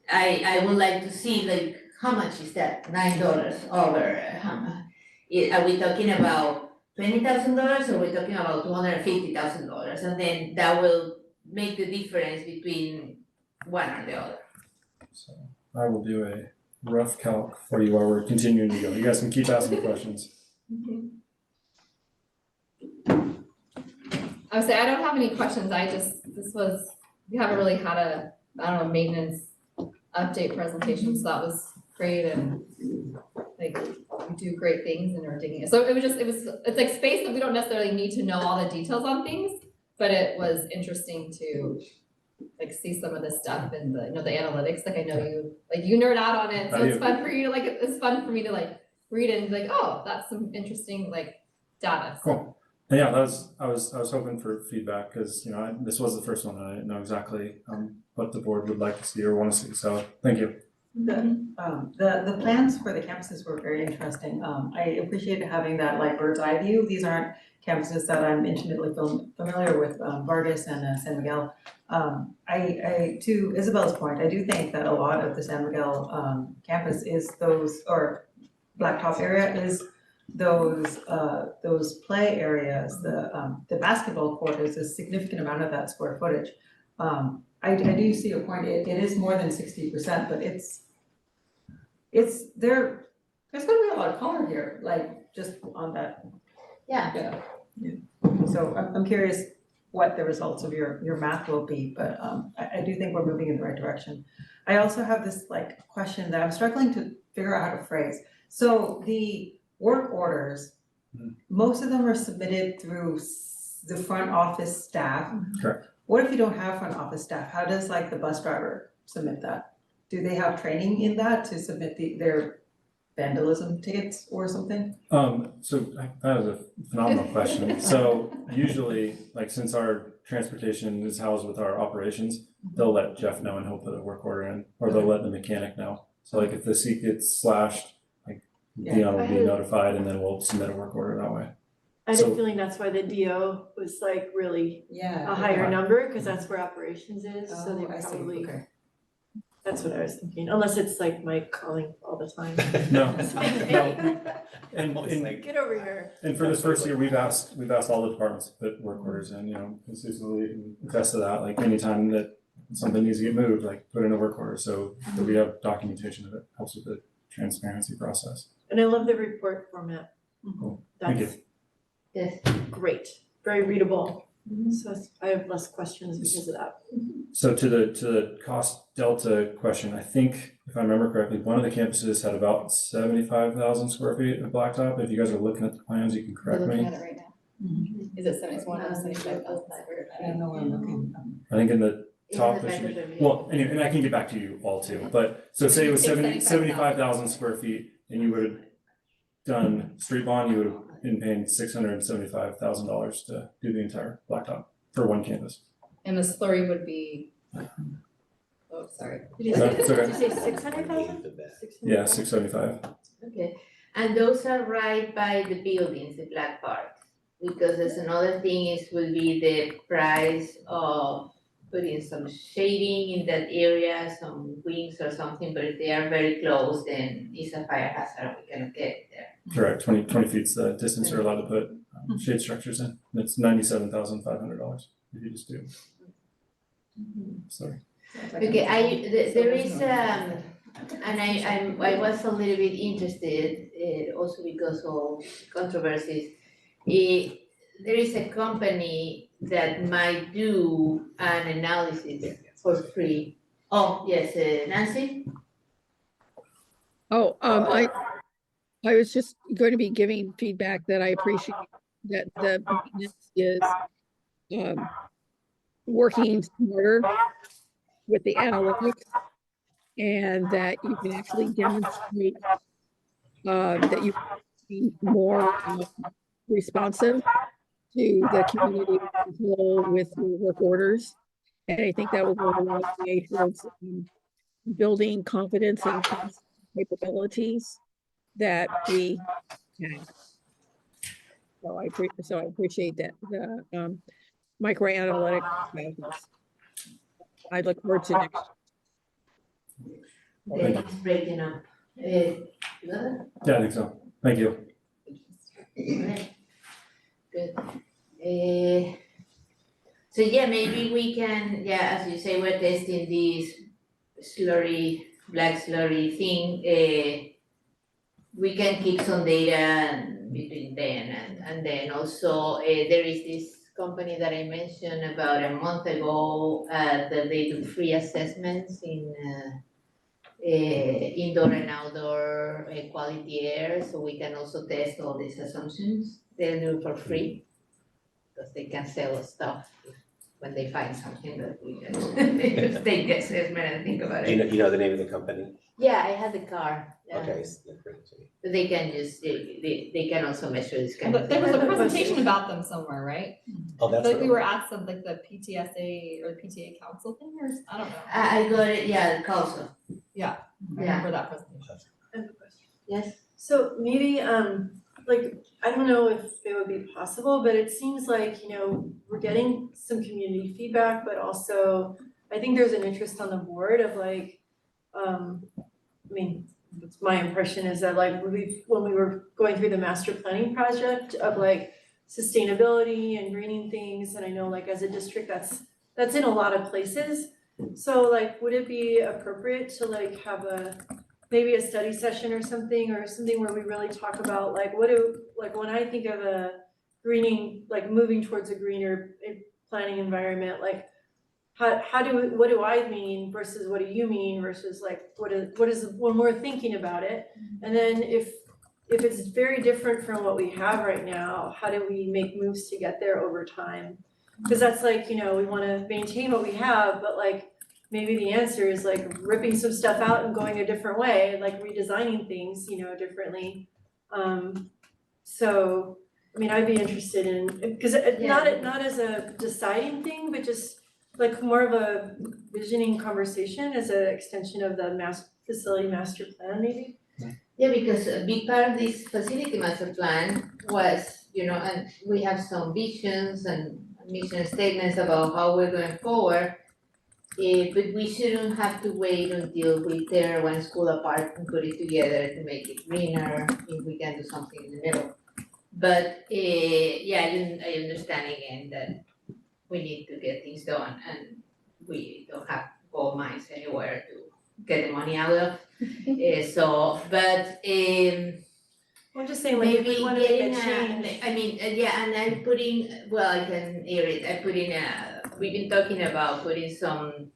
I would like to see like, how much is that, $9 over, are we talking about $20,000 or we're talking about $250,000? And then that will make the difference between one or the other. So I will do a rough calc for you while we're continuing to go. You guys can keep asking questions. I would say I don't have any questions, we haven't really had a, maintenance update presentation, so that was great and like, we do great things and we're digging it. So it's like space that we don't necessarily need to know all the details on things, but it was interesting to like see some of this stuff and the analytics, like I know you nerd out on it, so it's fun for you to it's fun for me to like read it and be like, oh, that's some interesting like data. Cool. And yeah, I was hoping for feedback because this was the first one and I didn't know exactly what the board would like to see or want to see. So thank you. The plans for the campuses were very interesting. I appreciated having that like bird's eye view. These aren't campuses that I'm intimately familiar with, Vargas and San Miguel. I to Isabel's point, I do think that a lot of the San Miguel campus is or Blacktop area is those play areas. The basketball court is a significant amount of that square footage. I do see your point. It is more than 60%, but there's gonna be a lot of color here, like just on that. Yeah. So I'm curious what the results of your math will be, but I do think we're moving in the right direction. I also have this like question that I'm struggling to figure out how to phrase. So the work orders, most of them are submitted through the front office staff. Correct. What if you don't have front office staff? How does like the bus driver submit that? Do they have training in that to submit their vandalism tickets or something? So that is a phenomenal question. So usually, like since our transportation is housed with our operations, they'll let Jeff know and he'll put a work order in, or they'll let the mechanic know. So like if the seat gets slashed, like Dion will be notified and then we'll submit a work order that way. I had a feeling that's why the DO was like really a higher number, because that's where operations is, so they probably. That's what I was thinking, unless it's like Mike calling all the time. No. And get over here. And for this first year, we've asked all the departments to put work orders in, consistently and attest to that, like anytime that something needs to get moved, like put in a work order, so that we have documentation of it, helps with the transparency process. And I love the report format. Cool. Thank you. Yes. Great, very readable. So I have less questions because of that. So to the cost delta question, I think if I remember correctly, one of the campuses had about 75,000 square feet of blacktop. If you guys are looking at the plans, you can correct me. Looking at it right now. Is it 71 or 75,000? I don't know where I'm looking. I think in the top, In the there should back be, of the well, anyway, and I can get back to you all too, but so say it was 75,000 square feet and you would have done street bond, you would have been paying $675,000 to do the entire blacktop for one campus. And the slurry would be, oh, sorry. That's okay. Did you say 600,000? Yeah, 675. Okay, and those are right by the buildings, the black part, because there's another thing is will be the price of putting some shading in that area, some wings or something, but if they are very close, then it's a fire hazard, we cannot get it there. Correct, 20 feet's the distance you're allowed to put shade structures in. That's $97,500 if you just do. Sorry. Okay, there is, and I was a little bit interested, also because of controversies. There is a company that might do an analysis for free. Oh, yes, Nancy? Oh, I was just going to be giving feedback that I appreciate that the maintenance is working smarter with the analytics, and that you can actually demonstrate that you can be more responsive to the community as a whole with your work orders. And I think that will go a long way towards building confidence and capabilities that we have. So I appreciate that, the microanalytics. I look forward to next. Then it's breaking up. Yeah, I think so. Thank you. Right. Good. So yeah, maybe we can, yeah, as you say, we're testing this slurry, black slurry thing. We can keep some data between then and then also there is this company that I mentioned about a month ago that they do free assessments in indoor and outdoor quality air, so we can also test all these assumptions. They do it for free because they can sell us stuff when they find something that we can just take the assessment and think about it. You know the name of the company? Yeah, I had the car. Yeah. Okay. So that's great. But they can just, they can also measure this kind of But there thing. was a presentation about them somewhere, right? Oh, that's. I feel like we were at some, like the PTSA or PTA council thing or, I don't know. I got it, yeah, the council. Yeah, I remember that presentation. I have a question. Yes. So maybe, like, I don't know if it would be possible, but it seems like, you know, we're getting some community feedback, but also I think there's an interest on the board of like, I mean, my impression is that like when we were going through the master planning project of like sustainability and greening things, and I know like as a district that's in a lot of places. So like, would it be appropriate to like have maybe a study session or something where we really talk about like like when I think of a greening, like moving towards a greener planning environment, like what do I mean versus what do you mean versus like what is when we're thinking about it, and then if it's very different from what we have right now, how do we make moves to get there over time? Because that's like, you know, we want to maintain what we have, but like maybe the answer is like ripping some stuff out and going a different way, like redesigning things, you know, differently. So I mean, I'd be interested in, because not as a deciding thing, but just like more of a visioning conversation as an extension of the facility master plan, maybe? Yeah, because a big part of this facility master plan was, you know, and we have some visions and mission statements about how we're going forward. But we shouldn't have to wait until we tear one school apart and put it together to make it greener, if we can do something in the middle. But yeah, I understand again that we need to get things done and we don't have gold mines anywhere to get the money out of. So, but I'm just saying, like, if maybe we wanted to getting make change. I mean, yeah, and I'm putting, well, I can hear it, I put in we've been talking about putting some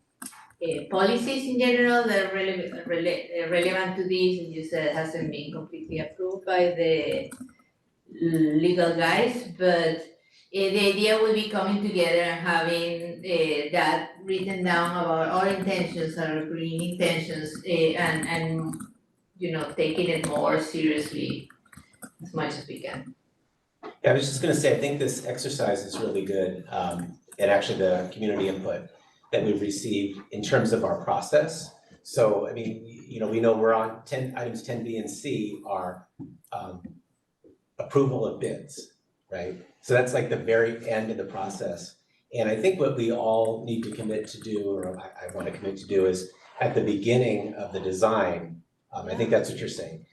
policies in general that are relevant to this, and you said it hasn't been completely approved by the legal guys, but the idea will be coming together and having that written down about our intentions, our green intentions, and you know, taking it more seriously as much as we can. Yeah, I was just gonna say, I think this exercise is really good, and actually the community input that we've received in terms of our process. So, I mean, you know, we know we're on items 10B and C are approval of bids, right? So that's like the very end of the process. And I think what we all need to commit to do, or I wanna commit to do, is at the beginning of the design, I think that's what you're saying,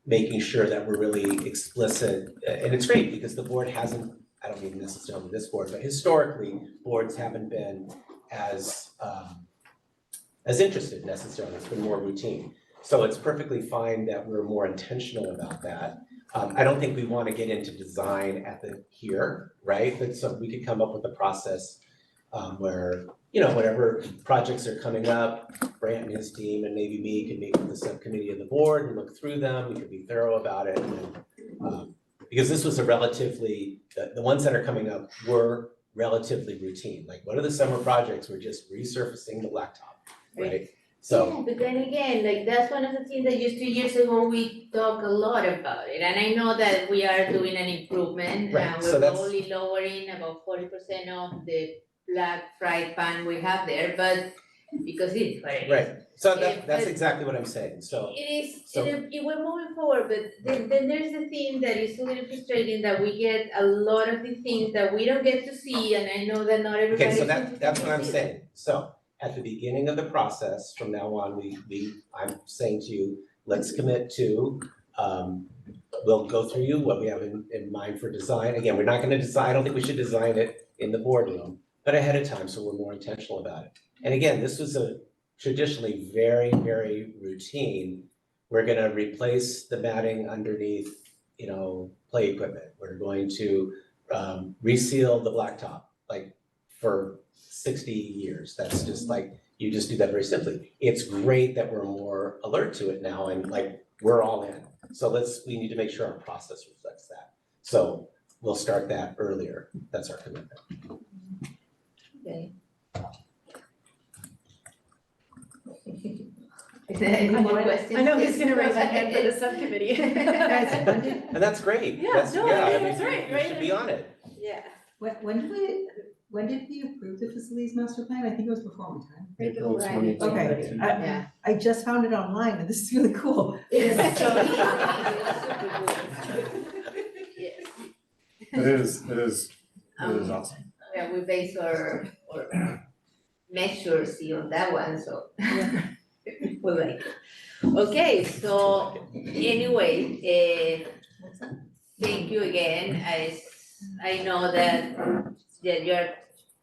making sure that we're really explicit, and it's great because the board hasn't, I don't mean necessarily this board, but historically, boards haven't been as interested necessarily, it's been more routine. So it's perfectly fine that we're more intentional about that. I don't think we wanna get into design at here, right? But so we could come up with a process where, you know, whatever projects are coming up, Brant and his team and maybe me could meet with the subcommittee of the board and look through them, we could be thorough about it. And, because this was a relatively, the ones that are coming up were relatively routine. Like, what are the summer projects? We're just resurfacing the blacktop, right? So. Yeah, but then again, like that's one of the things that just 2 years ago, we talked a lot about it, and I know that we are doing an improvement, Right, and so we're that's- probably lowering about 40% of the black fried pan we have there, but because it's what it is. Right, so Yeah, that's but- exactly what I'm saying, so. It is, So- we're moving forward, but then there's the thing that is a little frustrating, that we get a lot of the things that we don't get to see, and I know that not everybody. Okay, so is that's what I'm interested to see saying. So at the beginning of the process, from now on, I'm saying to you, let's commit to, we'll go through you, what we have in mind for design. Again, we're not gonna design, I don't think we should design it in the boardroom, but ahead of time, so we're more intentional about it. And again, this was a traditionally very, very routine. We're gonna replace the matting underneath, you know, play equipment. We're going to reseal the blacktop, like for 60 years. That's just like, you just do that very simply. It's great that we're more alert to it now and like, we're all in. So we need to make sure our process reflects that. So we'll start that earlier. That's our commitment. Okay. Is there any more questions? I know who's gonna raise their hand for the subcommittee. And that's great. Yeah, That's, no, yeah, I I think mean, that's right, you right? should be on it. Yeah. When did we approve the facilities master plan? I think it was before my time. April Right. 2022. Okay, Yeah. I just found it online and this is really cool. Yes. It is awesome. Yeah, we base our measures on that one, so. We like it. Okay, so anyway, thank you again. I know that you're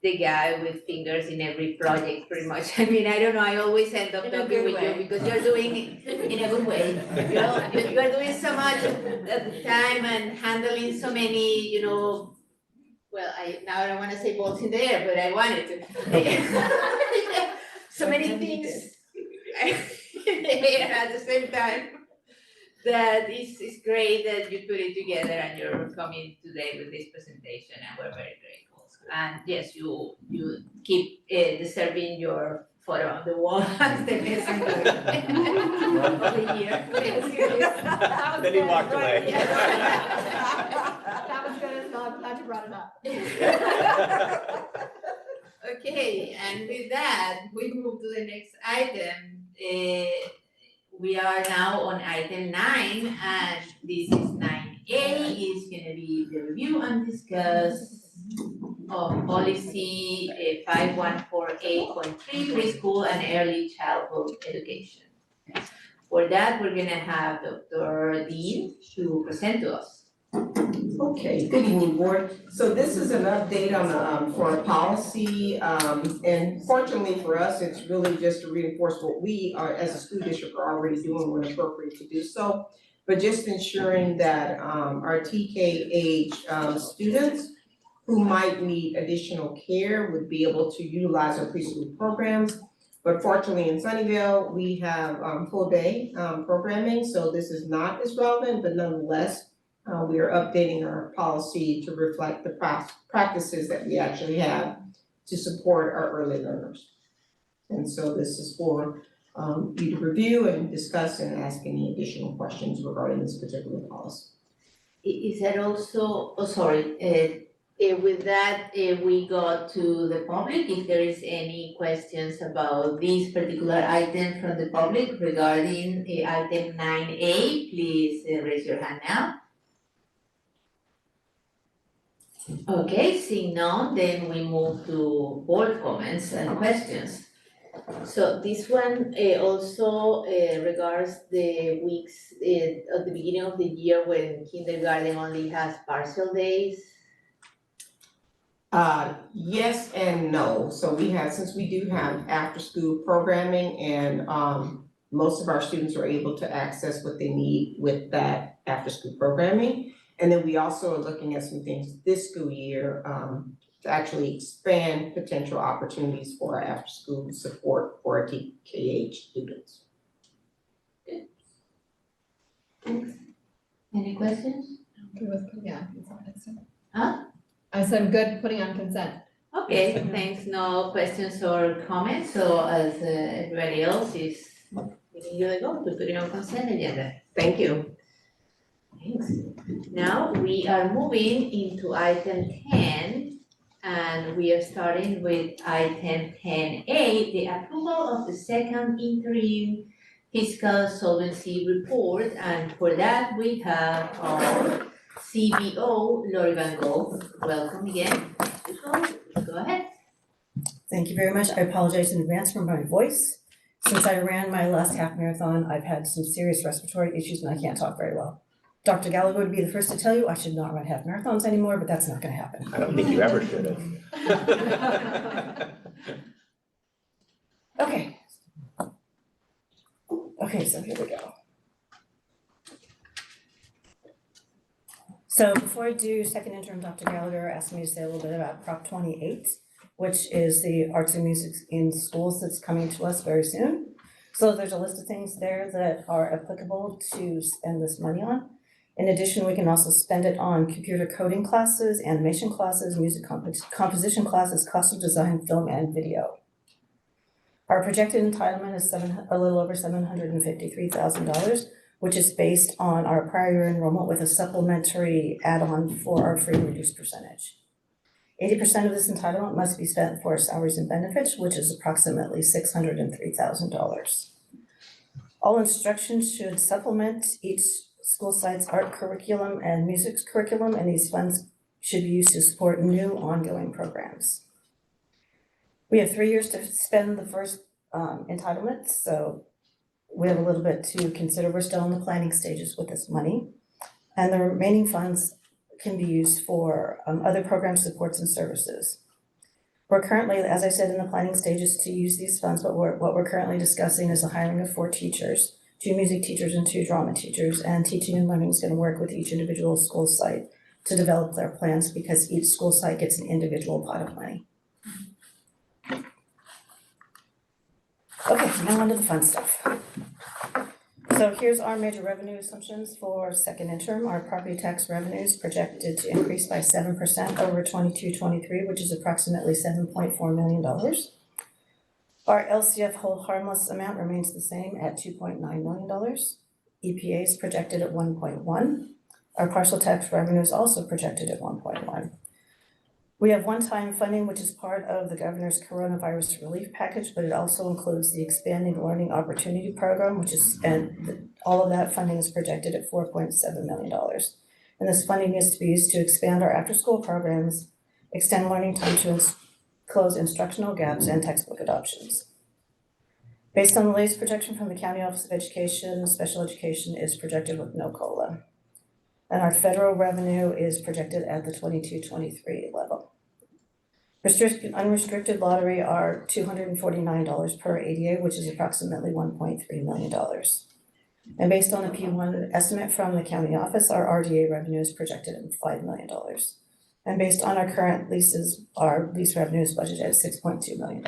the guy with fingers in every project pretty much. I mean, I don't know, I always end up In a talking good with you way. because you're doing it in a good way. You know, you're doing so much at the time and handling so many, you know, well, now I don't wanna say balls in the air, but I wanted to. So many things at the same time, that is great that you put it together and you're coming today with this presentation, and we're very grateful. And yes, you keep deserving your photo on the wall as the messenger of the year. Then he walked away. That was good, so I'm glad you brought it up. Okay, and with that, we move to the next item. We are now on item 9, and this is 9A, is gonna be the review and discuss of policy 5148.3, preschool and early childhood education. For that, we're gonna have Dr. Dean to present to us. Okay, good evening, board. So this is an update on, for our policy, and fortunately for us, it's really just to reinforce what we are, as a school district, are already doing when appropriate to do so. but just ensuring that our TKH students who might need additional care would be able to utilize our preschool programs. But fortunately in Sunnyvale, we have full day programming, so this is not as relevant, but nonetheless, we are updating our policy to reflect the practices that we actually have to support our early learners. And so this is for you to review and discuss and ask any additional questions regarding this particular policy. Is that also, with that, we go to the public, if there is any questions about this particular item from the public regarding item 9A, please raise your hand now. Okay, seeing none, then we move to board comments and questions. So this one also regards the weeks at the beginning of the year when kindergarten only has partial days. Yes and no. So we have, since we do have after school programming and most of our students are able to access what they need with that after school programming. And then we also are looking at some things this school year to actually expand potential opportunities for our after school support for our TKH students. Good. Thanks. Any questions? Good with putting on consent. Huh? I said I'm good putting on consent. Okay, thanks. No questions or comments. So as everybody else is giving you the go to put it on consent agenda. Thank you. Thanks. Now we are moving into item 10, and we are starting with item 10A, the approval of the second interim fiscal solvency report. And for that, we have our CBO, Lori Van Gogh. Welcome again. Go ahead. Thank you very much. I apologize in advance for my voice. Since I ran my last half marathon, I've had some serious respiratory issues and I can't talk very well. Dr. Gallagher would be the first to tell you I should not run half marathons anymore, but that's not gonna happen. I don't think you ever should have. Okay. Okay, so here we go. So before I do second interim, Dr. Gallagher asked me to say a little bit about Prop 28, which is the arts and music in schools that's coming to us very soon. So there's a list of things there that are applicable to spend this money on. In addition, we can also spend it on computer coding classes, animation classes, music composition classes, costume design, film, and video. Our projected entitlement is a little over $753,000, which is based on our prior year enrollment with a supplementary add-on for our free reduced percentage. 80% of this entitlement must be spent for salaries and benefits, which is approximately $603,000. All instructions should supplement each school site's art curriculum and music curriculum, and these funds should be used to support new ongoing programs. We have 3 years to spend the first entitlement, so we have a little bit to consider. We're still in the planning stages with this money, and the remaining funds can be used for other program supports and services. We're currently, as I said, in the planning stages to use these funds, but what we're currently discussing is the hiring of 4 teachers, 2 music teachers and 2 drama teachers, and teaching and learning is going to work with each individual school site to develop their plans because each school site gets an individual pot of money. Okay, now on to the fun stuff. So here's our major revenue assumptions for second interim. Our property tax revenues projected to increase by 7% over 22-23, which is approximately $7.4 million. Our LCF hold harmless amount remains the same at $2.9 million. EPA is projected at 1.1. Our partial tax revenue is also projected at 1.1. We have one-time funding, which is part of the governor's coronavirus relief package, but it also includes the expanding learning opportunity program, which is, and all of that funding is projected at $4.7 million. And this funding is to be used to expand our after-school programs, extend learning time to close instructional gaps and textbook adoptions. Based on the latest projection from the County Office of Education, special education is projected with no COLA. And our federal revenue is projected at the 22-23 level. Restricted, unrestricted lottery are $249 per ADA, which is approximately $1.3 million. And based on the P1 estimate from the county office, our RDA revenue is projected at $5 million. And based on our current leases, our lease revenue is budgeted at $6.2 million.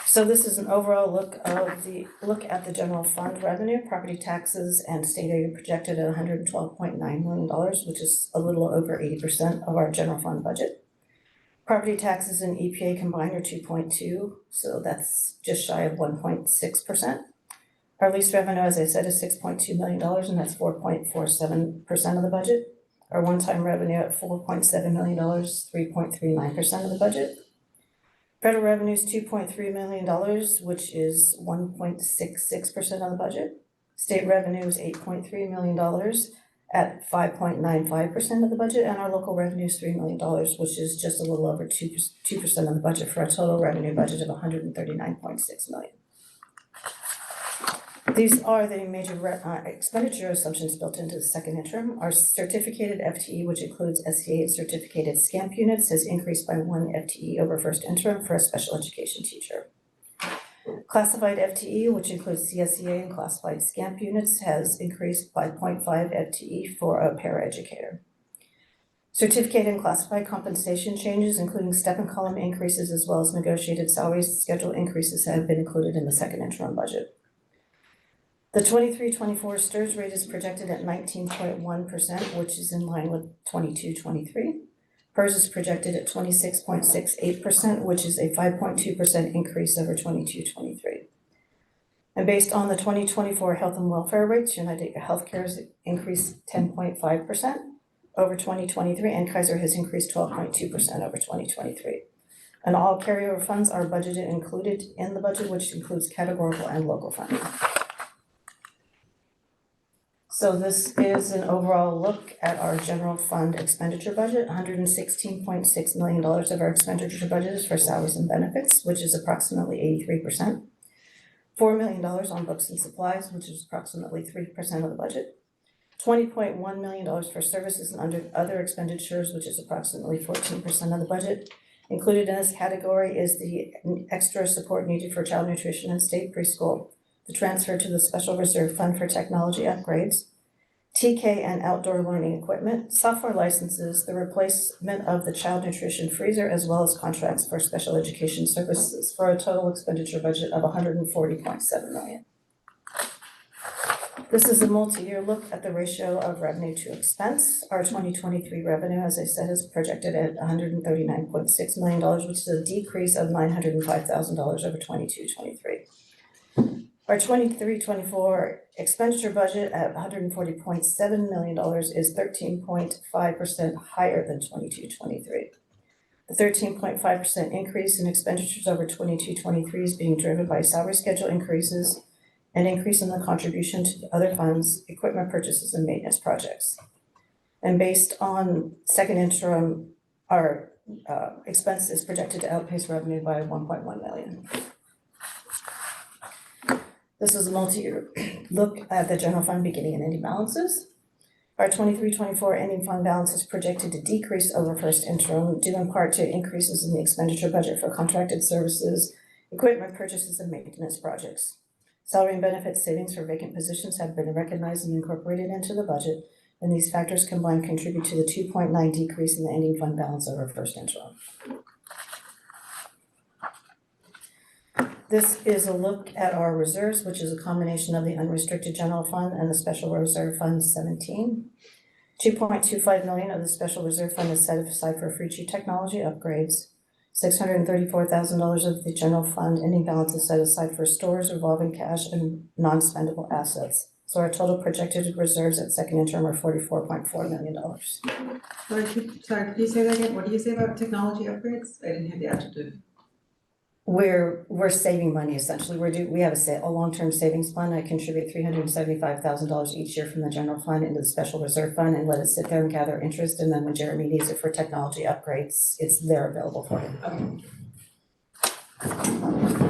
So this is an overall look at the general fund revenue, property taxes and state aid projected at $112.9 million, which is a little over 80% of our general fund budget. Property taxes and EPA combined are 2.2, so that's just shy of 1.6%. Our lease revenue, as I said, is $6.2 million, and that's 4.47% of the budget. Our one-time revenue at $4.7 million, 3.39% of the budget. Federal revenue is $2.3 million, which is 1.66% of the budget. State revenue is $8.3 million at 5.95% of the budget, and our local revenue is $3 million, which is just a little over 2% of the budget for a total revenue budget of $139.6 million. These are the major expenditure assumptions built into the second interim. Our certificated FTE, which includes SCA certificated SCAMP units, has increased by 1 FTE over first interim for a special education teacher. Classified FTE, which includes CSEA and classified SCAMP units, has increased by 0.5 FTE for a paraeducator. Certificated and classified compensation changes, including step and column increases as well as negotiated salaries schedule increases, have been included in the second interim budget. The 23-24 STIRS rate is projected at 19.1%, which is in line with 22-23. PERS is projected at 26.68%, which is a 5.2% increase over 22-23. And based on the 2024 health and welfare rates, United Healthcare has increased 10.5% over 2023, and Kaiser has increased 12.2% over 2023. And all carryover funds are budgeted included in the budget, which includes categorical and local funding. So this is an overall look at our general fund expenditure budget. $116.6 million of our expenditure budget is for salaries and benefits, which is approximately 83%. $4 million on books and supplies, which is approximately 3% of the budget. $20.1 million for services and other expenditures, which is approximately 14% of the budget. Included in this category is the extra support needed for child nutrition and state preschool, the transfer to the Special Reserve Fund for technology upgrades, TK and outdoor learning equipment, software licenses, the replacement of the child nutrition freezer, as well as contracts for special education services for a total expenditure budget of $140.7 million. This is a multi-year look at the ratio of revenue to expense. Our 2023 revenue, as I said, is projected at $139.6 million, which is a decrease of $905,000 over 22-23. Our 23-24 expenditure budget at $140.7 million is 13.5% higher than 22-23. The 13.5% increase in expenditures over 22-23 is being driven by salary schedule increases, an increase in the contribution to the other funds, equipment purchases, and maintenance projects. And based on second interim, our expense is projected to outpace revenue by $1.1 million. This is a multi-year look at the general fund beginning and ending balances. Our 23-24 ending fund balance is projected to decrease over first interim, due in part to increases in the expenditure budget for contracted services, equipment purchases, and maintenance projects. Salary and benefits savings for vacant positions have been recognized and incorporated into the budget, and these factors combined contribute to the 2.9 decrease in the ending fund balance over first interim. This is a look at our reserves, which is a combination of the unrestricted general fund and the special reserve fund 17. $2.25 million of the special reserve fund is set aside for free cheap technology upgrades. $634,000 of the general fund ending balance is set aside for stores, revolving cash, and non-spendable assets. So our total projected reserves at second interim are $44.4 million. Sorry, could you say that again? What do you say about technology upgrades? I didn't hear the adjective. We're saving money essentially. We have a long-term savings plan. I contribute $375,000 each year from the general fund into the special reserve fund and let it sit there and gather interest. And then when Jeremy needs it for technology upgrades, it's there available for him.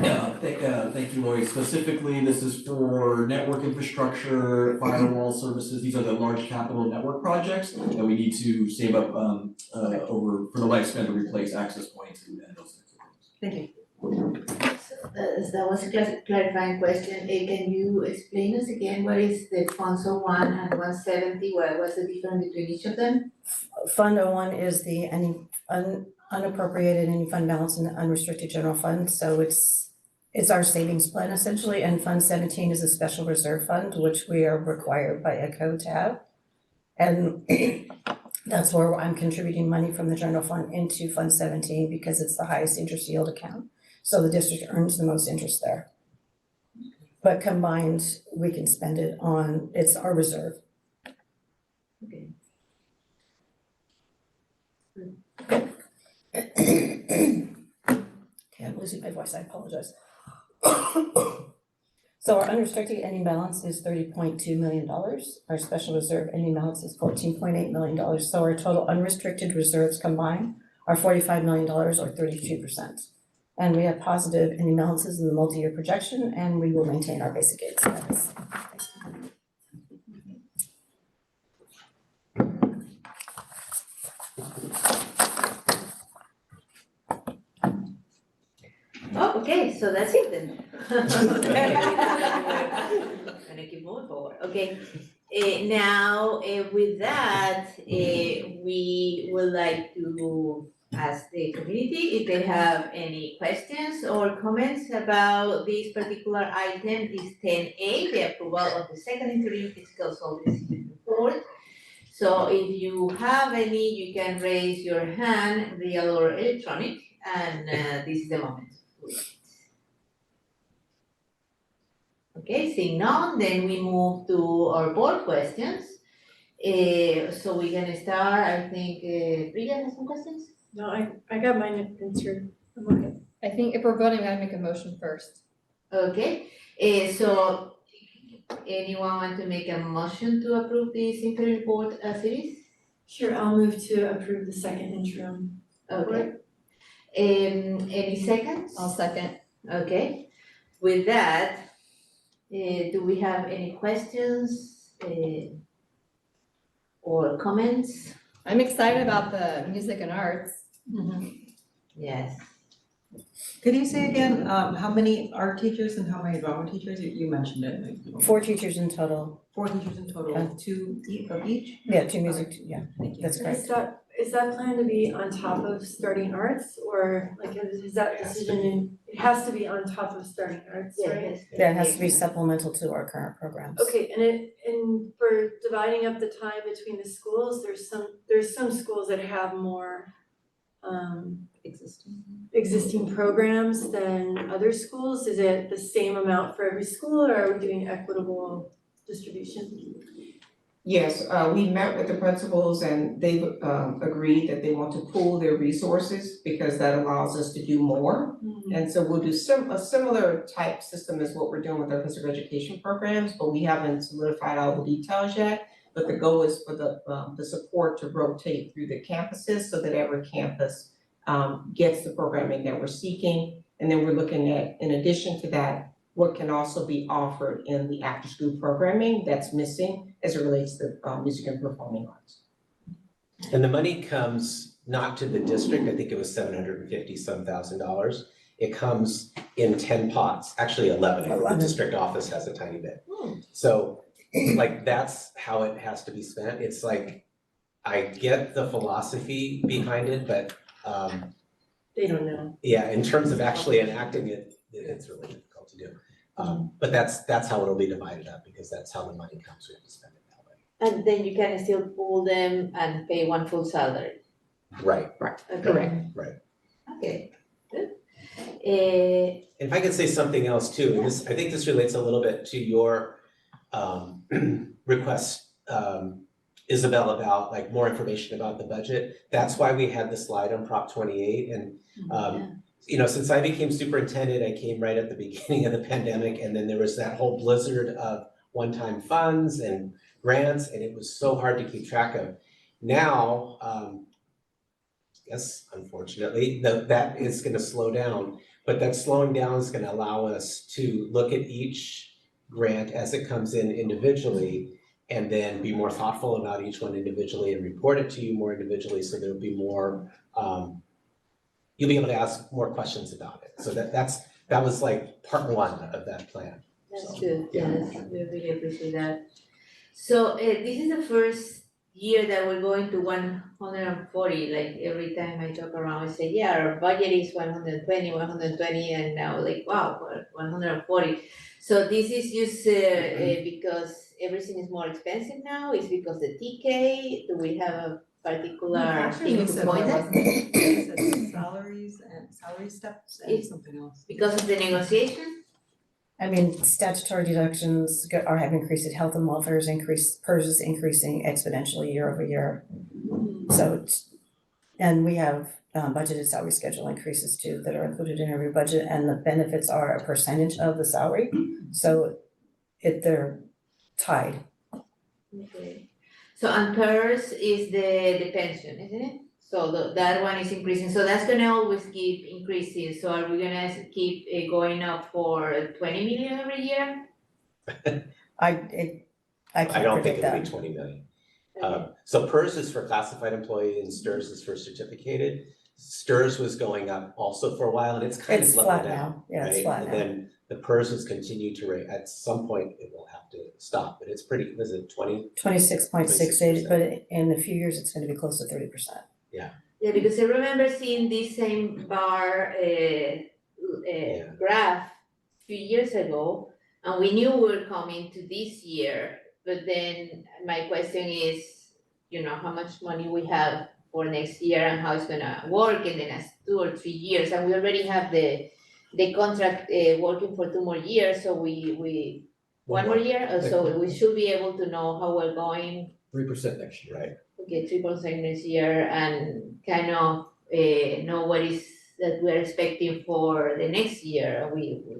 Yeah, thank you, Lori. Specifically, this is for network infrastructure, firewall services. These are the large capital network projects that we need to save up over for the lifespan to replace access points and those things. Thank you. So that was a clarifying question. Can you explain us again what is the Fund 01 and 170? What's the difference between each of them? Fund 01 is the unappropriated any fund balance in the unrestricted general fund, so it's our savings plan essentially, and Fund 17 is a special reserve fund, which we are required by ECHO to have. And that's where I'm contributing money from the general fund into Fund 17 because it's the highest interest yield account. So the district earns the most interest there. But combined, we can spend it on, it's our reserve. Okay. Okay, I'm losing my voice, I apologize. So our unrestricted ending balance is $30.2 million. Our special reserve ending balance is $14.8 million. So our total unrestricted reserves combined are $45 million or 32%. And we have positive ending balances in the multi-year projection, and we will maintain our basic aid status. Oh, okay, so that's it then. Gonna keep moving forward, okay. Now, with that, we would like to ask the community if they have any questions or comments about this particular item, this 10A, the approval of the second interim fiscal solvency report. So if you have any, you can raise your hand, real or electronic, and this is the moment. Okay, seeing none, then we move to our board questions. So we're gonna start, I think, Priya has some questions? No, I got mine answered. I'm okay. I think if we're voting, we gotta make a motion first. Okay, so anyone want to make a motion to approve this interim report as it is? Sure, I'll move to approve the second interim. Okay. Any seconds? I'll second. Okay, with that, do we have any questions or comments? I'm excited about the music and arts. Yes. Could you say again, how many art teachers and how many drama teachers? You mentioned it. 4 teachers in total. 4 teachers in total, Okay. 2 of each? Yeah, 2 music, yeah, Thank you. that's correct. Is that planned to be on top of starting arts, or like is that decision, it has to be on top of starting arts, right? Yeah, it has to be supplemental to our current programs. Okay, and for dividing up the time between the schools, there's some schools that have more existing programs than other schools. Is it the same amount for every school, or are we doing equitable distribution? Yes, we met with the principals and they've agreed that they want to pool their resources because that allows us to do more. And so we'll do a similar type system as what we're doing with our physical education programs, but we haven't solidified all the details yet. But the goal is for the support to rotate through the campuses so that every campus gets the programming that we're seeking. And then we're looking at, in addition to that, what can also be offered in the after-school programming that's missing as it relates to music and performing arts. And the money comes not to the district, I think it was $750-some thousand. It comes in 10 pots, actually 11, the district office has a tiny bit. So like that's how it has to be spent. It's like, I get the philosophy behind it, but They don't know. yeah, in terms of actually enacting it, it's really difficult to do. But that's how it'll be divided up, because that's how the money comes, we have to spend it that way. And then you can still pool them and pay one full salary. Right. Correct. Right. Okay, good. If I could say something else too, and this, I think this relates a little bit to your request, Isabel, about like more information about the budget. That's why we had the slide on Prop 28, and you know, since I became superintendent, I came right at the beginning of the pandemic, and then there was that whole blizzard of one-time funds and grants, and it was so hard to keep track of. Now, yes, unfortunately, that is gonna slow down, but that slowing down is gonna allow us to look at each grant as it comes in individually, and then be more thoughtful about each one individually and report it to you more individually, so there'll be more, you'll be able to ask more questions about it. So that's that was like part one of that plan. That's good, yes, we really appreciate that. So, this is the first year that we're going to 140, like every time I talk around, I say, yeah, our budget is 120, and now like, wow, we're 140. So this is just because everything is more expensive now, it's because the TK, do we have a particular thing to point at? Salaries and salary steps and something else. Because of the negotiation? I mean, statutory deductions have increased, health and welfare has increased, PERS is increasing exponentially year over year. So, and we have budgeted salary schedule increases too that are included in every budget, and the benefits are a percentage of the salary. So they're tied. Okay. So and PERS is the pension, isn't it? So that one is increasing, so that's gonna always keep increasing, so are we gonna keep going up for 20 million every year? I don't can't think predict it'll that. be 20 million. So PERS is for classified employee and STIRS is for certificated. STIRS was going up also for a while and it's kind of It's leveled flat out, now, yeah, it's right? flat And now. then the PERS has continued to rate, at some point it will have to stop, but it's pretty, is it 20? 26.68, but in a few years, it's gonna be close to 30%. Yeah. Yeah, because I remember seeing this same bar graph a few years ago, and we knew we were coming to this year, but then my question is, you know, how much money we have for next year and how it's gonna work in the next 2 or 3 years, and we already have the contract working for 2 more years, so we one more year, so we should be able to know how we're going. 3% next year, right? Okay, 3% next year and kind of know what is that we're expecting for the next year.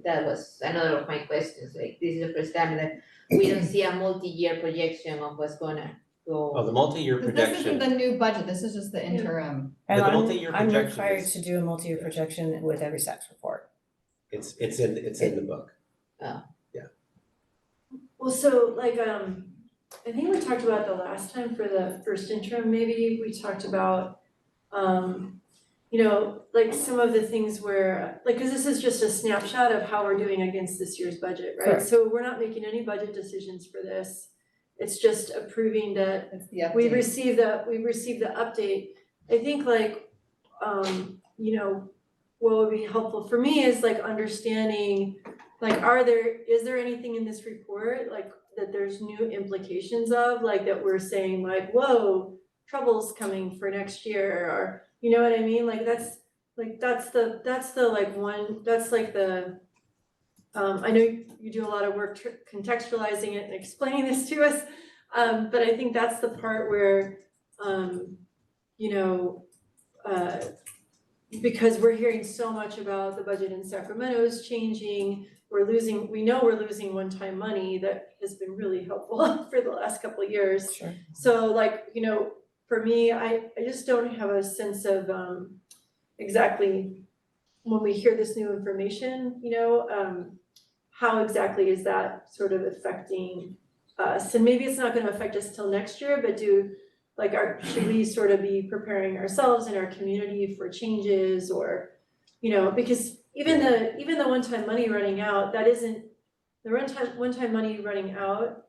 That was another of my questions, like this is the first time that we don't see a multi-year projection of what's gonna go. Oh, the multi-year This projection. isn't the new budget, this is just the interim. And The multi-year I'm projection required is- to do a multi-year projection with every SACS report. It's in the book. Well, so like, I think we talked about the last time for the first interim, maybe we talked about, you know, like some of the things where, like, cause this is just a snapshot of how we're doing against this year's budget, right? Correct. So we're not making any budget decisions for this. It's just approving that It's the update. we received the update. I think like, you know, what would be helpful for me is like understanding, like, is there anything in this report, like, that there's new implications of, like, that we're saying like, whoa, trouble's coming for next year, or, you know what I mean? Like, that's the like one, that's like the, I know you do a lot of work contextualizing it and explaining this to us, but I think that's the part where, you know, because we're hearing so much about the budget in Sacramento is changing, we know we're losing one-time money that has been really helpful for the last couple of years. Sure. So like, you know, for me, I just don't have a sense of exactly when we hear this new information, you know, how exactly is that sort of affecting us? And maybe it's not gonna affect us till next year, but should we sort of be preparing ourselves and our community for changes, or, you know, because even the one-time money running out, that isn't, the one-time money running out,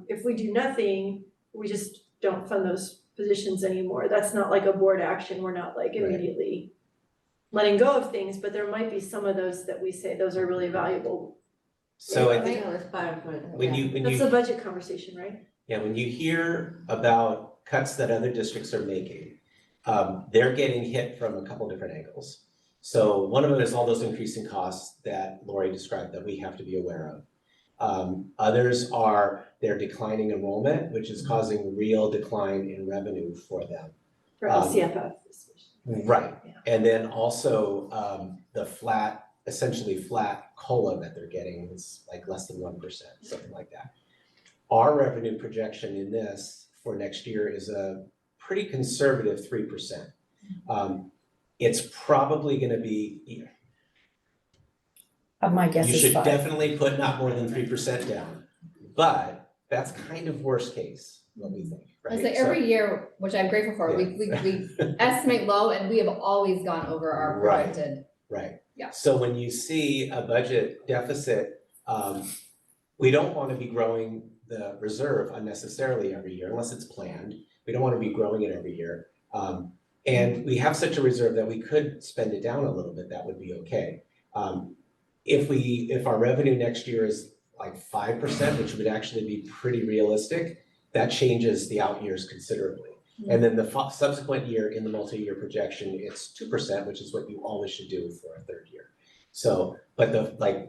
if we do nothing, we just don't fund those positions anymore. That's not like a board action, we're not like immediately letting go of things, but there might be some of those that we say, those are really valuable. So I I think know it's part of it, when yeah. you That's the budget conversation, right? Yeah, when you hear about cuts that other districts are making, they're getting hit from a couple different angles. So one of them is all those increasing costs that Lori described that we have to be aware of. Others are their declining enrollment, which is causing real decline in revenue for them. For LCFF. Right, and then also the essentially flat COLA that they're getting is like less than 1%, something like that. Our revenue projection in this for next year is a pretty conservative 3%. It's probably gonna be, My guess you is should 5. definitely put not more than 3% down, but that's kind of worst case, what we think, right? I say every year, which I'm grateful for, we estimate low and we have always gone over our Right. projected Right. Yeah. So when you see a budget deficit, we don't want to be growing the reserve unnecessarily every year unless it's planned. We don't want to be growing it every year. And we have such a reserve that we could spend it down a little bit, that would be okay. If our revenue next year is like 5%, which would actually be pretty realistic, that changes the out years considerably. And then the subsequent year in the multi-year projection, it's 2%, which is what you always should do for a third year. So, but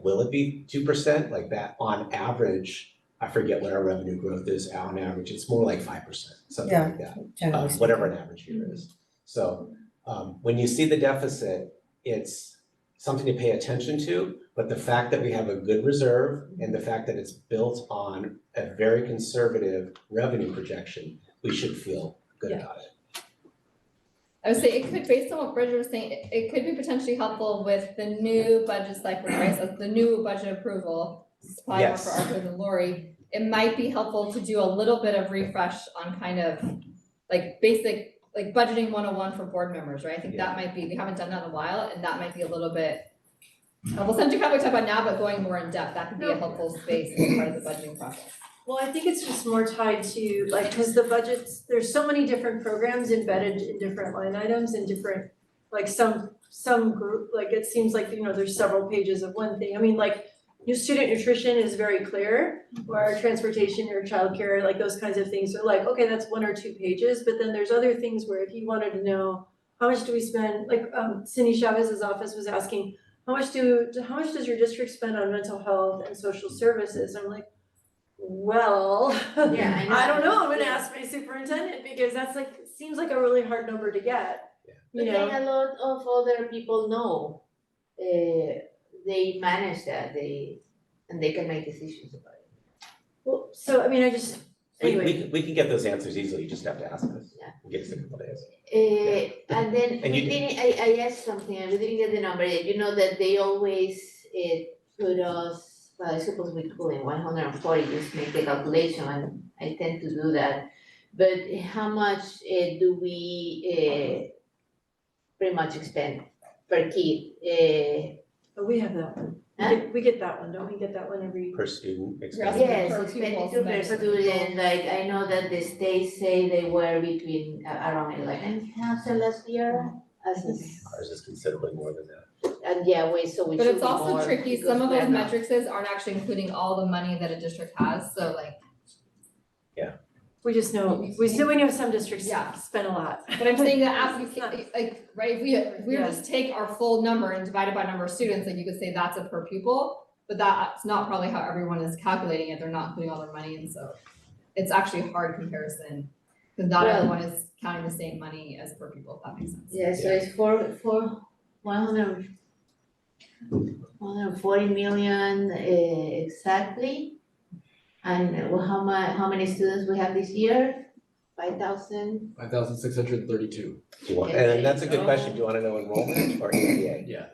will it be 2%? Like that on average, I forget what our revenue growth is on average, it's more like 5%, something like that, whatever an average year is. So when you see the deficit, it's something to pay attention to, but the fact that we have a good reserve and the fact that it's built on a very conservative revenue projection, we should feel good about it. I would say it could, based on what Bridget was saying, it could be potentially helpful with the new budget cycle, right? So the new budget approval, this is probably more for Arthur than Lori. It might be helpful to do a little bit of refresh on kind of like basic, like budgeting 101 for board members, right? I think that might be, we haven't done that in a while, and that might be a little bit, we'll send you kind of talk about now, but going more in depth, that could be a helpful space as part of the budgeting process. Well, I think it's just more tied to like, because the budgets, there's so many different programs embedded in different line items and different, like some group, like it seems like, there's several pages of one thing. I mean, like new student nutrition is very clear, or transportation or childcare, like those kinds of things are like, okay, that's 1 or 2 pages, but then there's other things where if you wanted to know how much do we spend, like Cindy Chavez's office was asking, how much does your district spend on mental health and social services? I'm like, well, Yeah, I don't know, I'm gonna ask my superintendent because that's like, seems like a really hard number to get. But then a lot of other people know, they manage that, and they can make decisions about it. Well, so I mean, anyway. We can get those answers easily, you just have to ask us. Yeah. Give us a couple days. And then And you I asked something, I didn't get the number, you know that they always put us, well, I suppose we could in 140, just make the calculation, and I tend to do that. But how much do we pretty much spend per kid? But we have that one. We get that one, don't we get that one every? Per student Yes, expenditure per student, like I know that the states say they were between around 11,000 last year. Ours is considerably more than that. And yeah, we should be more. But it's also tricky, because some of we're those not- metrics aren't actually including all the money that a district has, so like. We just know, we know some districts spend a lot. But I'm saying that like, right, if we were just take our full number and divide it by number of students, like you could say that's a per pupil, but that's not probably how everyone is calculating it, they're not including all their money, and so it's actually a hard comparison, because not everyone is counting the same money as per pupil, if that makes sense. Yeah, so it's for 140 million exactly. And how many students we have this year? 5,000? 5,632. And that's a good question, do you wanna know enrollment or APA? Yeah.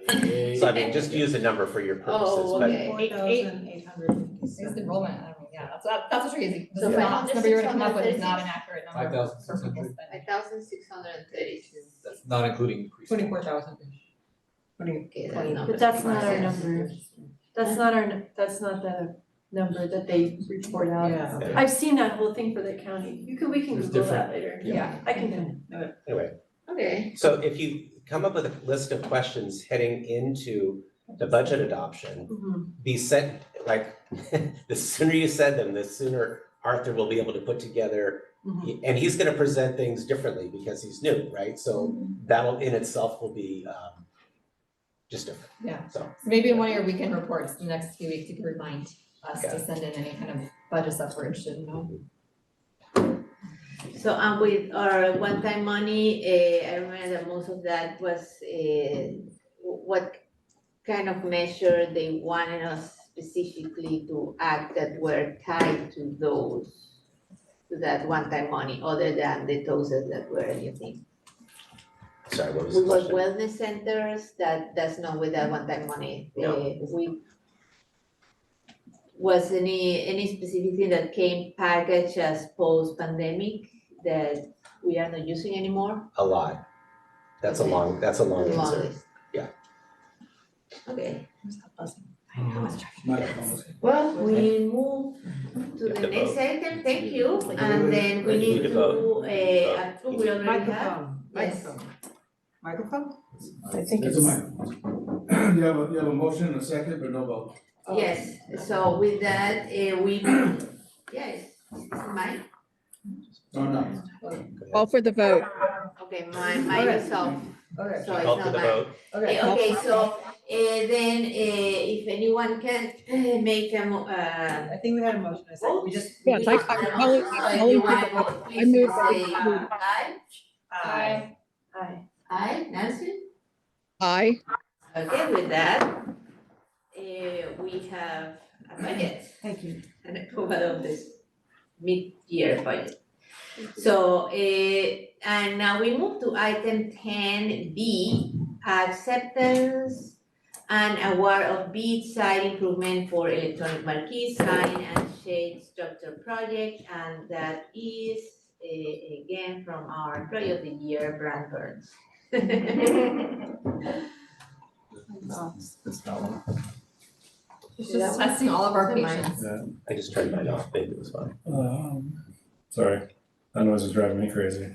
So I mean, just use a number for your purposes, but. 4,800. It's enrollment, I mean, yeah, that's what's crazy. So This is not, this number you're gonna come up with is 5,636. not an accurate number. 5,600. 5,632. That's not including increase. 24,000. Okay, But that's not our number. That's not the number that they report out. Yeah. I've seen that whole thing for the county. We can It's Google different. that later. Yeah. I can. Anyway, Okay. so if you come up with a list of questions heading into the budget adoption, be sent, like, the sooner you send them, the sooner Arthur will be able to put together, and he's gonna present things differently because he's new, right? So that'll in itself will be just different. Yeah. So Maybe in one of your weekend reports, in the next few weeks, you can remind us to send in any kind of budget stuff we're interested in knowing. So with our one-time money, I remember that most of that was what kind of measure they wanted us specifically to act that were tied to that one-time money, other than the TOSAs that were anything. Sorry, what was We the got question? wellness centers, that's not with that one-time money. No. Was any specific thing that came packaged as post-pandemic that we are not using anymore? A lot. That's a long answer. list. Yeah. Okay, Microphone. well, we move to the next item, thank you, and then we need to, approve, we already have. Yes. Microphone? I think There's a it's, microphone. You have a motion and a second, but no vote. Yes, so with that, we, yes, is this mine? No, no. Call for the vote. Okay, mine yourself. Okay. So it's Call for not the mine. vote. Okay, so, then, if anyone can make a I think we had a motion, I said, we just. Yes, I'm calling, So if calling you for want the to vote. vote, I please move that we say, approve. aye. Aye. Aye, Nancy? Aye. Okay, with that, we have a budget. Thank you. And approval of this mid-year budget. So, and now we move to item 10B, acceptance and award of bid site improvement for electronic marquee sign and shade structure project, and that is, again, from our employee of the year, Brand Burns. It's just testing all of our patience. I just turned mine off, maybe it was fine. Sorry, that noise is driving me crazy.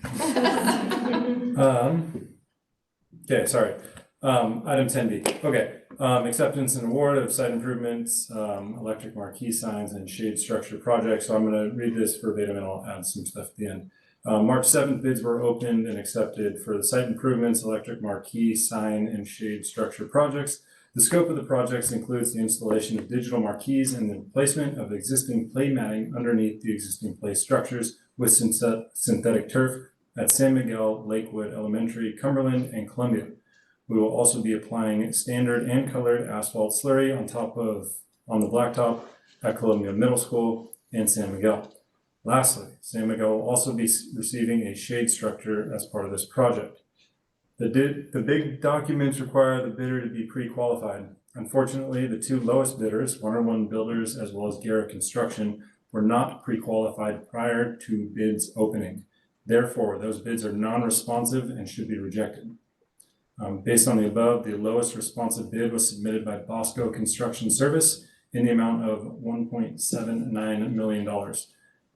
Okay, sorry. Item 10B, okay. Acceptance and award of site improvements, electric marquee signs and shade structure projects. So I'm gonna read this verbatim and I'll add some stuff at the end. March 7th, bids were opened and accepted for the site improvements, electric marquee sign and shade structure projects. The scope of the projects includes the installation of digital marquees and the replacement of existing play matting underneath the existing play structures with synthetic turf at San Miguel, Lakewood Elementary, Cumberland, and Columbia. We will also be applying standard and colored asphalt slurry on the blacktop at Columbia Middle School and San Miguel. Lastly, San Miguel will also be receiving a shade structure as part of this project. The big documents require the bidder to be pre-qualified. Unfortunately, the two lowest bidders, 101 Builders as well as Garrett Construction, were not pre-qualified prior to bids opening. Therefore, those bids are non-responsive and should be rejected. Based on the above, the lowest responsive bid was submitted by Bosco Construction Service in the amount of $1.79 million.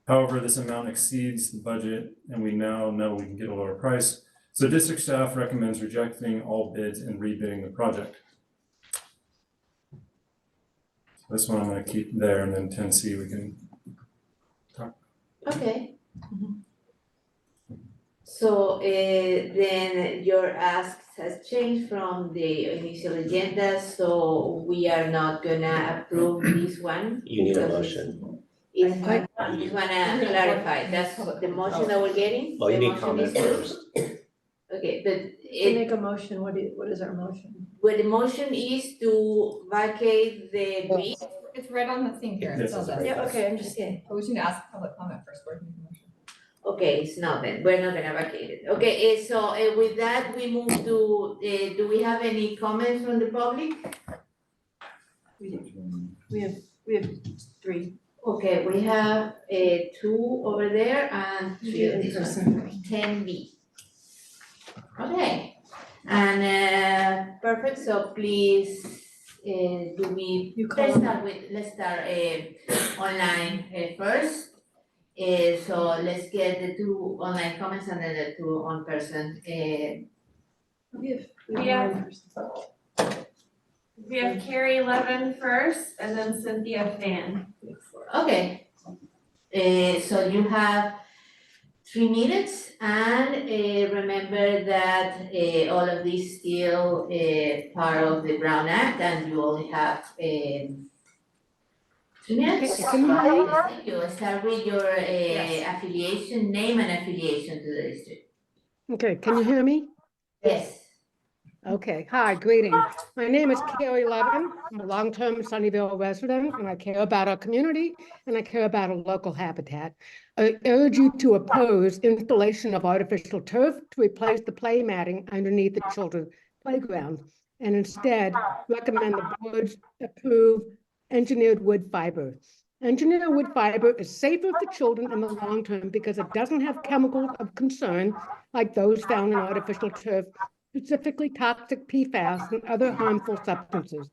However, this amount exceeds the budget and we now know we can get a lower price. So district staff recommends rejecting all bids and rebidding the project. This one I'm going to keep there, and then 10C we can talk. Okay. So, then your ask has changed from the initial agenda, so we are not gonna approve this one. You need a because motion. I just wanna clarify, that's the motion that we're getting? Well, you The need motion comment is- first. Okay, but To make a motion, what is our motion? well, the motion is to vacate the bid. It's right on the thing here, it Yes, says it's that. right. Yeah, okay, I'm just kidding. But we should ask public comment first, before we make a motion. Okay, it's not then, we're not gonna vacate it. Okay, so with that, we move to, do we have any comments from the public? We have three. Okay, we have two over there and three of this one, 10B. Okay, and perfect, so please, let's start online first. So let's get the two online comments and then the two on person. We have Carrie Levin first and then Cynthia Fan. Okay. So you have 3 minutes and remember that all of this still part of the Brown Act and you only have 3 minutes. Okay, can you hear me? Thank you. Start with your affiliation, name and affiliation to the district. Okay, can you hear me? Yes. Okay, hi, greetings. My name is Carrie Levin. I'm a long-term Sunnyvale resident, and I care about our community, and I care about our local habitat. I urge you to oppose installation of artificial turf to replace the play matting underneath the children's playground, and instead recommend the board approve engineered wood fiber. Engineered wood fiber is safer for children in the long term because it doesn't have chemicals of concern like those found in artificial turf specifically toxic PFAS and other harmful substances.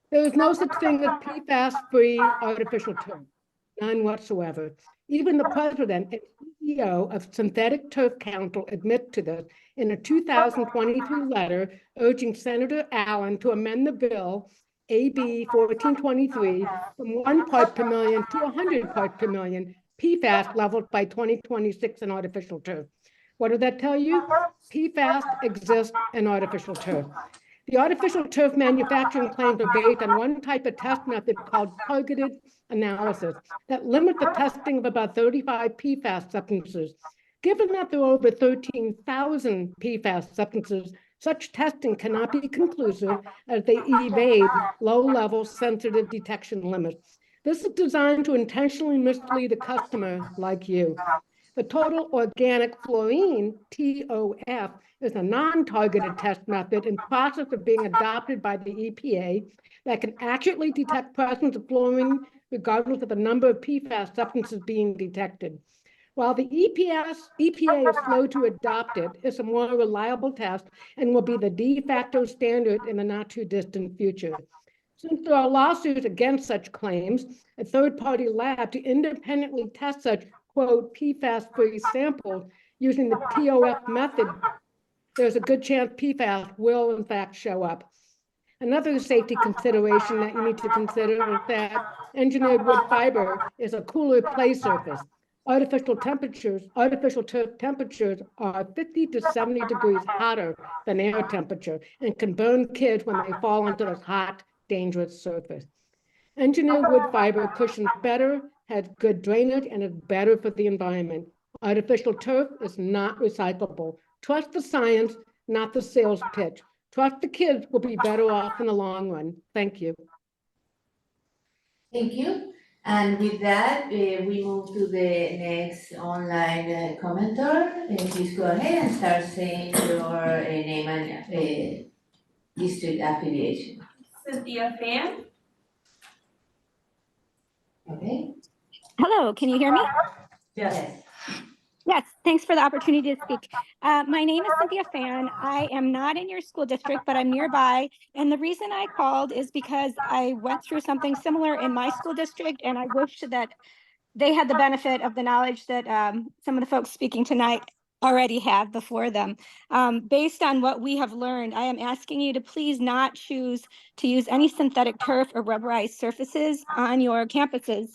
There is no such thing as PFAS-free artificial turf, none whatsoever. Even the president and CEO of Synthetic Turf Council admit to this in a 2022 letter urging Senator Allen to amend the bill AB 1423 from 1 part per million to 100 parts per million PFAS levels by 2026 in artificial turf. What did that tell you? PFAS exists in artificial turf. The artificial turf manufacturing claims are based on one type of test method called targeted analysis that limit the testing of about 35 PFAS substances. Given that there are over 13,000 PFAS substances, such testing cannot be conclusive as they evade low-level sensitive detection limits. This is designed to intentionally mislead the customer like you. The total organic fluorine, TOF, is a non-targeted test method in process of being adopted by the EPA that can accurately detect presence of fluorine regardless of the number of PFAS substances being detected. While the EPA is slow to adopt it, it's a more reliable test and will be the de facto standard in the not too distant future. Since there are lawsuits against such claims, a third-party lab to independently test such, quote, PFAS-free samples using the TOF method, there's a good chance PFAS will in fact show up. Another safety consideration that you need to consider is that engineered wood fiber is a cooler play surface. Artificial turf temperatures are 50 to 70 degrees hotter than air temperature and can burn kids when they fall onto this hot, dangerous surface. Engineered wood fiber cushions better, has good drainage, and is better for the environment. Artificial turf is not recyclable. Trust the science, not the sales pitch. Trust the kids will be better off in the long run. Thank you. Thank you. And with that, we move to the next online commenter. Please go ahead and start saying your name and district affiliation. Cynthia Fan. Okay. Hello, can you hear me? Yes. Yes, thanks for the opportunity to speak. My name is Cynthia Fan. I am not in your school district, but I'm nearby. And the reason I called is because I went through something similar in my school district, and I wish that they had the benefit of the knowledge that some of the folks speaking tonight already have before them. Based on what we have learned, I am asking you to please not choose to use any synthetic turf or rubberized surfaces on your campuses.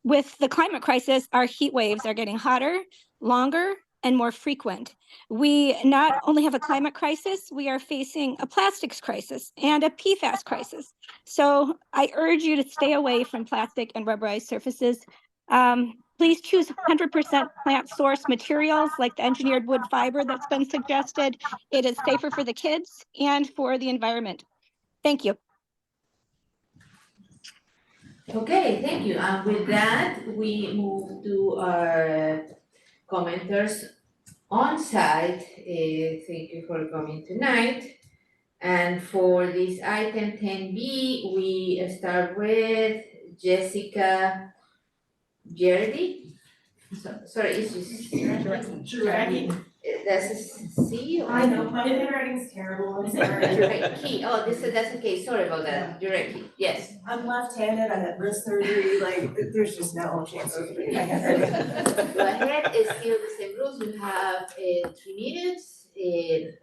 With the climate crisis, our heat waves are getting hotter, longer, and more frequent. We not only have a climate crisis, we are facing a plastics crisis and a PFAS crisis. So I urge you to stay away from plastic and rubberized surfaces. Please choose 100% plant source materials like the engineered wood fiber that's been suggested. It is safer for the kids and for the environment. Thank you. Okay, thank you. And with that, we move to our commenters on site. Thank you for coming tonight. And for this item 10B, we start with Jessica Gerdy. Sorry, it's just Jureki. That's a C or? I know, my handwriting's terrible, I'm sorry. Jureki. Oh, that's okay. Sorry about that. Jureki. Yes. I'm left-handed, I had wrist surgery, like, there's just no chance of reading my handwriting. Go ahead, it's still the same rules. You have 3 minutes.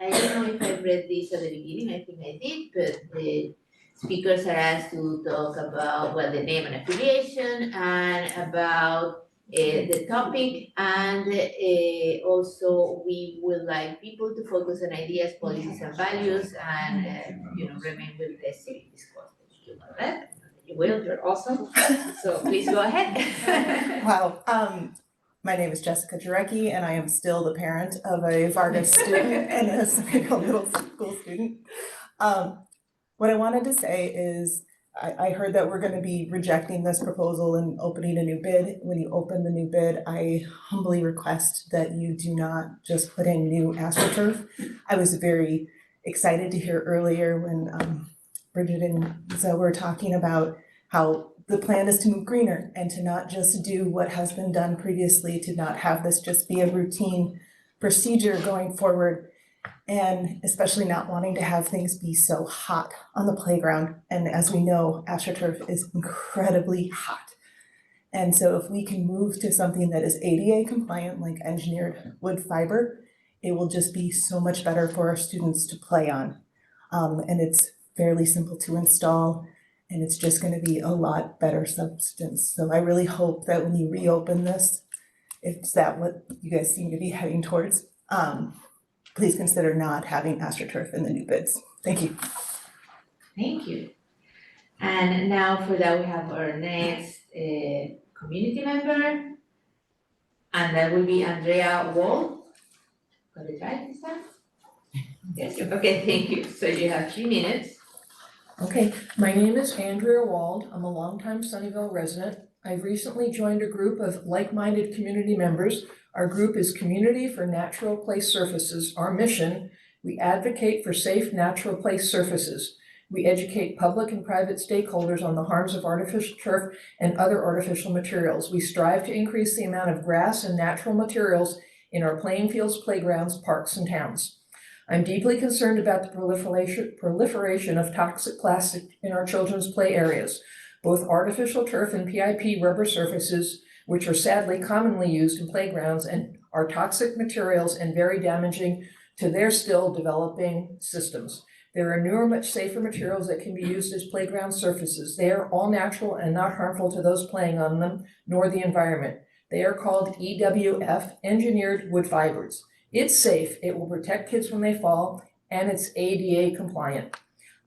I don't know if I read this at the beginning, I think I did, but the speakers are asked to talk about, well, the name and affiliation and about the topic, and also we would like people to focus on ideas, policies, and values, and remain with the civic discourse. You know that? You will. You're awesome. So please go ahead. Wow. My name is Jessica Jarecki, and I am still the parent of a Vargas student and a Seminole Middle School student. What I wanted to say is I heard that we're going to be rejecting this proposal and opening a new bid. When you open the new bid, I humbly request that you do not just put in new AstroTurf. I was very excited to hear earlier when Bridget and Zoe were talking about how the plan is to move greener and to not just do what has been done previously, to not have this just be a routine procedure going forward. and especially not wanting to have things be so hot on the playground. And as we know, AstroTurf is incredibly hot. And so if we can move to something that is ADA compliant, like engineered wood fiber, it will just be so much better for our students to play on. And it's fairly simple to install, and it's just gonna be a lot better substance. So I really hope that when you reopen this, if that what you guys seem to be heading towards, please consider not having AstroTurf in the new bids. Thank you. Thank you. And now for that, we have our next community member, and that will be Andrea Wall. Got it right this time? Yes, okay, thank you. So you have 3 minutes. Okay, my name is Andrea Wald. I'm a longtime Sunnyvale resident. I've recently joined a group of like-minded community members. Our group is Community for Natural Place Surfaces. Our mission, we advocate for safe natural place surfaces. We educate public and private stakeholders on the harms of artificial turf and other artificial materials. We strive to increase the amount of grass and natural materials in our playing fields, playgrounds, parks, and towns. I'm deeply concerned about the proliferation of toxic plastic in our children's play areas. Both artificial turf and PIP rubber surfaces, which are sadly commonly used in playgrounds, and are toxic materials and very damaging to their still developing systems. There are newer, much safer materials that can be used as playground surfaces. They are all natural and not harmful to those playing on them, nor the environment. They are called EWF, engineered wood fibers. It's safe, it will protect kids when they fall, and it's ADA compliant.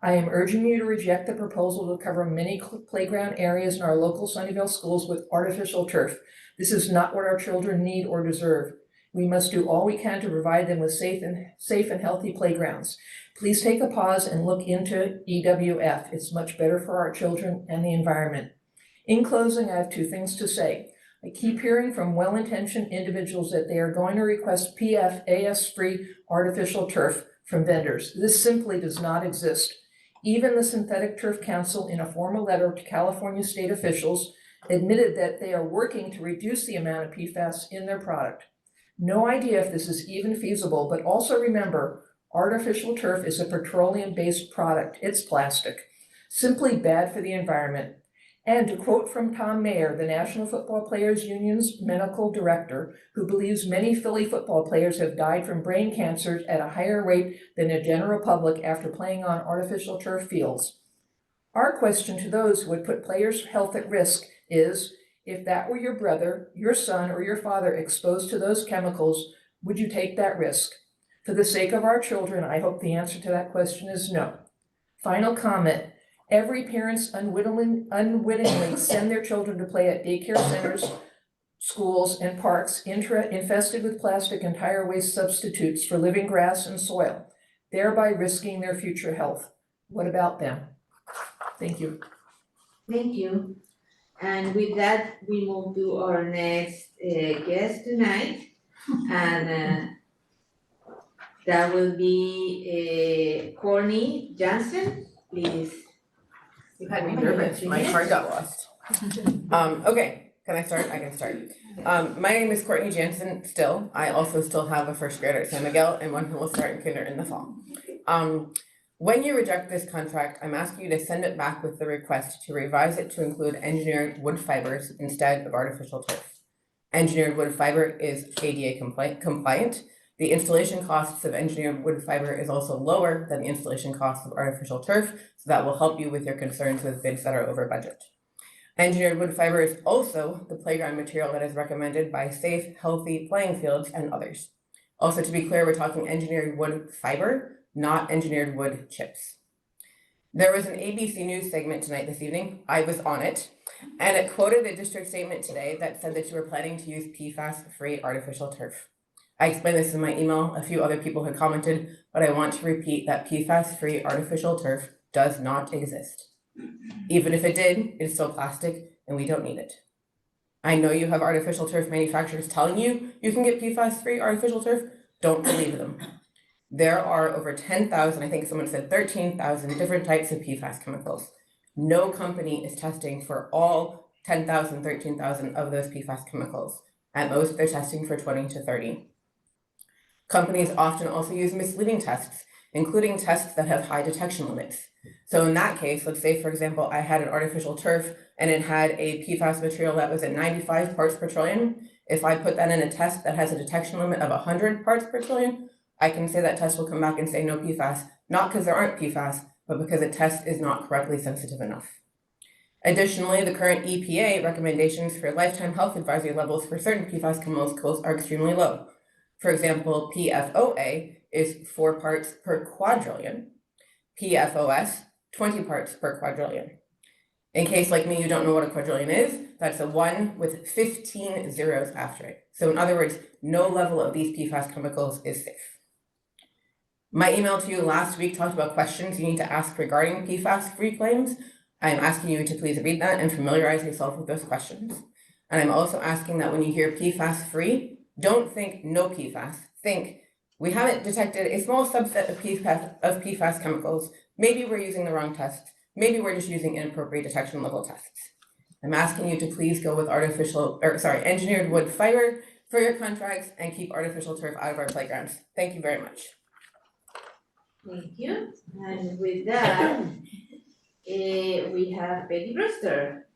I am urging you to reject the proposal to cover many playground areas in our local Sunnyvale schools with artificial turf. This is not what our children need or deserve. We must do all we can to provide them with safe and healthy playgrounds. Please take a pause and look into EWF. It's much better for our children and the environment. In closing, I have 2 things to say. I keep hearing from well-intentioned individuals that they are going to request PFAS-free artificial turf from vendors. This simply does not exist. Even the Synthetic Turf Council, in a formal letter to California state officials, admitted that they are working to reduce the amount of PFAS in their product. No idea if this is even feasible, but also remember, artificial turf is a petroleum-based product. It's plastic. Simply bad for the environment. And to quote from Tom Mayer, the National Football Players Union's medical director, who believes many Philly football players have died from brain cancer at a higher rate than the general public after playing on artificial turf fields. Our question to those who would put players' health at risk is, if that were your brother, your son, or your father exposed to those chemicals, would you take that risk? For the sake of our children, I hope the answer to that question is no. Final comment. Every parent's unwittingly send their children to play at daycare centers, schools, and parks infested with plastic and tire waste substitutes for living grass and soil, thereby risking their future health. What about them? Thank you. Thank you. And with that, we move to our next guest tonight. And that will be Courtney Johnson, please. You had me nervous, my card got lost. Okay, can I start? I can start. My name is Courtney Jansen still. I also still have a first grader at San Miguel and one who will start in kinder in the fall. When you reject this contract, I'm asking you to send it back with the request to revise it to include engineered wood fibers instead of artificial turf. Engineered wood fiber is ADA compliant. The installation costs of engineered wood fiber is also lower than the installation costs of artificial turf, so that will help you with your concerns with bids that are over budget. Engineered wood fiber is also the playground material that is recommended by Safe, Healthy Playing Fields and others. Also, to be clear, we're talking engineered wood fiber, not engineered wood chips. There was an ABC News segment this evening. I was on it, and it quoted a district statement today that said that you were planning to use PFAS-free artificial turf. I explained this in my email. A few other people had commented, but I want to repeat that PFAS-free artificial turf does not exist. Even if it did, it's still plastic and we don't need it. I know you have artificial turf manufacturers telling you you can get PFAS-free artificial turf. Don't believe them. There are over 10,000, I think someone said 13,000 different types of PFAS chemicals. No company is testing for all 10,000, 13,000 of those PFAS chemicals. At most, they're testing for 20 to 30. Companies often also use misleading tests, including tests that have high detection limits. So in that case, let's say, for example, I had an artificial turf and it had a PFAS material that was at 95 parts per trillion. If I put that in a test that has a detection limit of 100 parts per trillion, I can say that test will come back and say no PFAS, not because there aren't PFAS, but because the test is not correctly sensitive enough. Additionally, the current EPA recommendations for lifetime health advisory levels for certain PFAS chemicals are extremely low. For example, PFOA is 4 parts per quadrillion, PFOS, 20 parts per quadrillion. In case like me, you don't know what a quadrillion is, that's a 1 with 15 zeros after it. So in other words, no level of these PFAS chemicals is safe. My email to you last week talked about questions you need to ask regarding PFAS-free claims. I'm asking you to please read that and familiarize yourself with those questions. And I'm also asking that when you hear PFAS-free, don't think no PFAS. Think, we haven't detected a small subset of PFAS chemicals. Maybe we're using the wrong tests. Maybe we're just using inappropriate detection level tests. I'm asking you to please go with engineered wood fiber for your contracts and keep artificial turf out of our playgrounds. Thank you very much. Thank you. And with that, we have Peggy Brewster.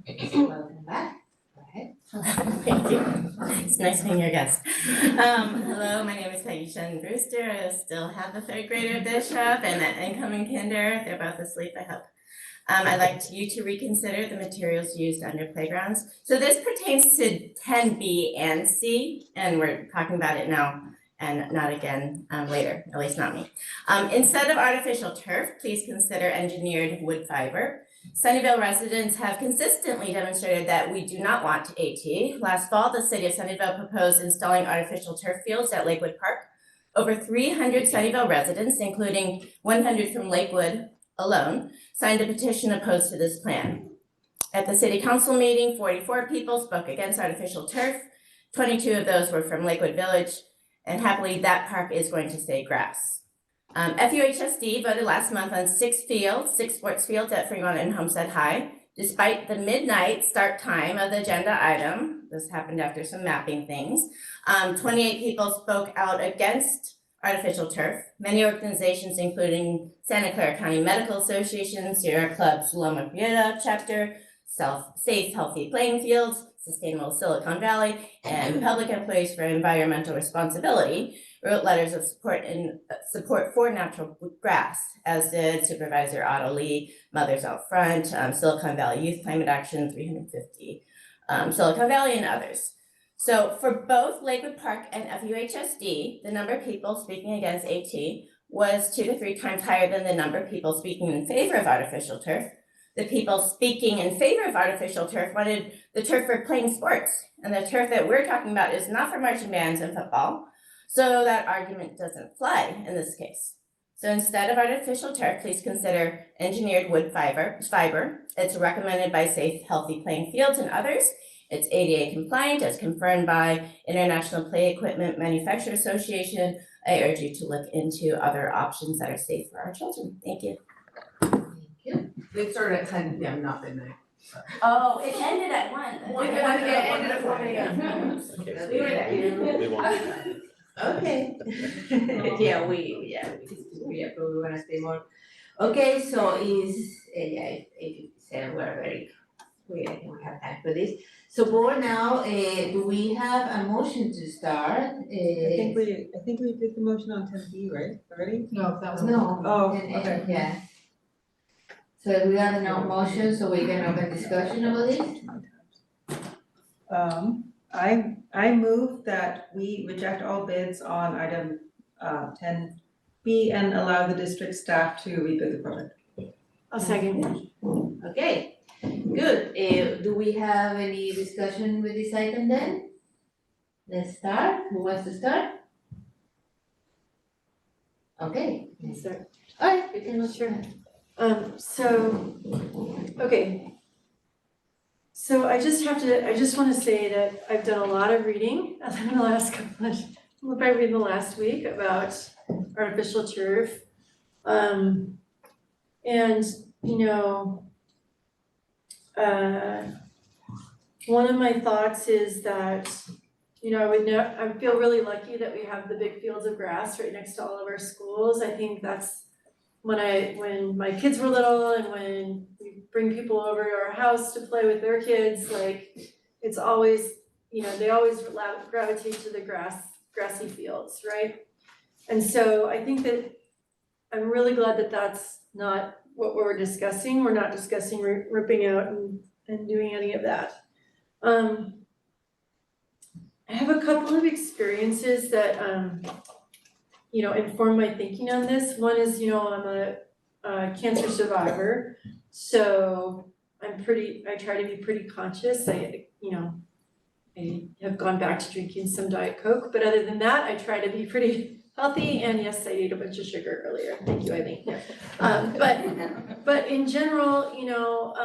Welcome back. Go ahead. Thank you. It's nice being your guest. Hello, my name is Peggy Brewster. I still have the 3rd grader Bishop and the incoming kinder. They're both asleep, I hope. I'd like you to reconsider the materials used on your playgrounds. So this pertains to 10B and C, and we're talking about it now and not again later, at least not me. Instead of artificial turf, please consider engineered wood fiber. Sunnyvale residents have consistently demonstrated that we do not want AT. Last fall, the city of Sunnyvale proposed installing artificial turf fields at Lakewood Park. Over 300 Sunnyvale residents, including 100 from Lakewood alone, signed a petition opposed to this plan. At the city council meeting, 44 people spoke against artificial turf. 22 of those were from Lakewood Village, and happily that park is going to stay grass. FUHSD voted last month on 6 sports fields at Fremont and Homestead High. Despite the midnight start time of the agenda item, this happened after some mapping things, 28 people spoke out against artificial turf. Many organizations, including Santa Clara County Medical Association, Sierra Club's Loma Prieta chapter, Safe Healthy Playing Fields, Sustainable Silicon Valley, and Public Employees for Environmental Responsibility, wrote letters of support for natural grass, as did Supervisor Otto Lee, Mothers Out Front, Silicon Valley Youth Climate Action 350, Silicon Valley, and others. So for both Lakewood Park and FUHSD, the number of people speaking against AT was 2 to 3 times higher than the number of people speaking in favor of artificial turf. The people speaking in favor of artificial turf wanted the turf for playing sports, and the turf that we're talking about is not for marching bands and football. So that argument doesn't fly in this case. So instead of artificial turf, please consider engineered wood fiber. It's recommended by Safe Healthy Playing Fields and others. It's ADA compliant as confirmed by International Play Equipment Manufacturer Association. I urge you to look into other options that are safe for our children. Thank you. They started at 10 p.m., not midnight. Oh, it ended at 1. It ended at 1 a.m. We were there. We won't do that. Okay. Yeah, we probably wanna stay more. Okay, so is, 8:57, I think we have time for this. So board now, do we have a motion to start? I think we did the motion on 10B, right, already? No, that was. No. Oh, and- okay. Yeah. So we have no motion, so we can open discussion about this? I move that we reject all bids on item 10B and allow the district staff to rebid the project. I'll second. Okay, good. Do we have any discussion with this item then? Let's start. Who wants to start? Okay. Yes, sir. Alright, we can Sure. So I just wanna say that I've done a lot of reading in the last probably the last week about artificial turf. And, you know, one of my thoughts is that, you know, I feel really lucky that we have the big fields of grass right next to all of our schools. I think that's when my kids were little and when we bring people over to our house to play with their kids, like, it's always, you know, they always gravitate to the grassy fields, right? And so I think that I'm really glad that that's not what we're discussing. We're not discussing ripping out and doing any of that. I have a couple of experiences that, you know, inform my thinking on this. One is, you know, I'm a cancer survivor, so I try to be pretty conscious. I have gone back to drinking some Diet Coke, but other than that, I try to be pretty healthy, and yes, I ate a bunch of sugar earlier. Thank you, Eileen. But in general, you know,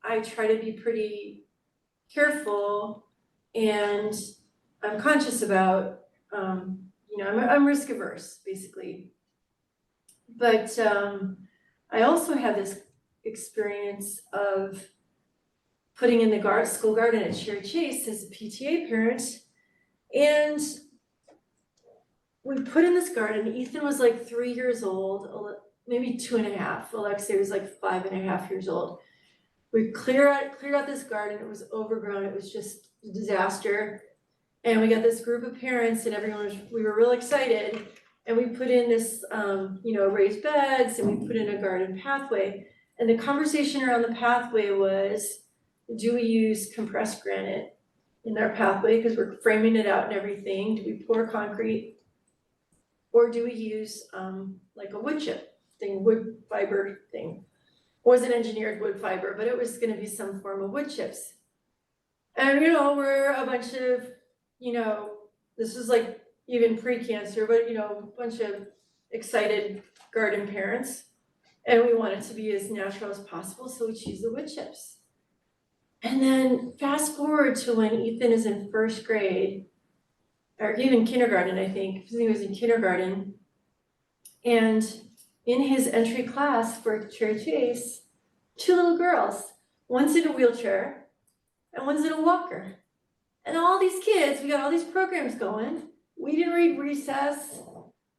I try to be pretty careful, and I'm conscious about, you know, I'm risk averse, basically. But I also have this experience of putting in the school garden at Cherry Chase as a PTA parent, and we put in this garden. Ethan was like 3 years old, maybe 2.5. Alexei was like 5.5 years old. We cleared out this garden. It was overgrown. It was just a disaster. And we got this group of parents, and we were real excited. And we put in this, you know, raised beds, and we put in a garden pathway. And the conversation around the pathway was, do we use compressed granite in our pathway because we're framing it out and everything? Do we pour concrete? Or do we use like a wood chip thing, wood fiber thing? It wasn't engineered wood fiber, but it was gonna be some form of wood chips. And you know, we're a bunch of, you know, this is like even pre-cancer, but you know, a bunch of excited garden parents. And we want it to be as natural as possible, so we choose the wood chips. And then fast forward to when Ethan is in first grade, or even kindergarten, I think, because he was in kindergarten. And in his entry class for Cherry Chase, 2 little girls, one's in a wheelchair and one's in a walker. And all these kids, we got all these programs going. We didn't read recess,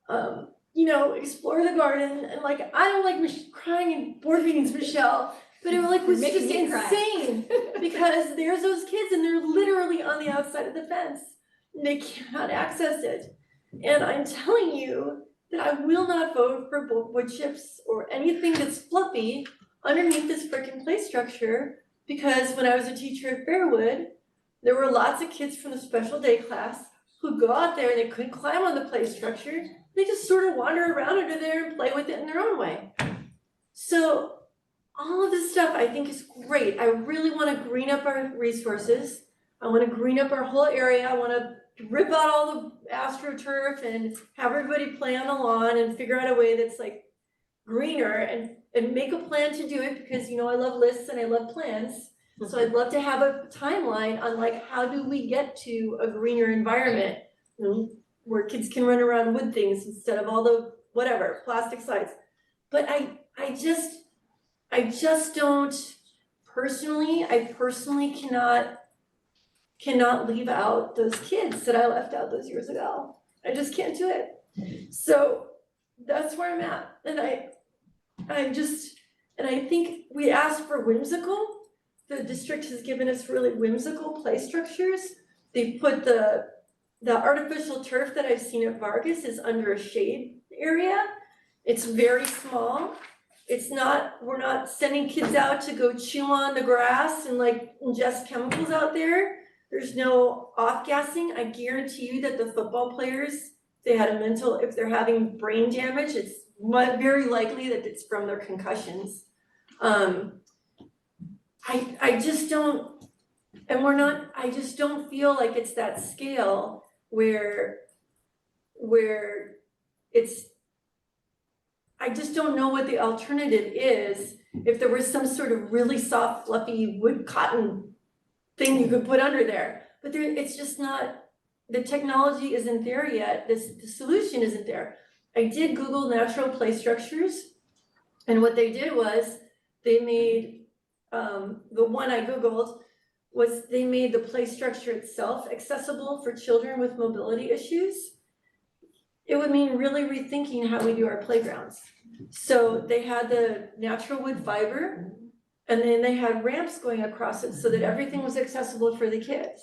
you know, explore the garden. And like, I don't like crying in board meetings, Michelle, but it was just insane because there's those kids and they're literally on the outside of the fence. They cannot access it. And I'm telling you that I will not vote for wood chips or anything that's fluffy underneath this frickin' play structure, because when I was a teacher at Fairwood, there were lots of kids from the special day class who'd go out there and they couldn't climb on the play structure. They just sort of wander around under there and play with it in their own way. So all of this stuff I think is great. I really want to green up our resources. I want to green up our whole area. I want to rip out all the AstroTurf and have everybody play on the lawn and figure out a way that's like greener and make a plan to do it, because you know I love lists and I love plans. So I'd love to have a timeline on like how do we get to a greener environment, you know, where kids can run around wood things instead of all the whatever plastic slides. But I just don't personally. I personally cannot leave out those kids that I left out those years ago. I just can't do it. So that's where I'm at. And I think we asked for whimsical. The district has given us really whimsical play structures. They put the artificial turf that I've seen at Vargas is under a shade area. It's very small. We're not sending kids out to go chew on the grass and like ingest chemicals out there. There's no off-gassing. I guarantee you that the football players, if they're having brain damage, it's very likely that it's from their concussions. I just don't feel like it's that scale where I just don't know what the alternative is. If there was some sort of really soft, fluffy wood cotton thing you could put under there, but it's just not, the technology isn't there yet. The solution isn't there. I did Google natural play structures, and what they did was they made, the one I Googled was they made the play structure itself accessible for children with mobility issues. It would mean really rethinking how we do our playgrounds. So they had the natural wood fiber, and then they had ramps going across it so that everything was accessible for the kids.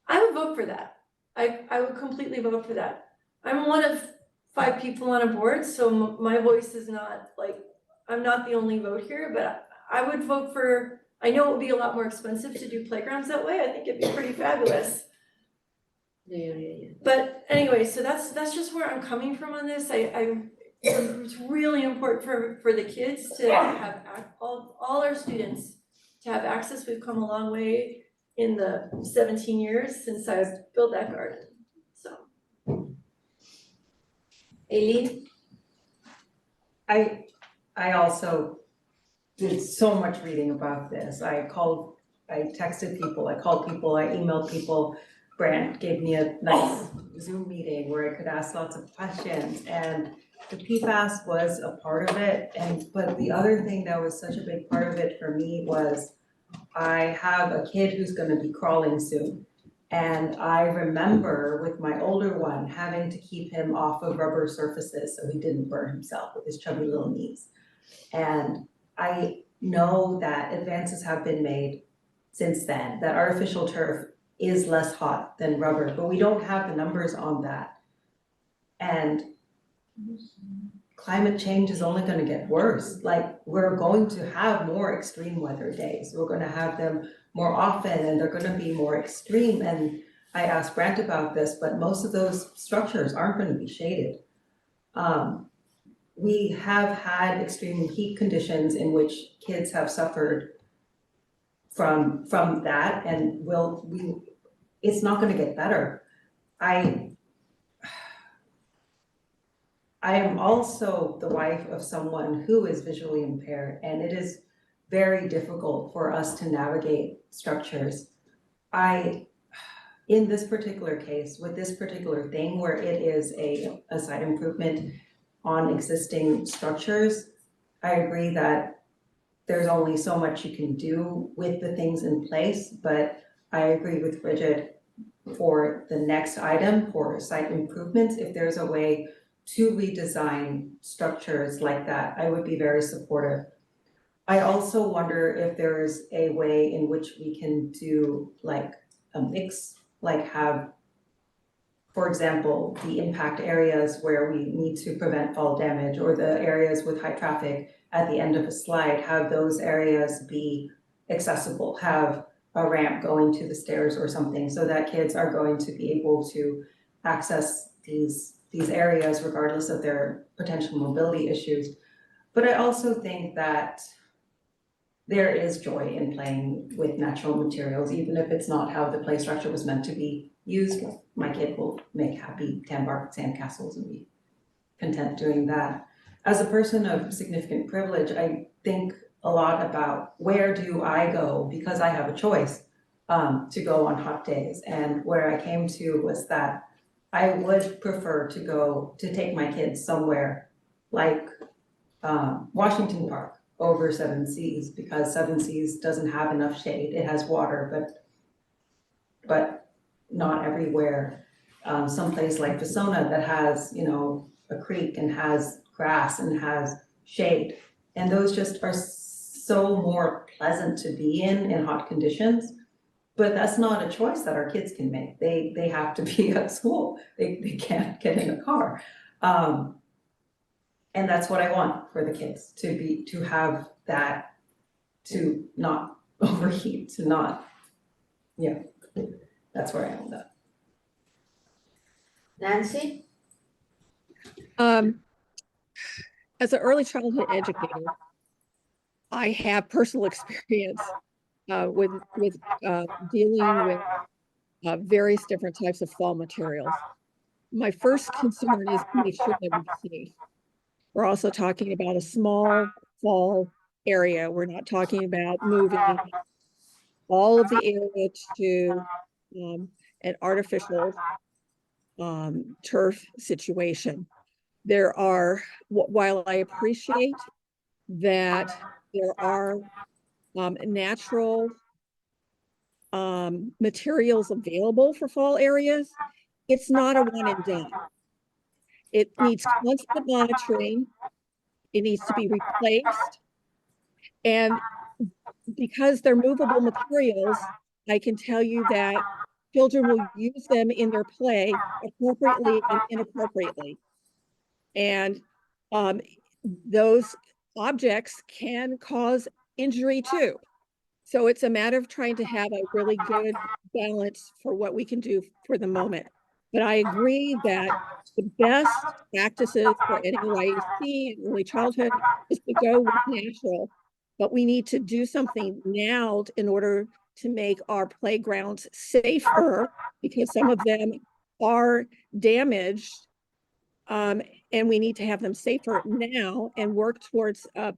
I would vote for that. I would completely vote for that. I'm one of 5 people on a board, so my voice is not like, I'm not the only vote here, but I would vote for, I know it would be a lot more expensive to do playgrounds that way. I think it'd be pretty fabulous. Yeah. But anyway, so that's just where I'm coming from on this. It's really important for the kids to have all our students to have access. We've come a long way in the 17 years since I've built that garden. So. Aileen? I also did so much reading about this. I texted people, I called people, I emailed people. Brant gave me a nice Zoom meeting where I could ask lots of questions, and the PFAS was a part of it. But the other thing that was such a big part of it for me was I have a kid who's gonna be crawling soon. And I remember with my older one having to keep him off of rubber surfaces so he didn't burn himself with his chubby little knees. And I know that advances have been made since then, that artificial turf is less hot than rubber, but we don't have the numbers on that. And climate change is only gonna get worse. Like, we're going to have more extreme weather days. We're gonna have them more often, and they're gonna be more extreme. And I asked Brant about this, but most of those structures aren't gonna be shaded. We have had extreme heat conditions in which kids have suffered from that, and it's not gonna get better. I am also the wife of someone who is visually impaired, and it is very difficult for us to navigate structures. In this particular case, with this particular thing where it is a site improvement on existing structures, I agree that there's only so much you can do with the things in place, but I agree with Bridget for the next item for site improvements. If there's a way to redesign structures like that, I would be very supportive. I also wonder if there's a way in which we can do like a mix, like have, for example, the impact areas where we need to prevent fall damage, or the areas with high traffic at the end of a slide, have those areas be accessible, have a ramp going to the stairs or something, so that kids are going to be able to access these areas regardless of their potential mobility issues. But I also think that there is joy in playing with natural materials, even if it's not how the play structure was meant to be used. My kid will make happy tan bark sandcastles and be content doing that. As a person of significant privilege, I think a lot about where do I go, because I have a choice to go on hot days. And where I came to was that I would prefer to take my kids somewhere like Washington Park over Seven Seas, because Seven Seas doesn't have enough shade. It has water, but not everywhere. Someplace like Vasona that has, a creek and has grass and has shade. And those just are so more pleasant to be in hot conditions. But that's not a choice that our kids can make. They have to be at school. They can't get in a car. And that's what I want for the kids, to have that, to not overheat, to not, that's where I am with that. Nancy? As an early childhood educator, I have personal experience with dealing with various different types of fall materials. My first concern is to make sure that we're safe. We're also talking about a small fall area. We're not talking about moving all of the area to an artificial turf situation. There are, while I appreciate that there are natural materials available for fall areas, it's not a one and done. It needs constant monitoring. It needs to be replaced. And because they're movable materials, I can tell you that children will use them in their play appropriately and inappropriately. And those objects can cause injury too. So it's a matter of trying to have a really good balance for what we can do for the moment. But I agree that the best practices for NAYC and early childhood is to go with natural, but we need to do something now in order to make our playgrounds safer, because some of them are damaged, and we need to have them safer now and work towards a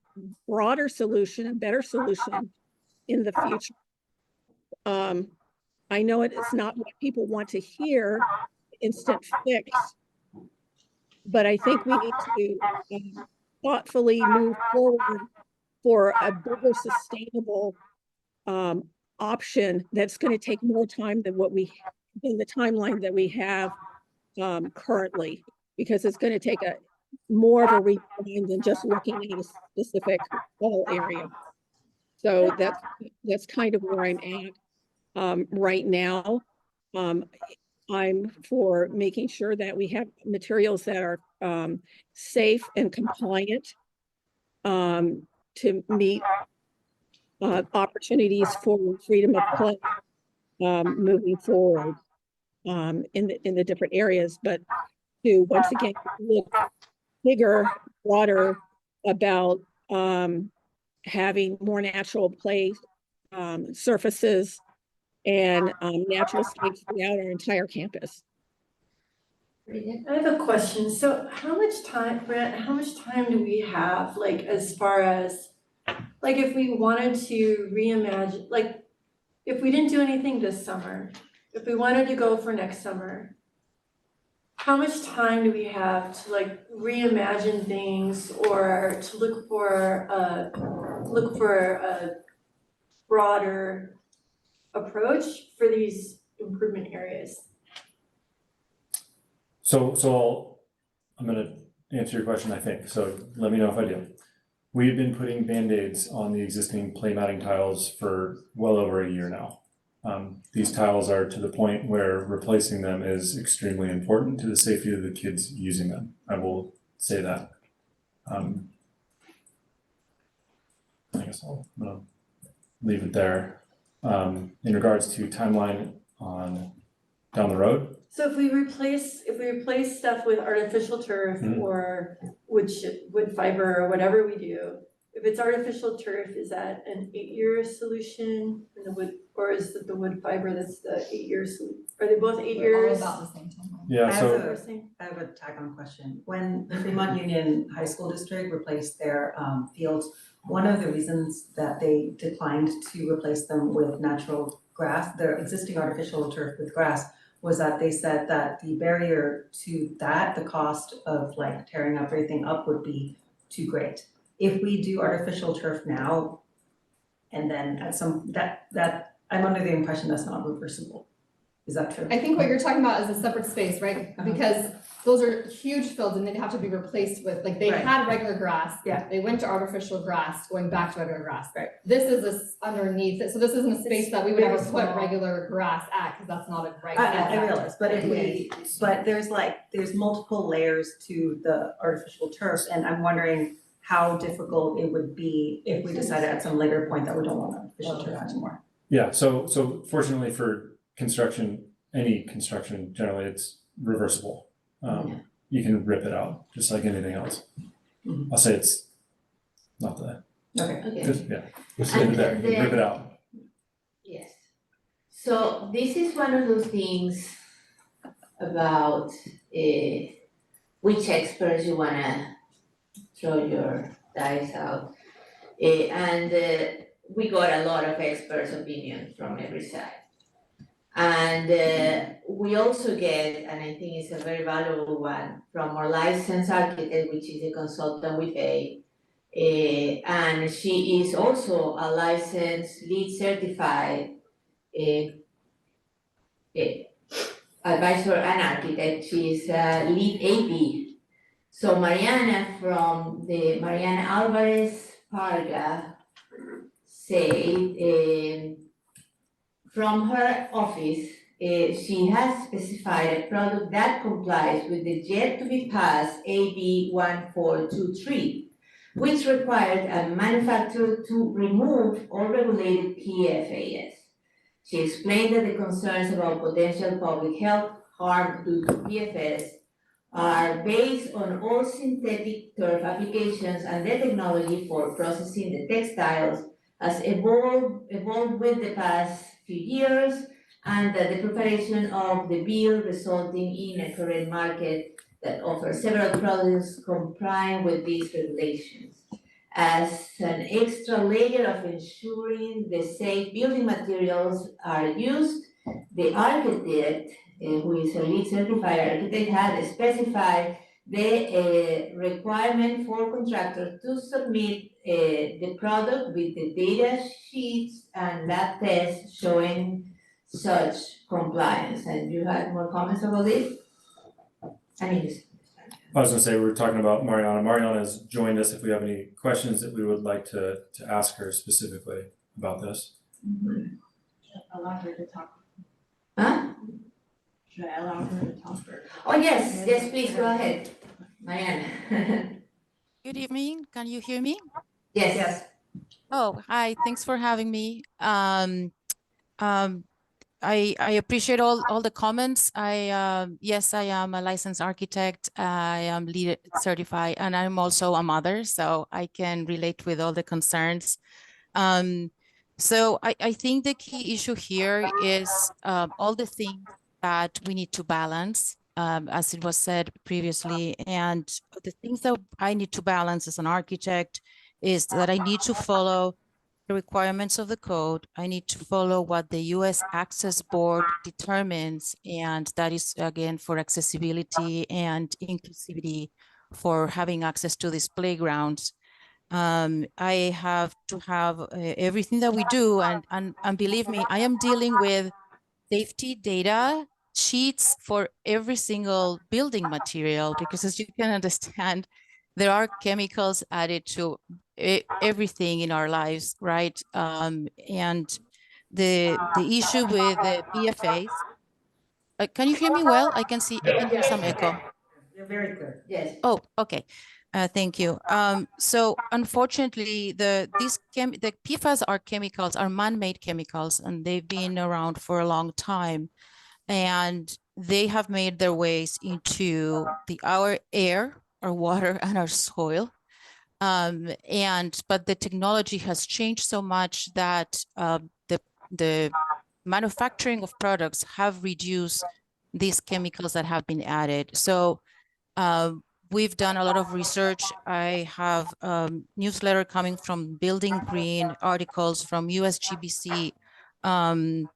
broader solution, a better solution in the future. I know it is not what people want to hear, instant fix, but I think we need to thoughtfully move forward for a bigger sustainable option that's going to take more time than the timeline that we have currently, because it's going to take more of a redesign than just looking at a specific whole area. So that's kind of where I'm at right now. I'm for making sure that we have materials that are safe and compliant to meet opportunities for freedom of play moving forward in the different areas, but to once again look bigger, broader about having more natural play surfaces and natural space throughout our entire campus. I have a question. So how much time, Brent, how much time do we have, like, as far as, like, if we wanted to reimagine, like, if we didn't do anything this summer, if we wanted to go for next summer, how much time do we have to, like, reimagine things or to look for a broader approach for these improvement areas? So I'm gonna answer your question, I think, so let me know if I do. We've been putting Band-Aids on the existing play matting tiles for well over a year now. These tiles are to the point where replacing them is extremely important to the safety of the kids using them. I will say that. I guess I'm gonna leave it there. In regards to timeline on down the road. So if we replace stuff with artificial turf or wood fiber or whatever we do, if it's artificial turf, is that an 8-year solution? And the wood, or is it the wood fiber that's the 8-year solution? Are they both 8 years? All about the same time. Yeah, I have a tag-on question. When the Fremont Union High School District replaced their fields, one of the reasons that they declined to replace them with natural grass, their existing artificial turf with grass, was that they said that the barrier to that, the cost of like tearing everything up would be too great. If we do artificial turf now, and then at some, that I'm under the impression that's not reversible. Is that true? I think what you're talking about is a separate space, right? Because those are huge fields and they'd have to be replaced with, like, they had regular grass. Yeah. They went to artificial grass, going back to regular grass. Right. This is underneath it, so this isn't a space that we would ever put regular grass at, because that's not a right. I realize, but but there's multiple layers to the artificial turf, and I'm wondering how difficult it would be if we decided at some later point that we don't want artificial turf anymore. Yeah, so fortunately for construction, any construction, generally it's reversible. You can rip it out, just like anything else. I'll say it's not the. Okay. Yeah, just leave it there, you can rip it out. Yes. So this is one of those things about which experts you wanna throw your dice out. And we got a lot of experts' opinions from every side. And we also get, and I think it's a very valuable one, from our licensed architect, which is the consultant we pay. And she is also a licensed LEED certified advisor and architect. She's lead AP. So Mariana from the Mariana Alvarez Parga said, from her office, she has specified a product that complies with the yet to be passed AB 1423, which required a manufacturer to remove all regulated PFAS. She explained that the concerns about potential public health harm due to PFAS are based on all synthetic turf applications, and the technology for processing the textiles has evolved with the past few years, and that the preparation of the bill resulting in a current market that offers several products complying with these regulations. As an extra layer of ensuring the safe building materials are used, the architect, who is a LEED certified architect, had specified the requirement for contractors to submit the product with the data sheets and lab tests showing such compliance. And you had more comments about this? I was gonna say, we're talking about Mariana. Mariana has joined us. If we have any questions that we would like to ask her specifically about this. Allow her to talk. Huh? Should I allow her to talk? Oh, yes, yes, please, go ahead, Mariana. Good evening. Can you hear me? Yes. Yes. Oh, hi. Thanks for having me. I appreciate all the comments. Yes, I am a licensed architect. I am LEED certified, and I'm also a mother, so I can relate with all the concerns. So I think the key issue here is all the things that we need to balance, as it was said previously. And the things that I need to balance as an architect is that I need to follow the requirements of the code. I need to follow what the US Access Board determines, and that is again for accessibility and inclusivity for having access to these playgrounds. I have to have everything that we do, and believe me, I am dealing with safety data sheets for every single building material, because as you can understand, there are chemicals added to everything in our lives, right? And the issue with the PFAS, can you hear me well? I can hear some echo. You're very clear. Yes. Oh, okay. Thank you. So unfortunately, the PFAS are chemicals, are man-made chemicals, and they've been around for a long time, and they have made their ways into our air, our water, and our soil. But the technology has changed so much that the manufacturing of products have reduced these chemicals that have been added. So we've done a lot of research. I have newsletter coming from Building Green, articles from USGBC, and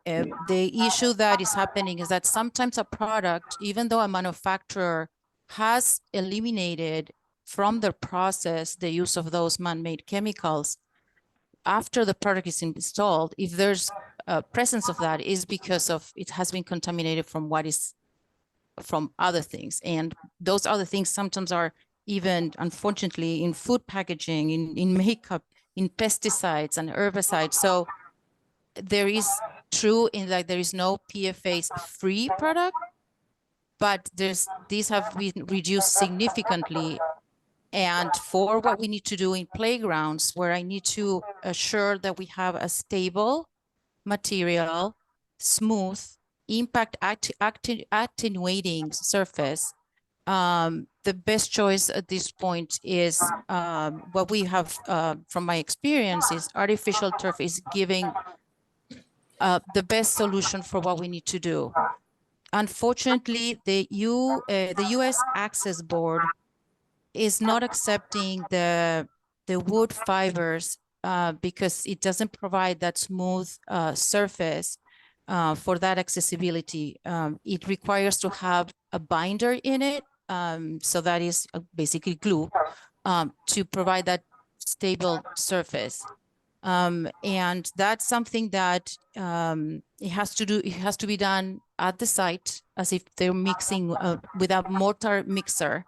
the issue that is happening is that sometimes a product, even though a manufacturer has eliminated from their process the use of those man-made chemicals, after the product is installed, if there's a presence of that, is because of it has been contaminated from from other things. And those other things sometimes are even, unfortunately, in food packaging, in makeup, in pesticides and herbicides. So there is true in that there is no PFAS-free product, but these have been reduced significantly. And for what we need to do in playgrounds, where I need to assure that we have a stable material, smooth, impact attenuating surface, the best choice at this point is what we have from my experience is artificial turf is giving the best solution for what we need to do. Unfortunately, the US Access Board is not accepting the wood fibers because it doesn't provide that smooth surface for that accessibility. It requires to have a binder in it, so that is basically glue, to provide that stable surface. And that's something that it has to be done at the site as if they're mixing with a mortar mixer.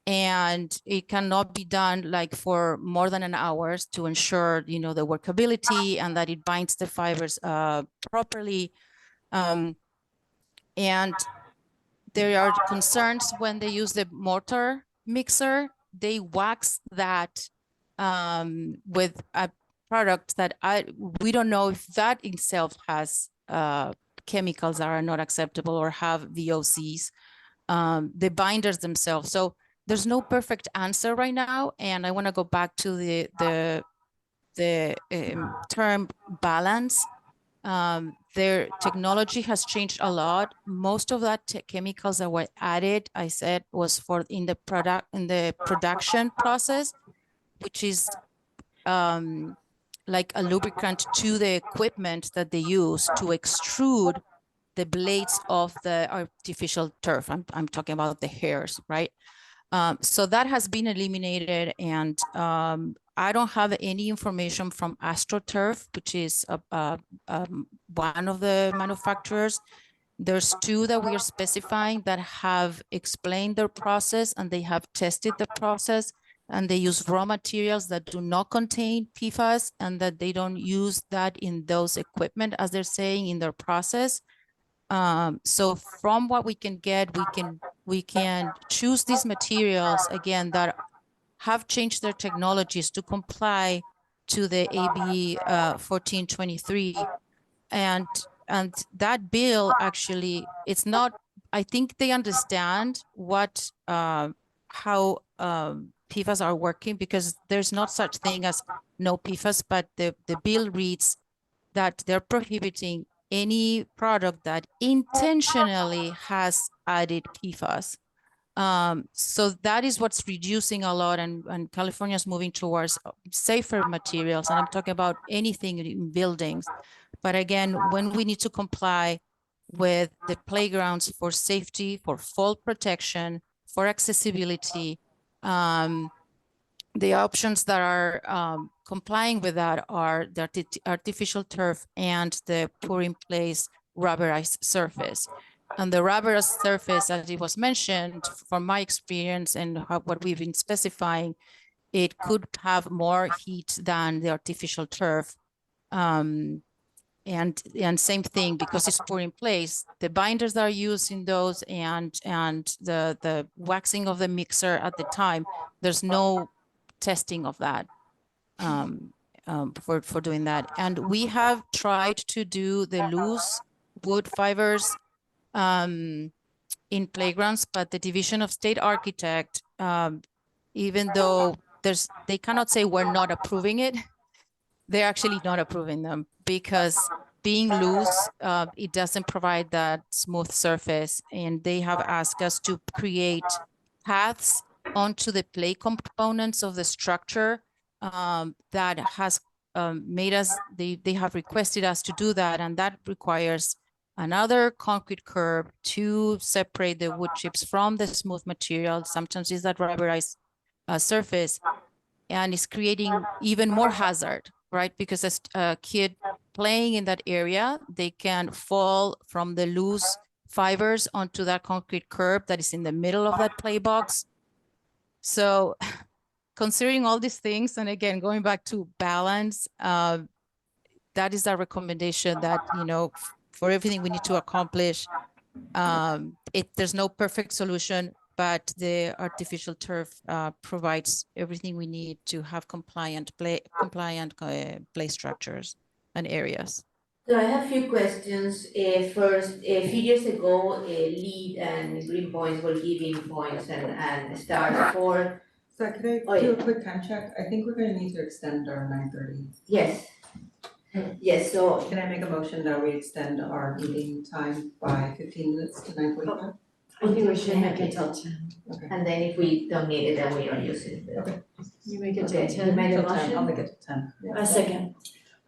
And it cannot be done like for more than an hour to ensure, you know, the workability and that it binds the fibers properly. And there are concerns when they use the mortar mixer, they wax that with a product that we don't know if that itself has chemicals that are not acceptable or have VOCs, the binders themselves. So there's no perfect answer right now. And I want to go back to the term balance. Their technology has changed a lot. Most of that chemicals that were added, I said, was in the production process, which is like a lubricant to the equipment that they use to extrude the blades of the artificial turf. I'm talking about the hairs, right? So that has been eliminated, and I don't have any information from AstroTurf, which is one of the manufacturers. There's two that we are specifying that have explained their process, and they have tested the process, and they use raw materials that do not contain PFAS, and that they don't use that in those equipment, as they're saying, in their process. So from what we can get, we can choose these materials, again, that have changed their technologies to comply to the AB 1423. And that bill, actually, it's not, I think they understand what, how PFAS are working, because there's not such thing as no PFAS, but the bill reads that they're prohibiting any product that intentionally has added PFAS. So that is what's reducing a lot, and California is moving towards safer materials. And I'm talking about anything in buildings. But again, when we need to comply with the playgrounds for safety, for fall protection, for accessibility, the options that are complying with that are the artificial turf and the pour-in-place rubberized surface. And the rubberized surface, as it was mentioned, from my experience and what we've been specifying, it could have more heat than the artificial turf. And same thing, because it's pour-in-place, the binders that are used in those and the waxing of the mixer at the time, there's no testing of that for doing that. And we have tried to do the loose wood fibers in playgrounds, but the Division of State Architect, even though they cannot say we're not approving it, they're actually not approving them, because being loose, it doesn't provide that smooth surface. And they have asked us to create paths onto the play components of the structure that has made us, they have requested us to do that. And that requires another concrete curb to separate the wood chips from the smooth material. Sometimes it's that rubberized surface, and it's creating even more hazard, right? Because as a kid playing in that area, they can fall from the loose fibers onto that concrete curb that is in the middle of that play box. So considering all these things, and again, going back to balance, that is our recommendation, that, you know, for everything we need to accomplish, there's no perfect solution, but the artificial turf provides everything we need to have compliant play structures and areas. So I have a few questions. First, a few years ago, LEED and Green Points were giving points and stars for. So could I do a quick time check? I think we're gonna need to extend our 9:30. Yes. Yes, so. Can I make a motion that we extend our meeting time by 15 minutes to 9:45? I think we should make it till 10. Okay. And then if we don't need it, then we don't use it. Okay. You make it till 10. You made a Till 10. motion? I'll make it to 10. Yeah. A second.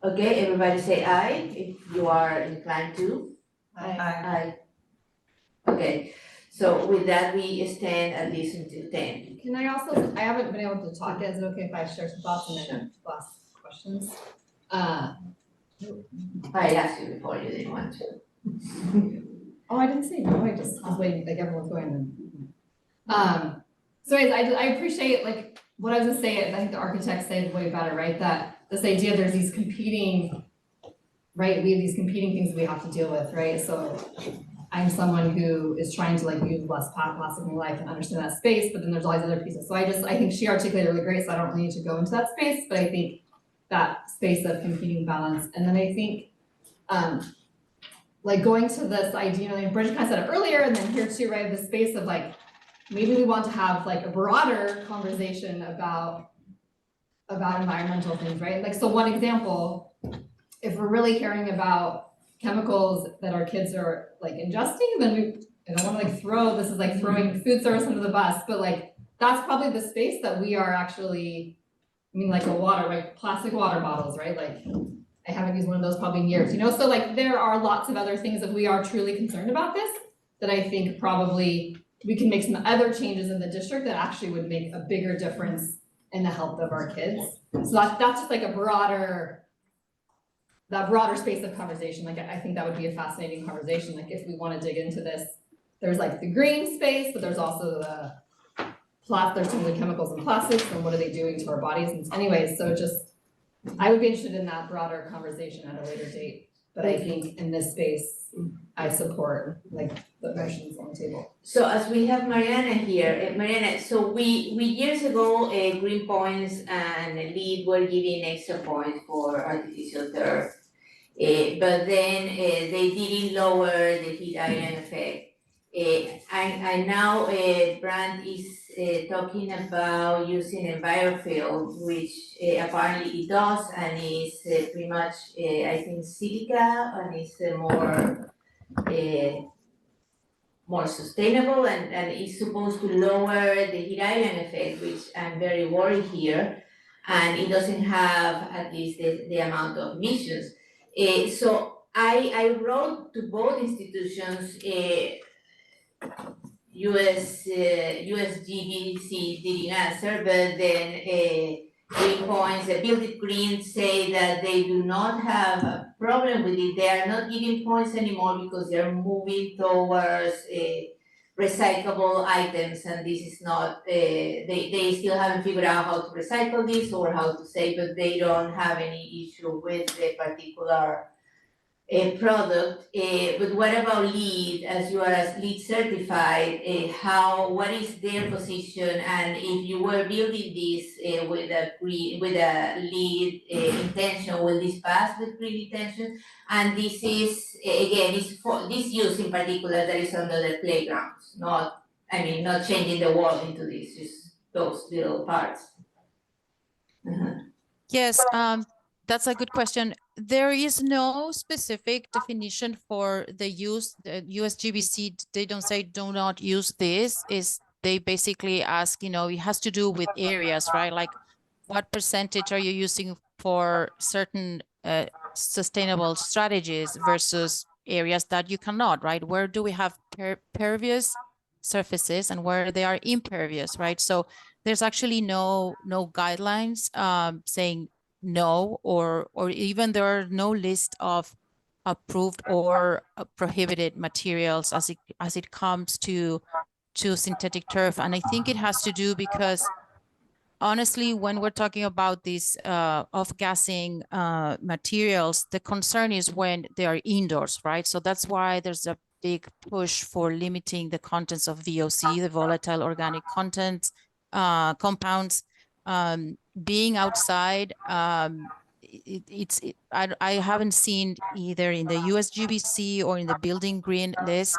Okay, everybody say aye if you are inclined to. Aye. Aye. Okay, so with that, we extend at least until 10. Can I also, I haven't been able to talk yet, is it okay if I share some thoughts and then ask questions? I asked you before, you didn't want to. Oh, I didn't say no, I just was waiting, like everyone's going and. So anyways, I appreciate like what I was gonna say, I think the architects say it way better, right? That this idea there's these competing, right? We have these competing things we have to deal with, right? So I'm someone who is trying to like use less plastic in my life and understand that space, but then there's all these other pieces. So I think she articulated really great, so I don't really need to go into that space, but I think that space of competing balance. And then I think, like going to this idea, like Bridget kind of said it earlier, and then here too, right, the space of like, maybe we want to have like a broader conversation about environmental things, right? Like, so one example, if we're really caring about chemicals that our kids are like ingesting, then I don't want to like throw, this is like throwing food service under the bus, but like, that's probably the space that we are actually, I mean, like a water, like plastic water bottles, right? Like, I haven't used one of those probably in years, you know? So like, there are lots of other things if we are truly concerned about this, that I think probably we can make some other changes in the district that actually would make a bigger difference in the health of our kids. So that's just like a broader space of conversation. Like, I think that would be a fascinating conversation. Like, if we want to dig into this, there's like the green space, but there's also there's some of the chemicals and plastics and what are they doing to our bodies. And anyways, so just, I would be interested in that broader conversation at a later date. But I think in this space, I support like the motions on the table. So as we have Mariana here, Mariana, so we years ago, Green Points and LEED were giving extra points for artificial turf. But then they didn't lower the heat island effect. And now Brand is talking about using EnviroFill, which apparently it does, and is pretty much, I think, silica, and is more sustainable, and is supposed to lower the heat island effect, which I'm very worried here, and it doesn't have at least the amount of emissions. So I wrote to both institutions. USGBC didn't answer, but then Green Points, Build It Green say that they do not have a problem with it. They are not giving points anymore because they are moving towards recyclable items, and this is not, they still haven't figured out how to recycle this or how to say, but they don't have any issue with the particular product. But what about LEED, as you are as LEED certified, what is their position? And if you were building this with a LEED intention, will this pass with green intention? And this is, again, is for this use in particular that is under the playgrounds, not changing the wall into this, just those little parts. Yes, that's a good question. There is no specific definition for the use. The USGBC, they don't say do not use this. They basically ask, it has to do with areas, right? Like, what percentage are you using for certain sustainable strategies versus areas that you cannot, right? Where do we have pervious surfaces and where they are impervious, right? So there's actually no guidelines saying no, or even there are no list of approved or prohibited materials as it comes to synthetic turf. And I think it has to do because honestly, when we're talking about these off-gassing materials, the concern is when they are indoors, right? So that's why there's a big push for limiting the contents of VOC, the volatile organic compounds. Being outside, I haven't seen either in the USGBC or in the Building Green list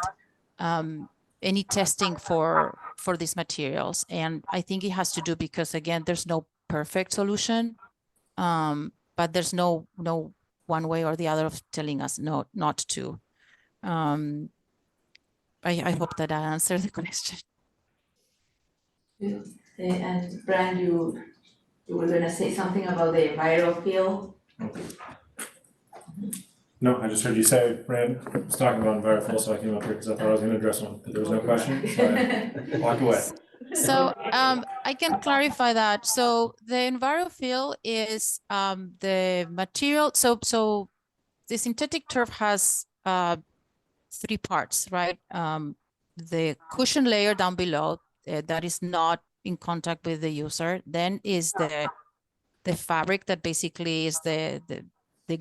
any testing for these materials. And I think it has to do because, again, there's no perfect solution, but there's no one way or the other of telling us not to. I hope that I answered the question. And Brand, you were gonna say something about the EnviroFill? No, I just heard you say, Brand was talking about EnviroFill, so I came up here because I thought I was gonna address one, but there was no question, so I walked away. So I can clarify that. So the EnviroFill is the material. So the synthetic turf has 3 parts, right? The cushion layer down below that is not in contact with the user. Then is the fabric that basically is the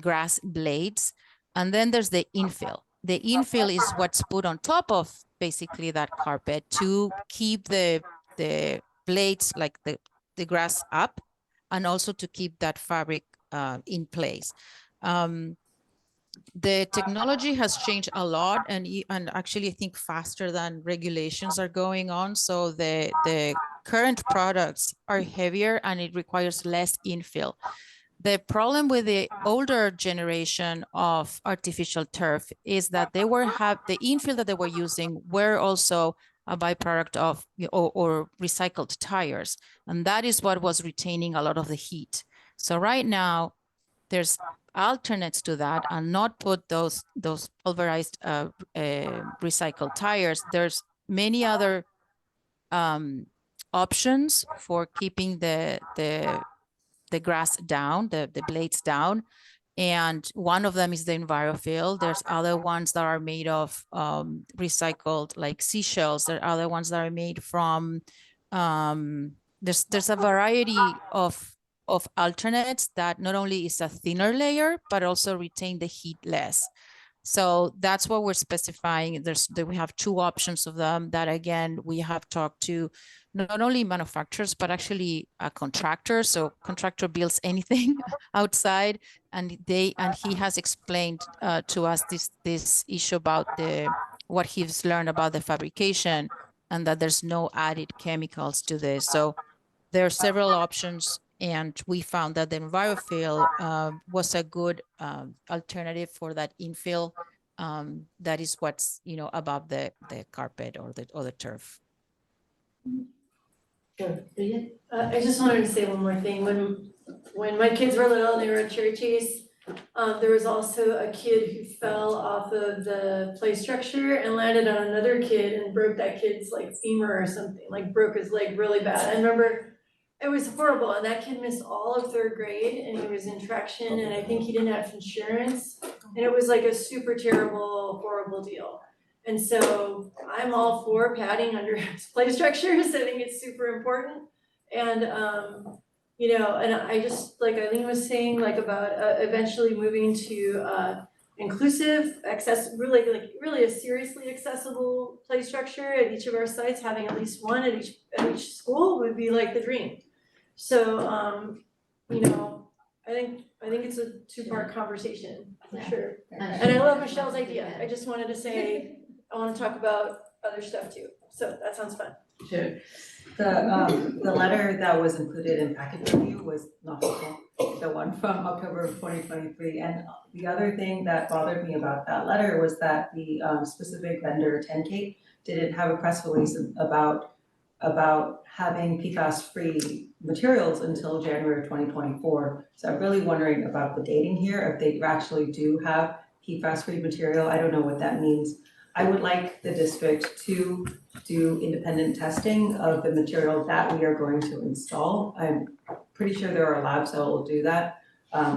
grass blades, and then there's the infill. The infill is what's put on top of basically that carpet to keep the blades, like the grass up, and also to keep that fabric in place. The technology has changed a lot, and actually I think faster than regulations are going on. So the current products are heavier and it requires less infill. The problem with the older generation of artificial turf is that they the infill that they were using were also a byproduct of or recycled tires, and that is what was retaining a lot of the heat. So right now, there's alternates to that, and not put those pulverized recycled tires. There's many other options for keeping the grass down, the blades down. And one of them is the EnviroFill. There's other ones that are made of recycled, like seashells. There are other ones that are made from, there's a variety of alternates that not only is a thinner layer, but also retain the heat less. So that's what we're specifying. We have 2 options of them that, again, we have talked to not only manufacturers, but actually a contractor. So contractor builds anything outside, and he has explained to us this issue about what he's learned about the fabrication, and that there's no added chemicals to this. So there are several options, and we found that the EnviroFill was a good alternative for that infill. That is what's above the carpet or the turf. I just wanted to say one more thing. When my kids were little and they were at Churchies, there was also a kid who fell off of the play structure and landed on another kid and broke that kid's femur or something, broke his leg really bad. I remember it was horrible, and that kid missed all of 3rd grade, and he was in traction, and I think he didn't have insurance, and it was a super terrible, horrible deal. And so I'm all for padding under play structures. I think it's super important. And, and I just, like Eileen was saying, about eventually moving to inclusive, really a seriously accessible play structure at each of our sites, having at least one at each school would be the dream. So, I think it's a 2-part conversation for sure. And I love Michelle's idea. I just wanted to say, I want to talk about other stuff too. So that sounds fun. Sure. The letter that was included in packet review was not helpful, the one from October of 2023. And the other thing that bothered me about that letter was that the specific vendor, 10K, didn't have a press release about having PFAS-free materials until January of 2024. So I'm really wondering about the dating here, if they actually do have PFAS-free material. I don't know what that means. I would like the district to do independent testing of the material that we are going to install. I'm pretty sure there are labs that will do that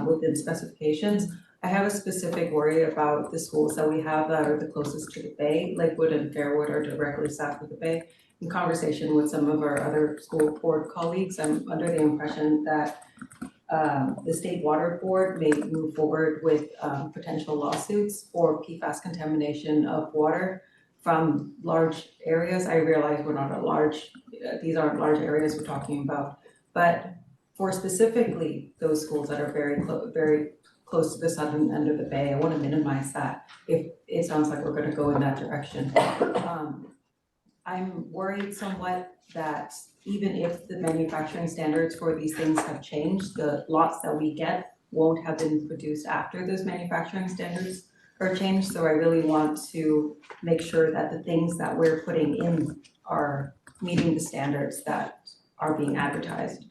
within specifications. I have a specific worry about the schools that we have that are the closest to the bay. Lakewood and Fairwood are directly south of the bay. In conversation with some of our other school board colleagues, I'm under the impression that the State Water Board may move forward with potential lawsuits for PFAS contamination of water from large areas. I realize we're not these aren't large areas we're talking about, but for specifically those schools that are very close to the southern end of the bay, I want to minimize that if it sounds like we're going to go in that direction. I'm worried somewhat that even if the manufacturing standards for these things have changed, the lots that we get won't have been produced after those manufacturing standards are changed. So I really want to make sure that the things that we're putting in are meeting the standards that are being advertised.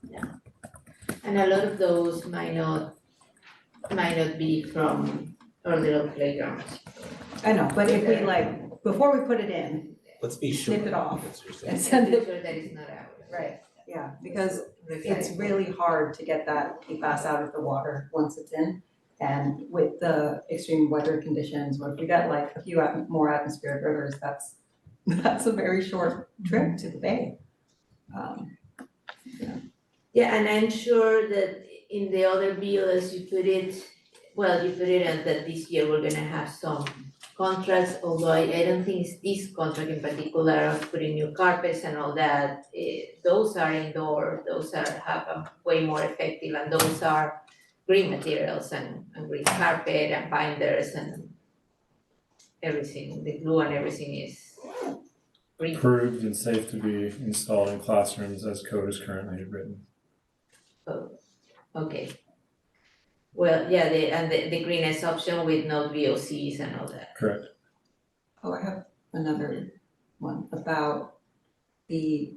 Yeah, and a lot of those might not be from our little playgrounds. I know, but if we like, before we put it in, Let's be sure. snip it off That's what you're saying. and send it, Sure that it's not out. right, yeah, because it's Recycle. really hard to get that PFAS out of the water once it's in. And with the extreme weather conditions, or if we get like a few more atmospheric rivers, that's a very short trip to the bay. Yeah, and I'm sure that in the other bills, you put it in that this year we're gonna have some contracts, although I don't think it's this contract in particular of putting new carpets and all that. Those are indoor, have a way more effective, and those are green materials and green carpet and binders and everything, the glue and everything is green. Approved and safe to be installed in classrooms as code is currently written. Oh, okay. Well, yeah, the greenest option with no VOCs and all that. Correct. Oh, I have another one about the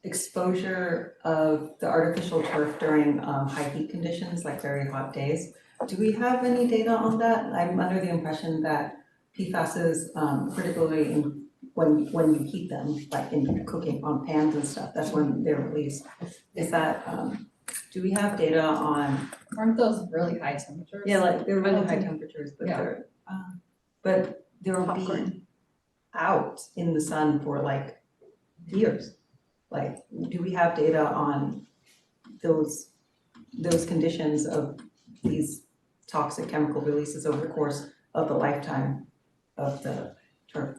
exposure of the artificial turf during high heat conditions, like very hot days. Do we have any data on that? I'm under the impression that PFASs, particularly when you heat them, like in cooking on pans and stuff, that's when they're released. Is that, do we have data on? Aren't those really high temperatures? Yeah, like they're really high temperatures, but Yeah. they'll be out in the sun for like years. Like, do we have data on those conditions of these toxic chemical releases over the course of the lifetime of the turf?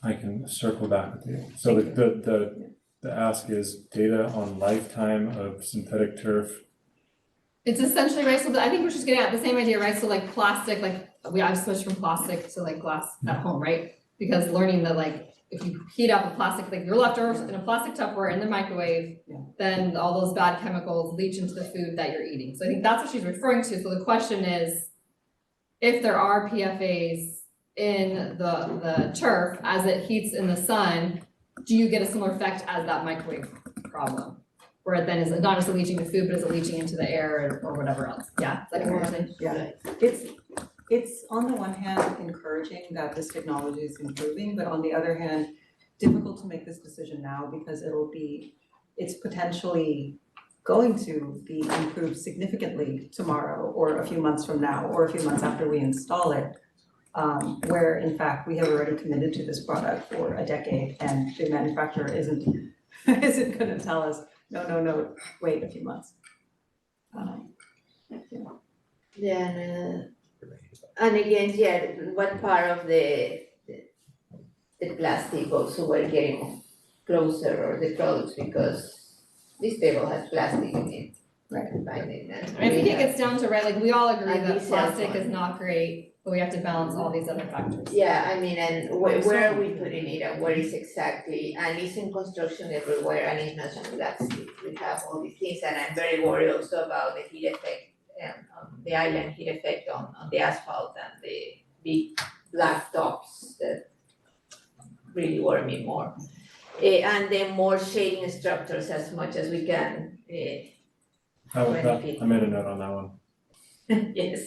I can circle back with you. So the ask is data on lifetime of synthetic turf. It's essentially, right, so I think we're just getting at the same idea, right, so like plastic, like I've switched from plastic to like glass at home, right? Because learning that like, if you heat up a plastic, like your leftovers in a plastic Tupperware in the microwave, then all those bad chemicals leach into the food that you're eating. So I think that's what she's referring to. So the question is, if there are PFAs in the turf as it heats in the sun, do you get a similar effect as that microwave problem? Where it then is not just leaching the food, but is it leaching into the air or whatever else? Yeah, is that what you're saying? Yeah, it's on the one hand encouraging that this technology is improving, but on the other hand, difficult to make this decision now because it's potentially going to be improved significantly tomorrow or a few months from now or a few months after we install it. Where in fact, we have already committed to this product for a decade and the manufacturer isn't gonna tell us, no, wait a few months. Then, and again, yeah, what part of the plastic also we're getting closer or the products because this table has plastic in it. Right. Binding that. I think it gets down to, right, like we all agree And that this plastic one. is not great, but we have to balance all these other factors. Yeah, I mean, and where are we putting it and where is exactly, and it's in construction everywhere and it's not just plastic. We have all these things and I'm very worried also about the heat effect, the island heat effect on the asphalt and the big black tops that really worry me more. And then more shading structures as much as we can. I made a note on that one. Yes.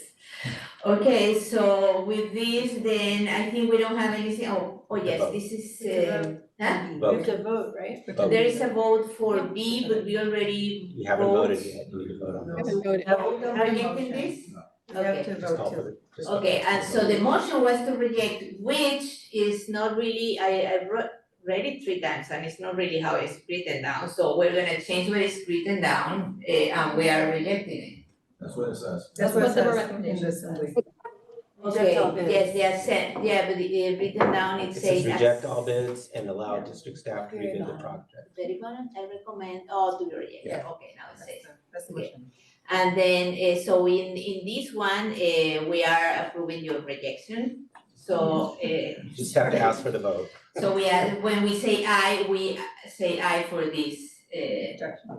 Okay, so with this, then I think we don't have anything, oh yes, this is, huh? Vote. To vote, right? There is a vote for B, but we already You haven't voted yet, you need to vote on I this. haven't voted. Are you getting this? You have Okay. to Just call vote for to. the. Okay, and so the motion was to reject, which is not really, I read it 3 times and it's not really how it's written down. So we're gonna change what is written down, and we are rejecting it. That's what it says. That's what what the it says recommendation in the assembly. Okay, all bids. yes, they are sent, yeah, but written down, it It says. says reject all bids and allow district staff to review the project. Very bottom, I recommend, to be rejected, Yeah. okay, now it says. That's the Okay. motion. And then, so in this one, we are approving your rejection, so, You just have to ask for the vote. so when we say aye, we say aye for this,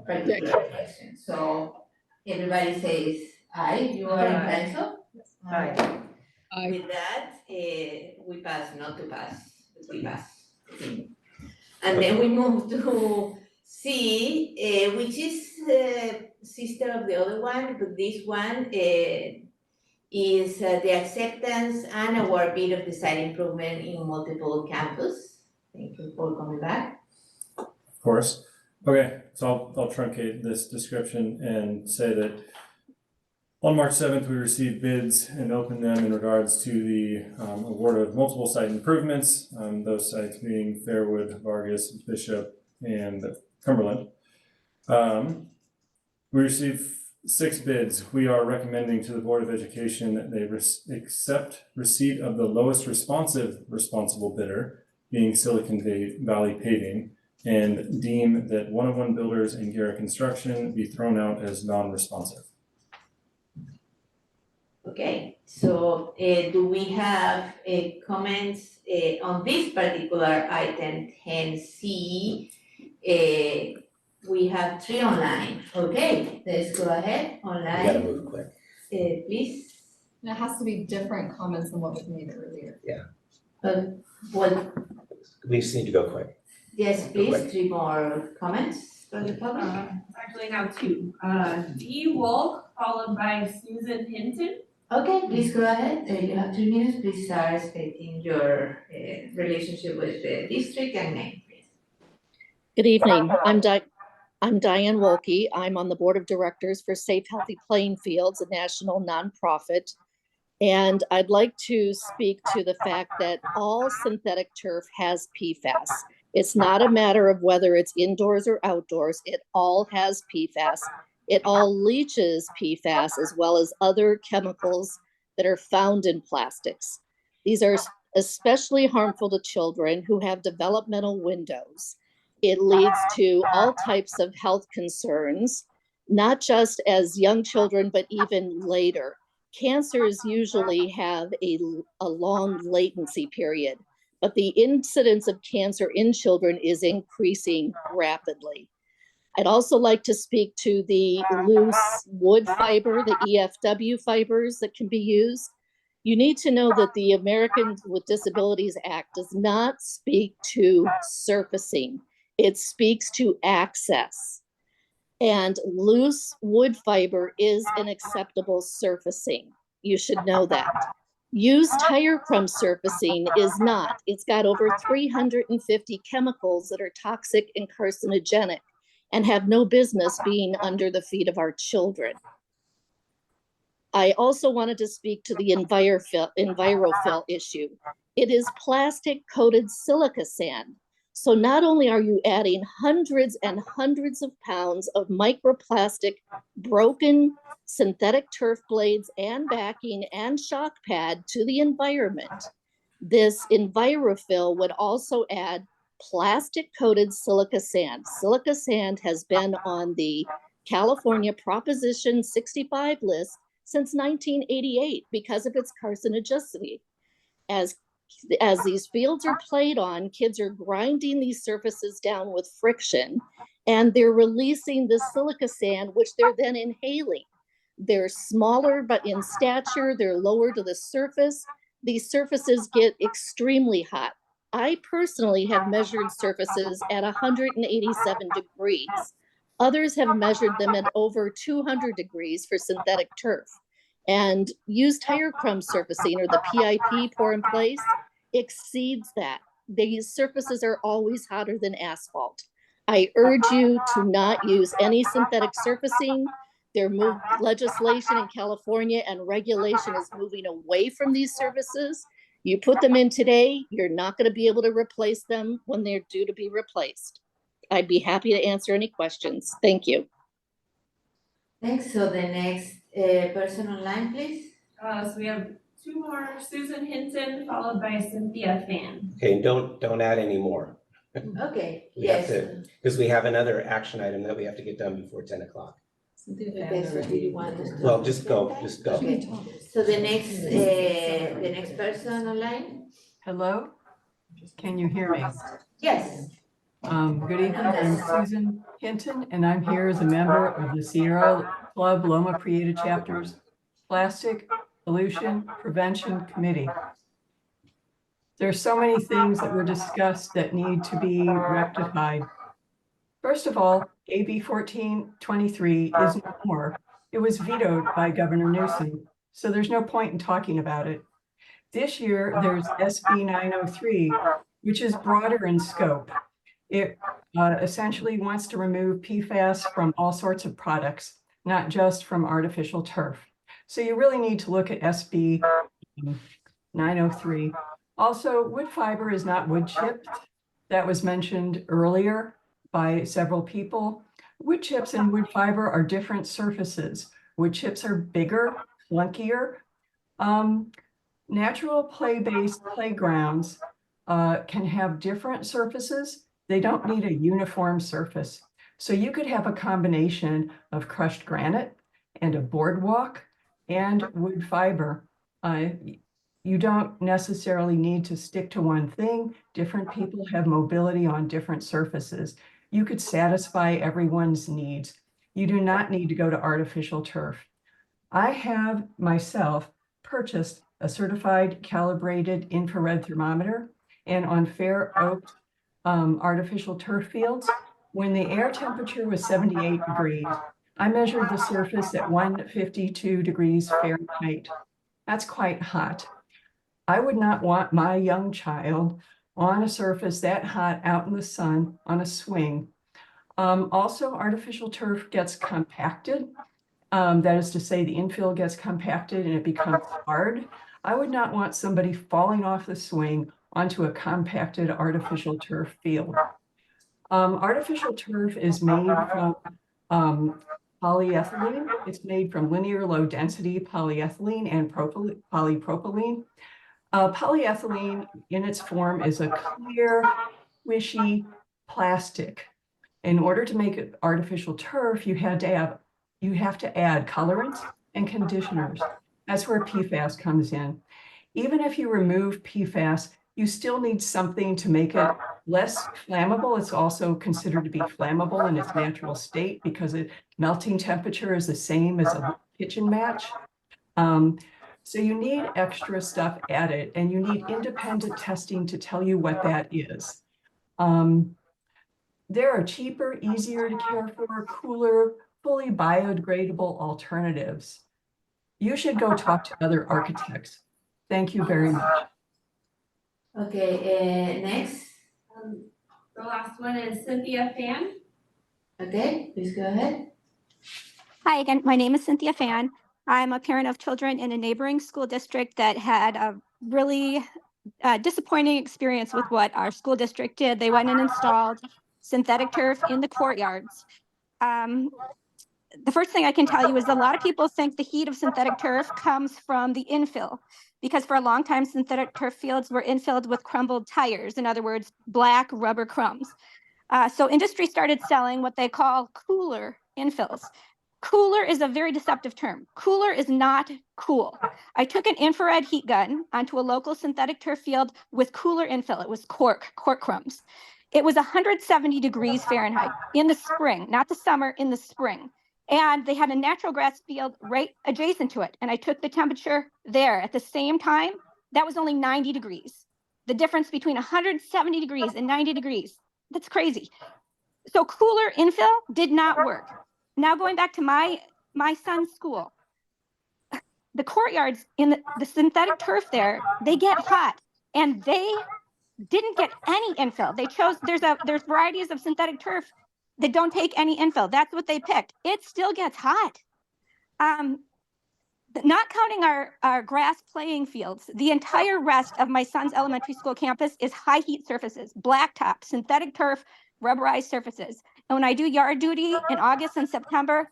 particular rejection. So everybody says aye, you are in pencil? Aye. With that, we pass, not to pass, but we pass. And then we move to C, which is sister of the other one, but this one is the acceptance and award bid of the site improvement in multiple campus. Thank you for coming back. Of course. Okay, so I'll truncate this description and say that on March 7th, we received bids and opened them in regards to the award of multiple site improvements, those sites being Fairwood, Vargas, Bishop, and Cumberland. We received 6 bids. We are recommending to the Board of Education that they accept receipt of the lowest responsible bidder, being Silicon Valley Paving, and deem that 101 Builders and Guerra Construction be thrown out as non-responsive. Okay, so do we have comments on this particular item 10C? We have 3 online. Okay, let's go ahead online. You gotta move quick. Please. And it has to be different comments than what was made earlier. Well, We just need to go quick. yes, please, 3 more comments from the public. Actually now 2. D. Wolk, followed by Susan Hinton. Okay, please go ahead. You have 2 minutes. Please start stating your relationship with the district and name, please. Good evening. I'm Diane Wolke. I'm on the board of directors for Safe Healthy Playing Fields, a national nonprofit. And I'd like to speak to the fact that all synthetic turf has PFAS. It's not a matter of whether it's indoors or outdoors. It all has PFAS. It all leaches PFAS as well as other chemicals that are found in plastics. These are especially harmful to children who have developmental windows. It leads to all types of health concerns, not just as young children, but even later. Cancers usually have a long latency period, but the incidence of cancer in children is increasing rapidly. I'd also like to speak to the loose wood fiber, the EFW fibers that can be used. You need to know that the Americans with Disabilities Act does not speak to surfacing. It speaks to access. And loose wood fiber is an acceptable surfacing. You should know that. Used tire crumb surfacing is not. It's got over 350 chemicals that are toxic and carcinogenic and have no business being under the feet of our children. I also wanted to speak to the EnviroFill issue. It is plastic coated silica sand. So not only are you adding hundreds and hundreds of pounds of microplastic, broken synthetic turf blades and backing and shock pad to the environment, this EnviroFill would also add plastic coated silica sand. Silica sand has been on the California Proposition 65 list since 1988 because of its carcinogenicity. As these fields are played on, kids are grinding these surfaces down with friction, and they're releasing the silica sand, which they're then inhaling. They're smaller, but in stature, they're lower to the surface. These surfaces get extremely hot. I personally have measured surfaces at 187 degrees. Others have measured them at over 200 degrees for synthetic turf. And used tire crumb surfacing, or the PIP pour in place, exceeds that. These surfaces are always hotter than asphalt. I urge you to not use any synthetic surfacing. Legislation in California and regulation is moving away from these surfaces. You put them in today, you're not going to be able to replace them when they're due to be replaced. I'd be happy to answer any questions. Thank you. Thanks. So the next person online, please. So we have 2 more, Susan Hinton, followed by Cynthia Fan. Okay, don't add any more. Okay, We have yes. to, because we have another action item that we have to get done before 10 o'clock. Okay, so do you want us to? Well, just go. Okay, so the next person online? Hello, can you hear me? Yes. Good evening, I'm Susan Hinton, and I'm here as a member of the Sierra Club Loma Prieta Chapter's Plastic Pollution Prevention Committee. There's so many things that were discussed that need to be rectified. First of all, AB 1423 is no more. It was vetoed by Governor Newsom. so there's no point in talking about it. This year, there's SB 903, which is broader in scope. It essentially wants to remove PFAS from all sorts of products, not just from artificial turf. So you really need to look at SB 903. Also, wood fiber is not wood chips. That was mentioned earlier by several people. Wood chips and wood fiber are different surfaces. Wood chips are bigger, clunkier. Natural play-based playgrounds can have different surfaces. They don't need a uniform surface. So you could have a combination of crushed granite and a boardwalk and wood fiber. You don't necessarily need to stick to one thing. Different people have mobility on different surfaces. You could satisfy everyone's needs. You do not need to go to artificial turf. I have myself purchased a certified calibrated infrared thermometer, and on Fair Oak artificial turf fields, when the air temperature was 78 degrees, I measured the surface at 152 degrees Fahrenheit. That's quite hot. I would not want my young child on a surface that hot out in the sun on a swing. Also, artificial turf gets compacted. That is to say, the infill gets compacted and it becomes hard. I would not want somebody falling off the swing onto a compacted artificial turf field. Artificial turf is made from polyethylene. It's made from linear low density polyethylene and polypropylene. Polyethylene in its form is a clear, squishy plastic. In order to make it artificial turf, you have to add colorants and conditioners. That's where PFAS comes in. Even if you remove PFAS, you still need something to make it less flammable. It's also considered to be flammable in its natural state because its melting temperature is the same as a kitchen match. So you need extra stuff added, and you need independent testing to tell you what that is. There are cheaper, easier to care for, cooler, fully biodegradable alternatives. You should go talk to other architects. Thank you very much. Okay, next. The last one is Cynthia Fan. Okay, please go ahead. Hi again, my name is Cynthia Fan. I'm a parent of children in a neighboring school district that had a really disappointing experience with what our school district did. They went and installed synthetic turf in the courtyards. The first thing I can tell you is a lot of people think the heat of synthetic turf comes from the infill, because for a long time, synthetic turf fields were infilled with crumbled tires, in other words, black rubber crumbs. So industry started selling what they call cooler infills. Cooler is a very deceptive term. Cooler is not cool. I took an infrared heat gun onto a local synthetic turf field with cooler infill. It was cork crumbs. It was 170 degrees Fahrenheit in the spring, not the summer, in the spring. And they had a natural grass field right adjacent to it. And I took the temperature there at the same time. That was only 90 degrees. The difference between 170 degrees and 90 degrees, that's crazy. So cooler infill did not work. Now going back to my son's school, the courtyards in the synthetic turf there, they get hot, and they didn't get any infill. They chose, there's varieties of synthetic turf that don't take any infill. That's what they picked. It still gets hot. Not counting our grass playing fields, the entire rest of my son's elementary school campus is high heat surfaces, blacktop, synthetic turf, rubberized surfaces. And when I do yard duty in August and September,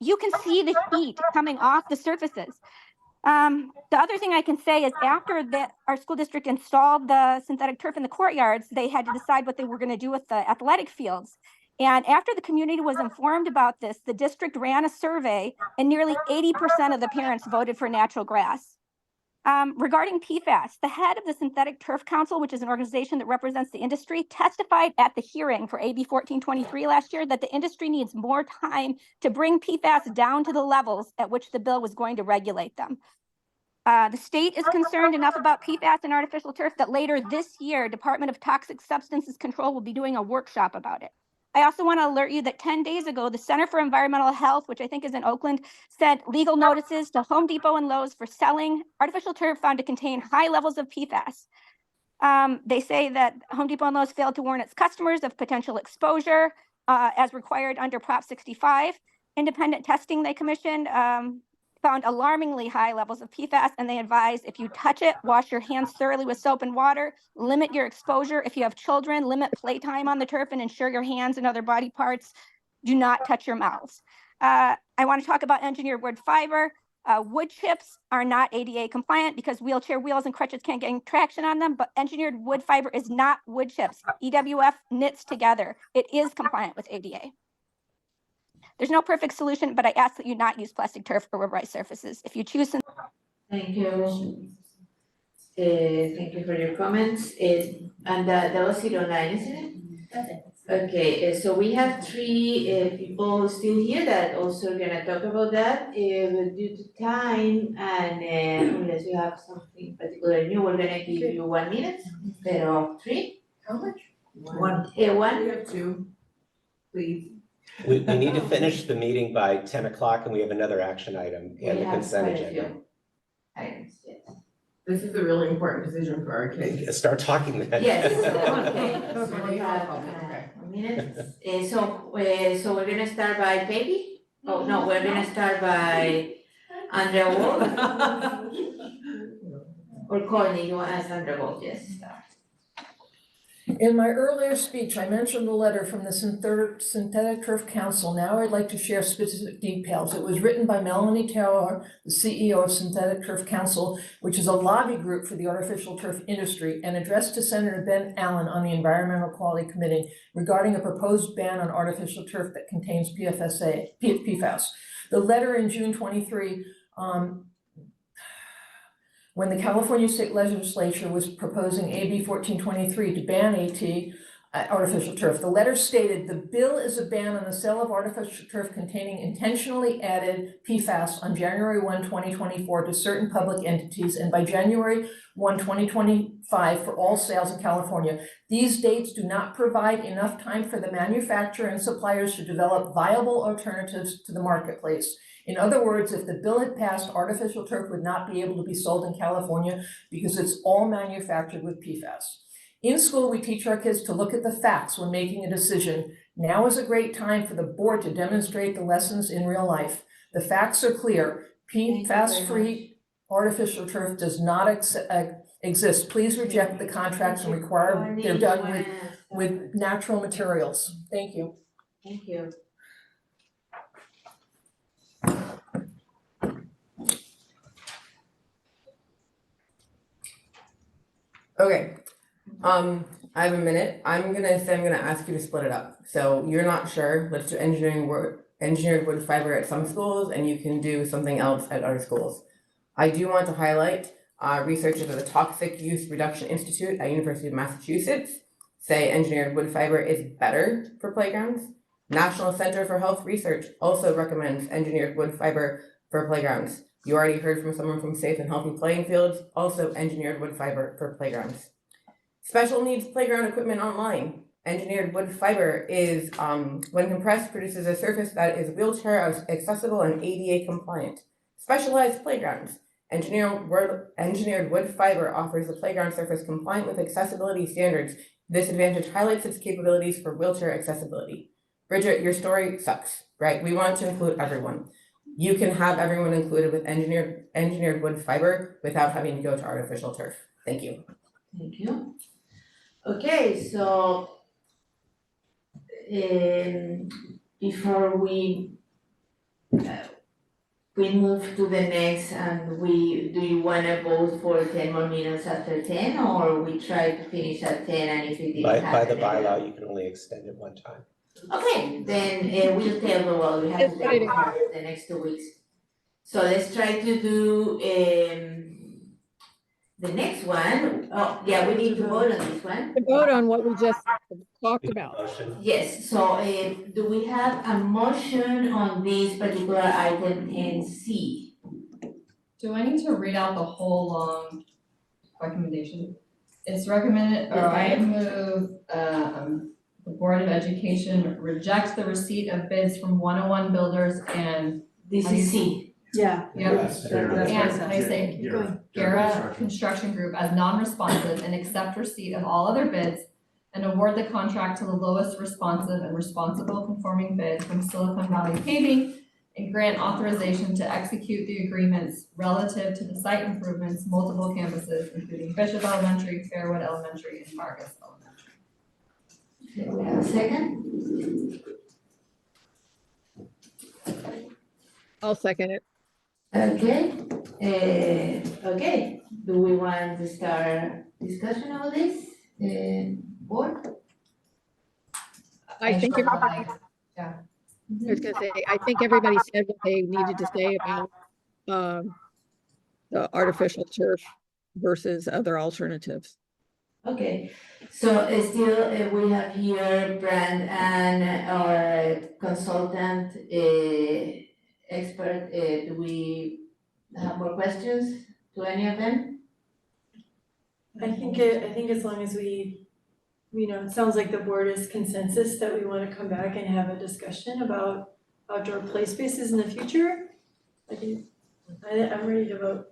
you can see the heat coming off the surfaces. The other thing I can say is after our school district installed the synthetic turf in the courtyards, they had to decide what they were going to do with the athletic fields. And after the community was informed about this, the district ran a survey and nearly 80% of the parents voted for natural grass. Regarding PFAS, the head of the Synthetic Turf Council, which is an organization that represents the industry, testified at the hearing for AB 1423 last year that the industry needs more time to bring PFAS down to the levels at which the bill was going to regulate them. The state is concerned enough about PFAS and artificial turf that later this year, Department of Toxic Substances Control will be doing a workshop about it. I also want to alert you that 10 days ago, the Center for Environmental Health, which I think is in Oakland, sent legal notices to Home Depot and Lowe's for selling artificial turf found to contain high levels of PFAS. They say that Home Depot and Lowe's failed to warn its customers of potential exposure as required under Prop 65. Independent testing they commissioned found alarmingly high levels of PFAS, and they advise if you touch it, wash your hands thoroughly with soap and water, limit your exposure. If you have children, limit playtime on the turf and ensure your hands and other body parts do not touch your mouths. I want to talk about engineered wood fiber. Wood chips are not ADA compliant because wheelchair wheels and crutches can't get traction on them, but engineered wood fiber is not wood chips. EWF knits together. It is compliant with ADA. There's no perfect solution, but I ask that you not use plastic turf or rubberized surfaces. If you choose to. Thank you. Thank you for your comments. And that was it online, isn't it? Okay, so we have three people still here that also are gonna talk about that. But due to time and unless you have something particular new, we're gonna give you 1 minute instead of 3. How much? One. We One. have 2, please. We need to finish the meeting by 10 o'clock and we have another action item and the consent agenda. Items, yes. This is a really important decision for our kids. Start talking then. Yes, okay, so we have 1 minute. So we're gonna start by Peggy? Oh, no, we're gonna start by Andrea Wall. Or Courtney, you want to ask Andrea Wall, yes. In my earlier speech, I mentioned the letter from the Synthetic Turf Council. Now I'd like to share specific details. It was written by Melanie Taylor, the CEO of Synthetic Turf Council, which is a lobby group for the artificial turf industry, and addressed to Senator Ben Allen on the Environmental Quality Committee regarding a proposed ban on artificial turf that contains PFAS. The letter in June 23, when the California State Legislature was proposing AB 1423 to ban artificial turf. The letter stated, the bill is a ban on the sale of artificial turf containing intentionally added PFAS on January 1, 2024 to certain public entities, and by January 1, 2025 for all sales in California. These dates do not provide enough time for the manufacturer and suppliers to develop viable alternatives to the marketplace. In other words, if the bill had passed, artificial turf would not be able to be sold in California because it's all manufactured with PFAS. In school, we teach our kids to look at the facts when making a decision. Now is a great time for the board to demonstrate the lessons in real life. The facts are clear. PFAS-free artificial turf does not exist. Please reject the contracts and require they're done with natural materials. Thank you. Thank you. Okay, I have a minute. I'm gonna ask you to split it up. So you're not sure, let's do engineered wood fiber at some schools, and you can do something else at other schools. I do want to highlight researchers at the Toxic Use Reduction Institute at University of Massachusetts say engineered wood fiber is better for playgrounds. National Center for Health Research also recommends engineered wood fiber for playgrounds. You already heard from someone from Safe and Healthy Playing Fields, also engineered wood fiber for playgrounds. Special Needs Playground Equipment Online. Engineered wood fiber is, when compressed, produces a surface that is wheelchair accessible and ADA compliant. Specialized Playgrounds. Engineered wood fiber offers a playground surface compliant with accessibility standards. This advantage highlights its capabilities for wheelchair accessibility. Bridget, your story sucks, right? We want to include everyone. You can have everyone included with engineered wood fiber without having to go to artificial turf. Thank you. Thank you. Okay, so before we move to the next, and do you wanna vote for 10 more minutes after 10, or we try to finish at 10, and if it didn't happen? By the bylaw, you can only extend it one time. Okay, then we'll tell what we have to do the next 2 weeks. So let's try to do the next one. Oh, yeah, we need to vote on this one. To vote on what we just talked about. Yes, so do we have a motion on this particular item in C? Do I need to read out the whole long recommendation? It's recommended, or I move, the Board of Education reject the receipt of bids from 101 Builders and This is C. Yeah. Yep. Yes. And can I say Gara Construction Group as non-responsive and accept receipt of all other bids and award the contract to the lowest responsive and responsible conforming bid from Silicon Valley Paving and grant authorization to execute the agreements relative to the site improvements, multiple campuses, including Bishop Elementary, Fairwood Elementary, and Vargas Elementary. Okay, we have a second? I'll second it. Okay, okay, do we want to start discussion about this, board? I think everybody, Yeah. I was gonna say, I think everybody said what they needed to say about the artificial turf versus other alternatives. Okay, so still, we have here Brand and our consultant, expert, do we have more questions to any of them? I think as long as we, it sounds like the board is consensus that we want to come back and have a discussion about outdoor play spaces in the future. I'm ready to vote.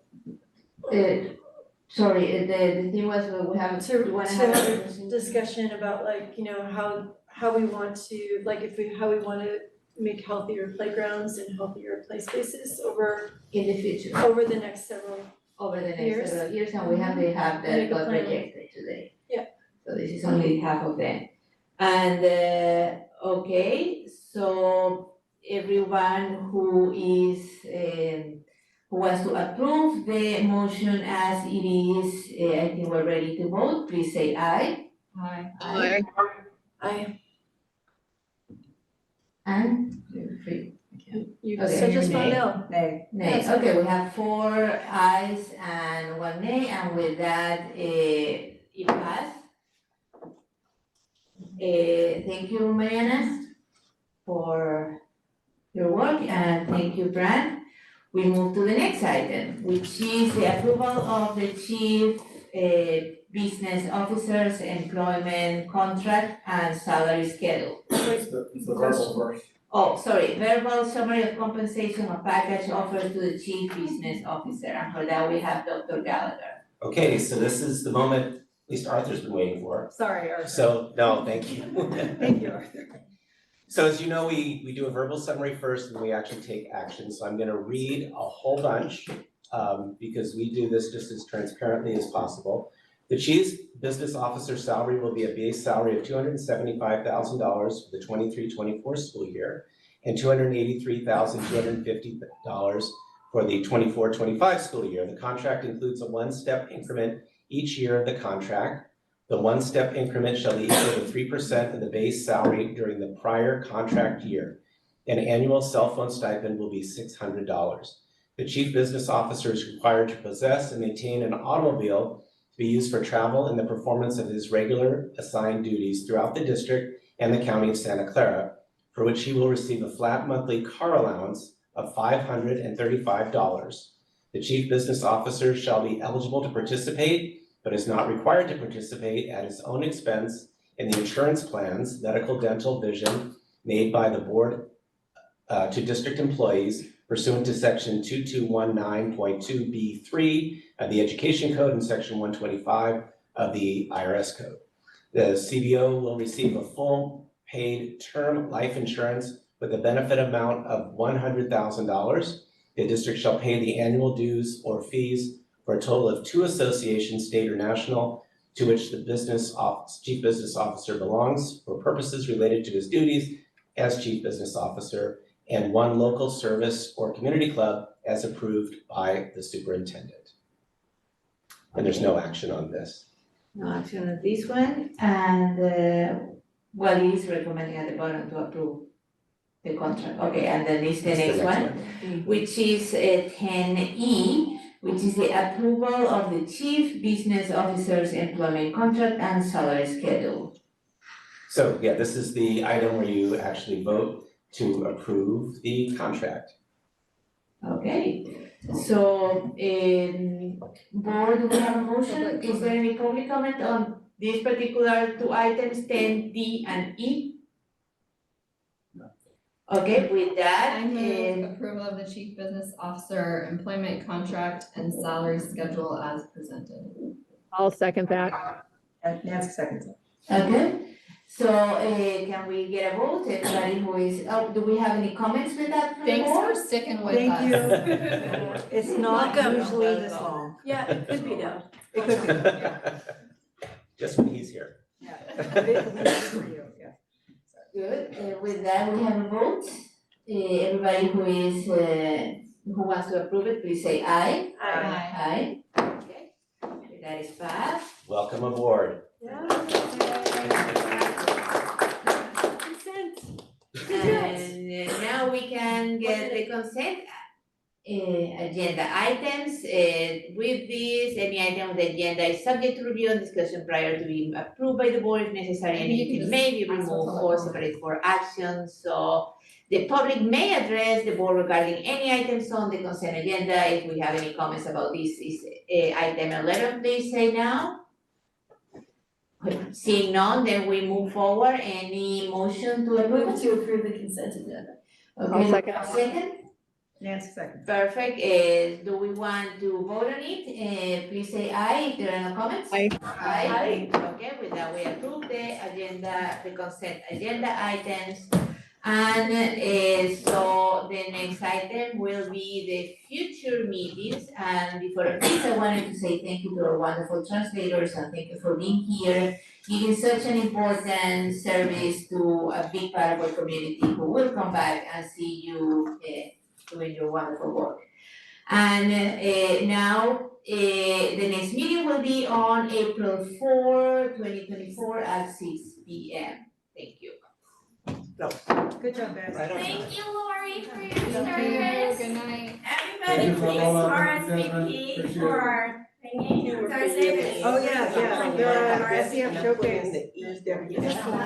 Sorry, the thing was, we have, To we wanna have have a discussion about how we want to, how we want to make healthier playgrounds and healthier play spaces in the future, over the next several over the next years. several years, and we have that Make a got plan. rejected today. Yeah. So this is only half of them. And, okay, so everyone who is, who wants to approve the motion as it is, I think we're ready to vote, please say aye. Aye. Aye. And free. You Okay. so just vote Nay. no. Nay. Nay, That's okay, we have 4 ayes and 1 nay, and with that, it passed. Thank you, Mariana, for your work, and thank you, Brad. We move to the next item, which is the approval of the chief business officer's employment contract and salary schedule. It's the verbal first. Oh, sorry, verbal summary of compensation of package offered to the chief business officer, and for that we have Dr. Gallagher. Okay, so this is the moment, at least Arthur's been waiting for. Sorry, Arthur. So, no, thank you. Thank you, Arthur. So as you know, we do a verbal summary first and we actually take action. So I'm gonna read a whole bunch because we do this just as transparently as possible. The chief business officer salary will be a base salary of $275,000 for the 23-24 school year and $283,250 for the 24-25 school year. The contract includes a one-step increment each year of the contract. The one-step increment shall be equal to 3% of the base salary during the prior contract year. An annual cell phone stipend will be $600. The chief business officer is required to possess and maintain an automobile to be used for travel and the performance of his regular assigned duties throughout the district and the county of Santa Clara, for which he will receive a flat monthly car allowance of $535. The chief business officer shall be eligible to participate, but is not required to participate at his own expense in the insurance plans, medical, dental, vision, made by the board to district employees pursuant to section 2219.2B3 of the Education Code and section 125 of the IRS Code. The CBO will receive a full paid term life insurance with a benefit amount of $100,000. The district shall pay the annual dues or fees for a total of 2 associations, state or national, to which the chief business officer belongs for purposes related to his duties as chief business officer, and 1 local service or community club as approved by the superintendent. And there's no action on this. No action on this one, and what is recommending at the bottom to approve the contract? Okay, and then this the next one, which is 10E, which is the approval of the chief business officer's employment contract and salary schedule. So yeah, this is the item where you actually vote to approve the contract. Okay, so board, do we have a motion? Is there any public comment on these particular two items, 10D and E? Okay, with that, I move approval of the chief business officer employment contract and salary schedule as presented. I'll second that. Nancy seconds. okay, so can we get a vote? Everybody who is, do we have any comments with that from the Thanks board? for sticking with us. Thank you. It's not usually this long. Yeah, it could be though. It could be. Just when he's here. Good, with that, we have a vote. Everybody who is, who wants to approve it, please say aye. Aye. Aye, okay, that is passed. Welcome aboard. And now we can get the consent agenda items. With this, any item on the agenda is subject to review and discussion prior to being approved by the board. If necessary, Maybe you can anything just may be ask for removed public or comment. separated for action. So the public may address the board regarding any items on the consent agenda. If we have any comments about this is item 11, please say now. Seeing none, then we move forward. Any motion to approve? Move to approve the consent agenda. Okay, second. Second? Nancy seconds. Perfect, do we want to vote on it? Please say aye if there are no comments. Aye. Aye, okay, with that, we approve the agenda, the consent agenda items. And so the next item will be the future meetings, and before this, I wanted to say thank you to our wonderful translators and thank you for being here, giving such an important service to a big part of our community who will come back and see you doing your wonderful work. And now, the next meeting will be on April 4, 2024 at 6 p.m. Thank you. Good job, guys. Thank you, Lori, for your Thank you, service. good night. Everybody, please RSVP for our thingy Thursday. Oh, yeah, yeah, the SEF showcase.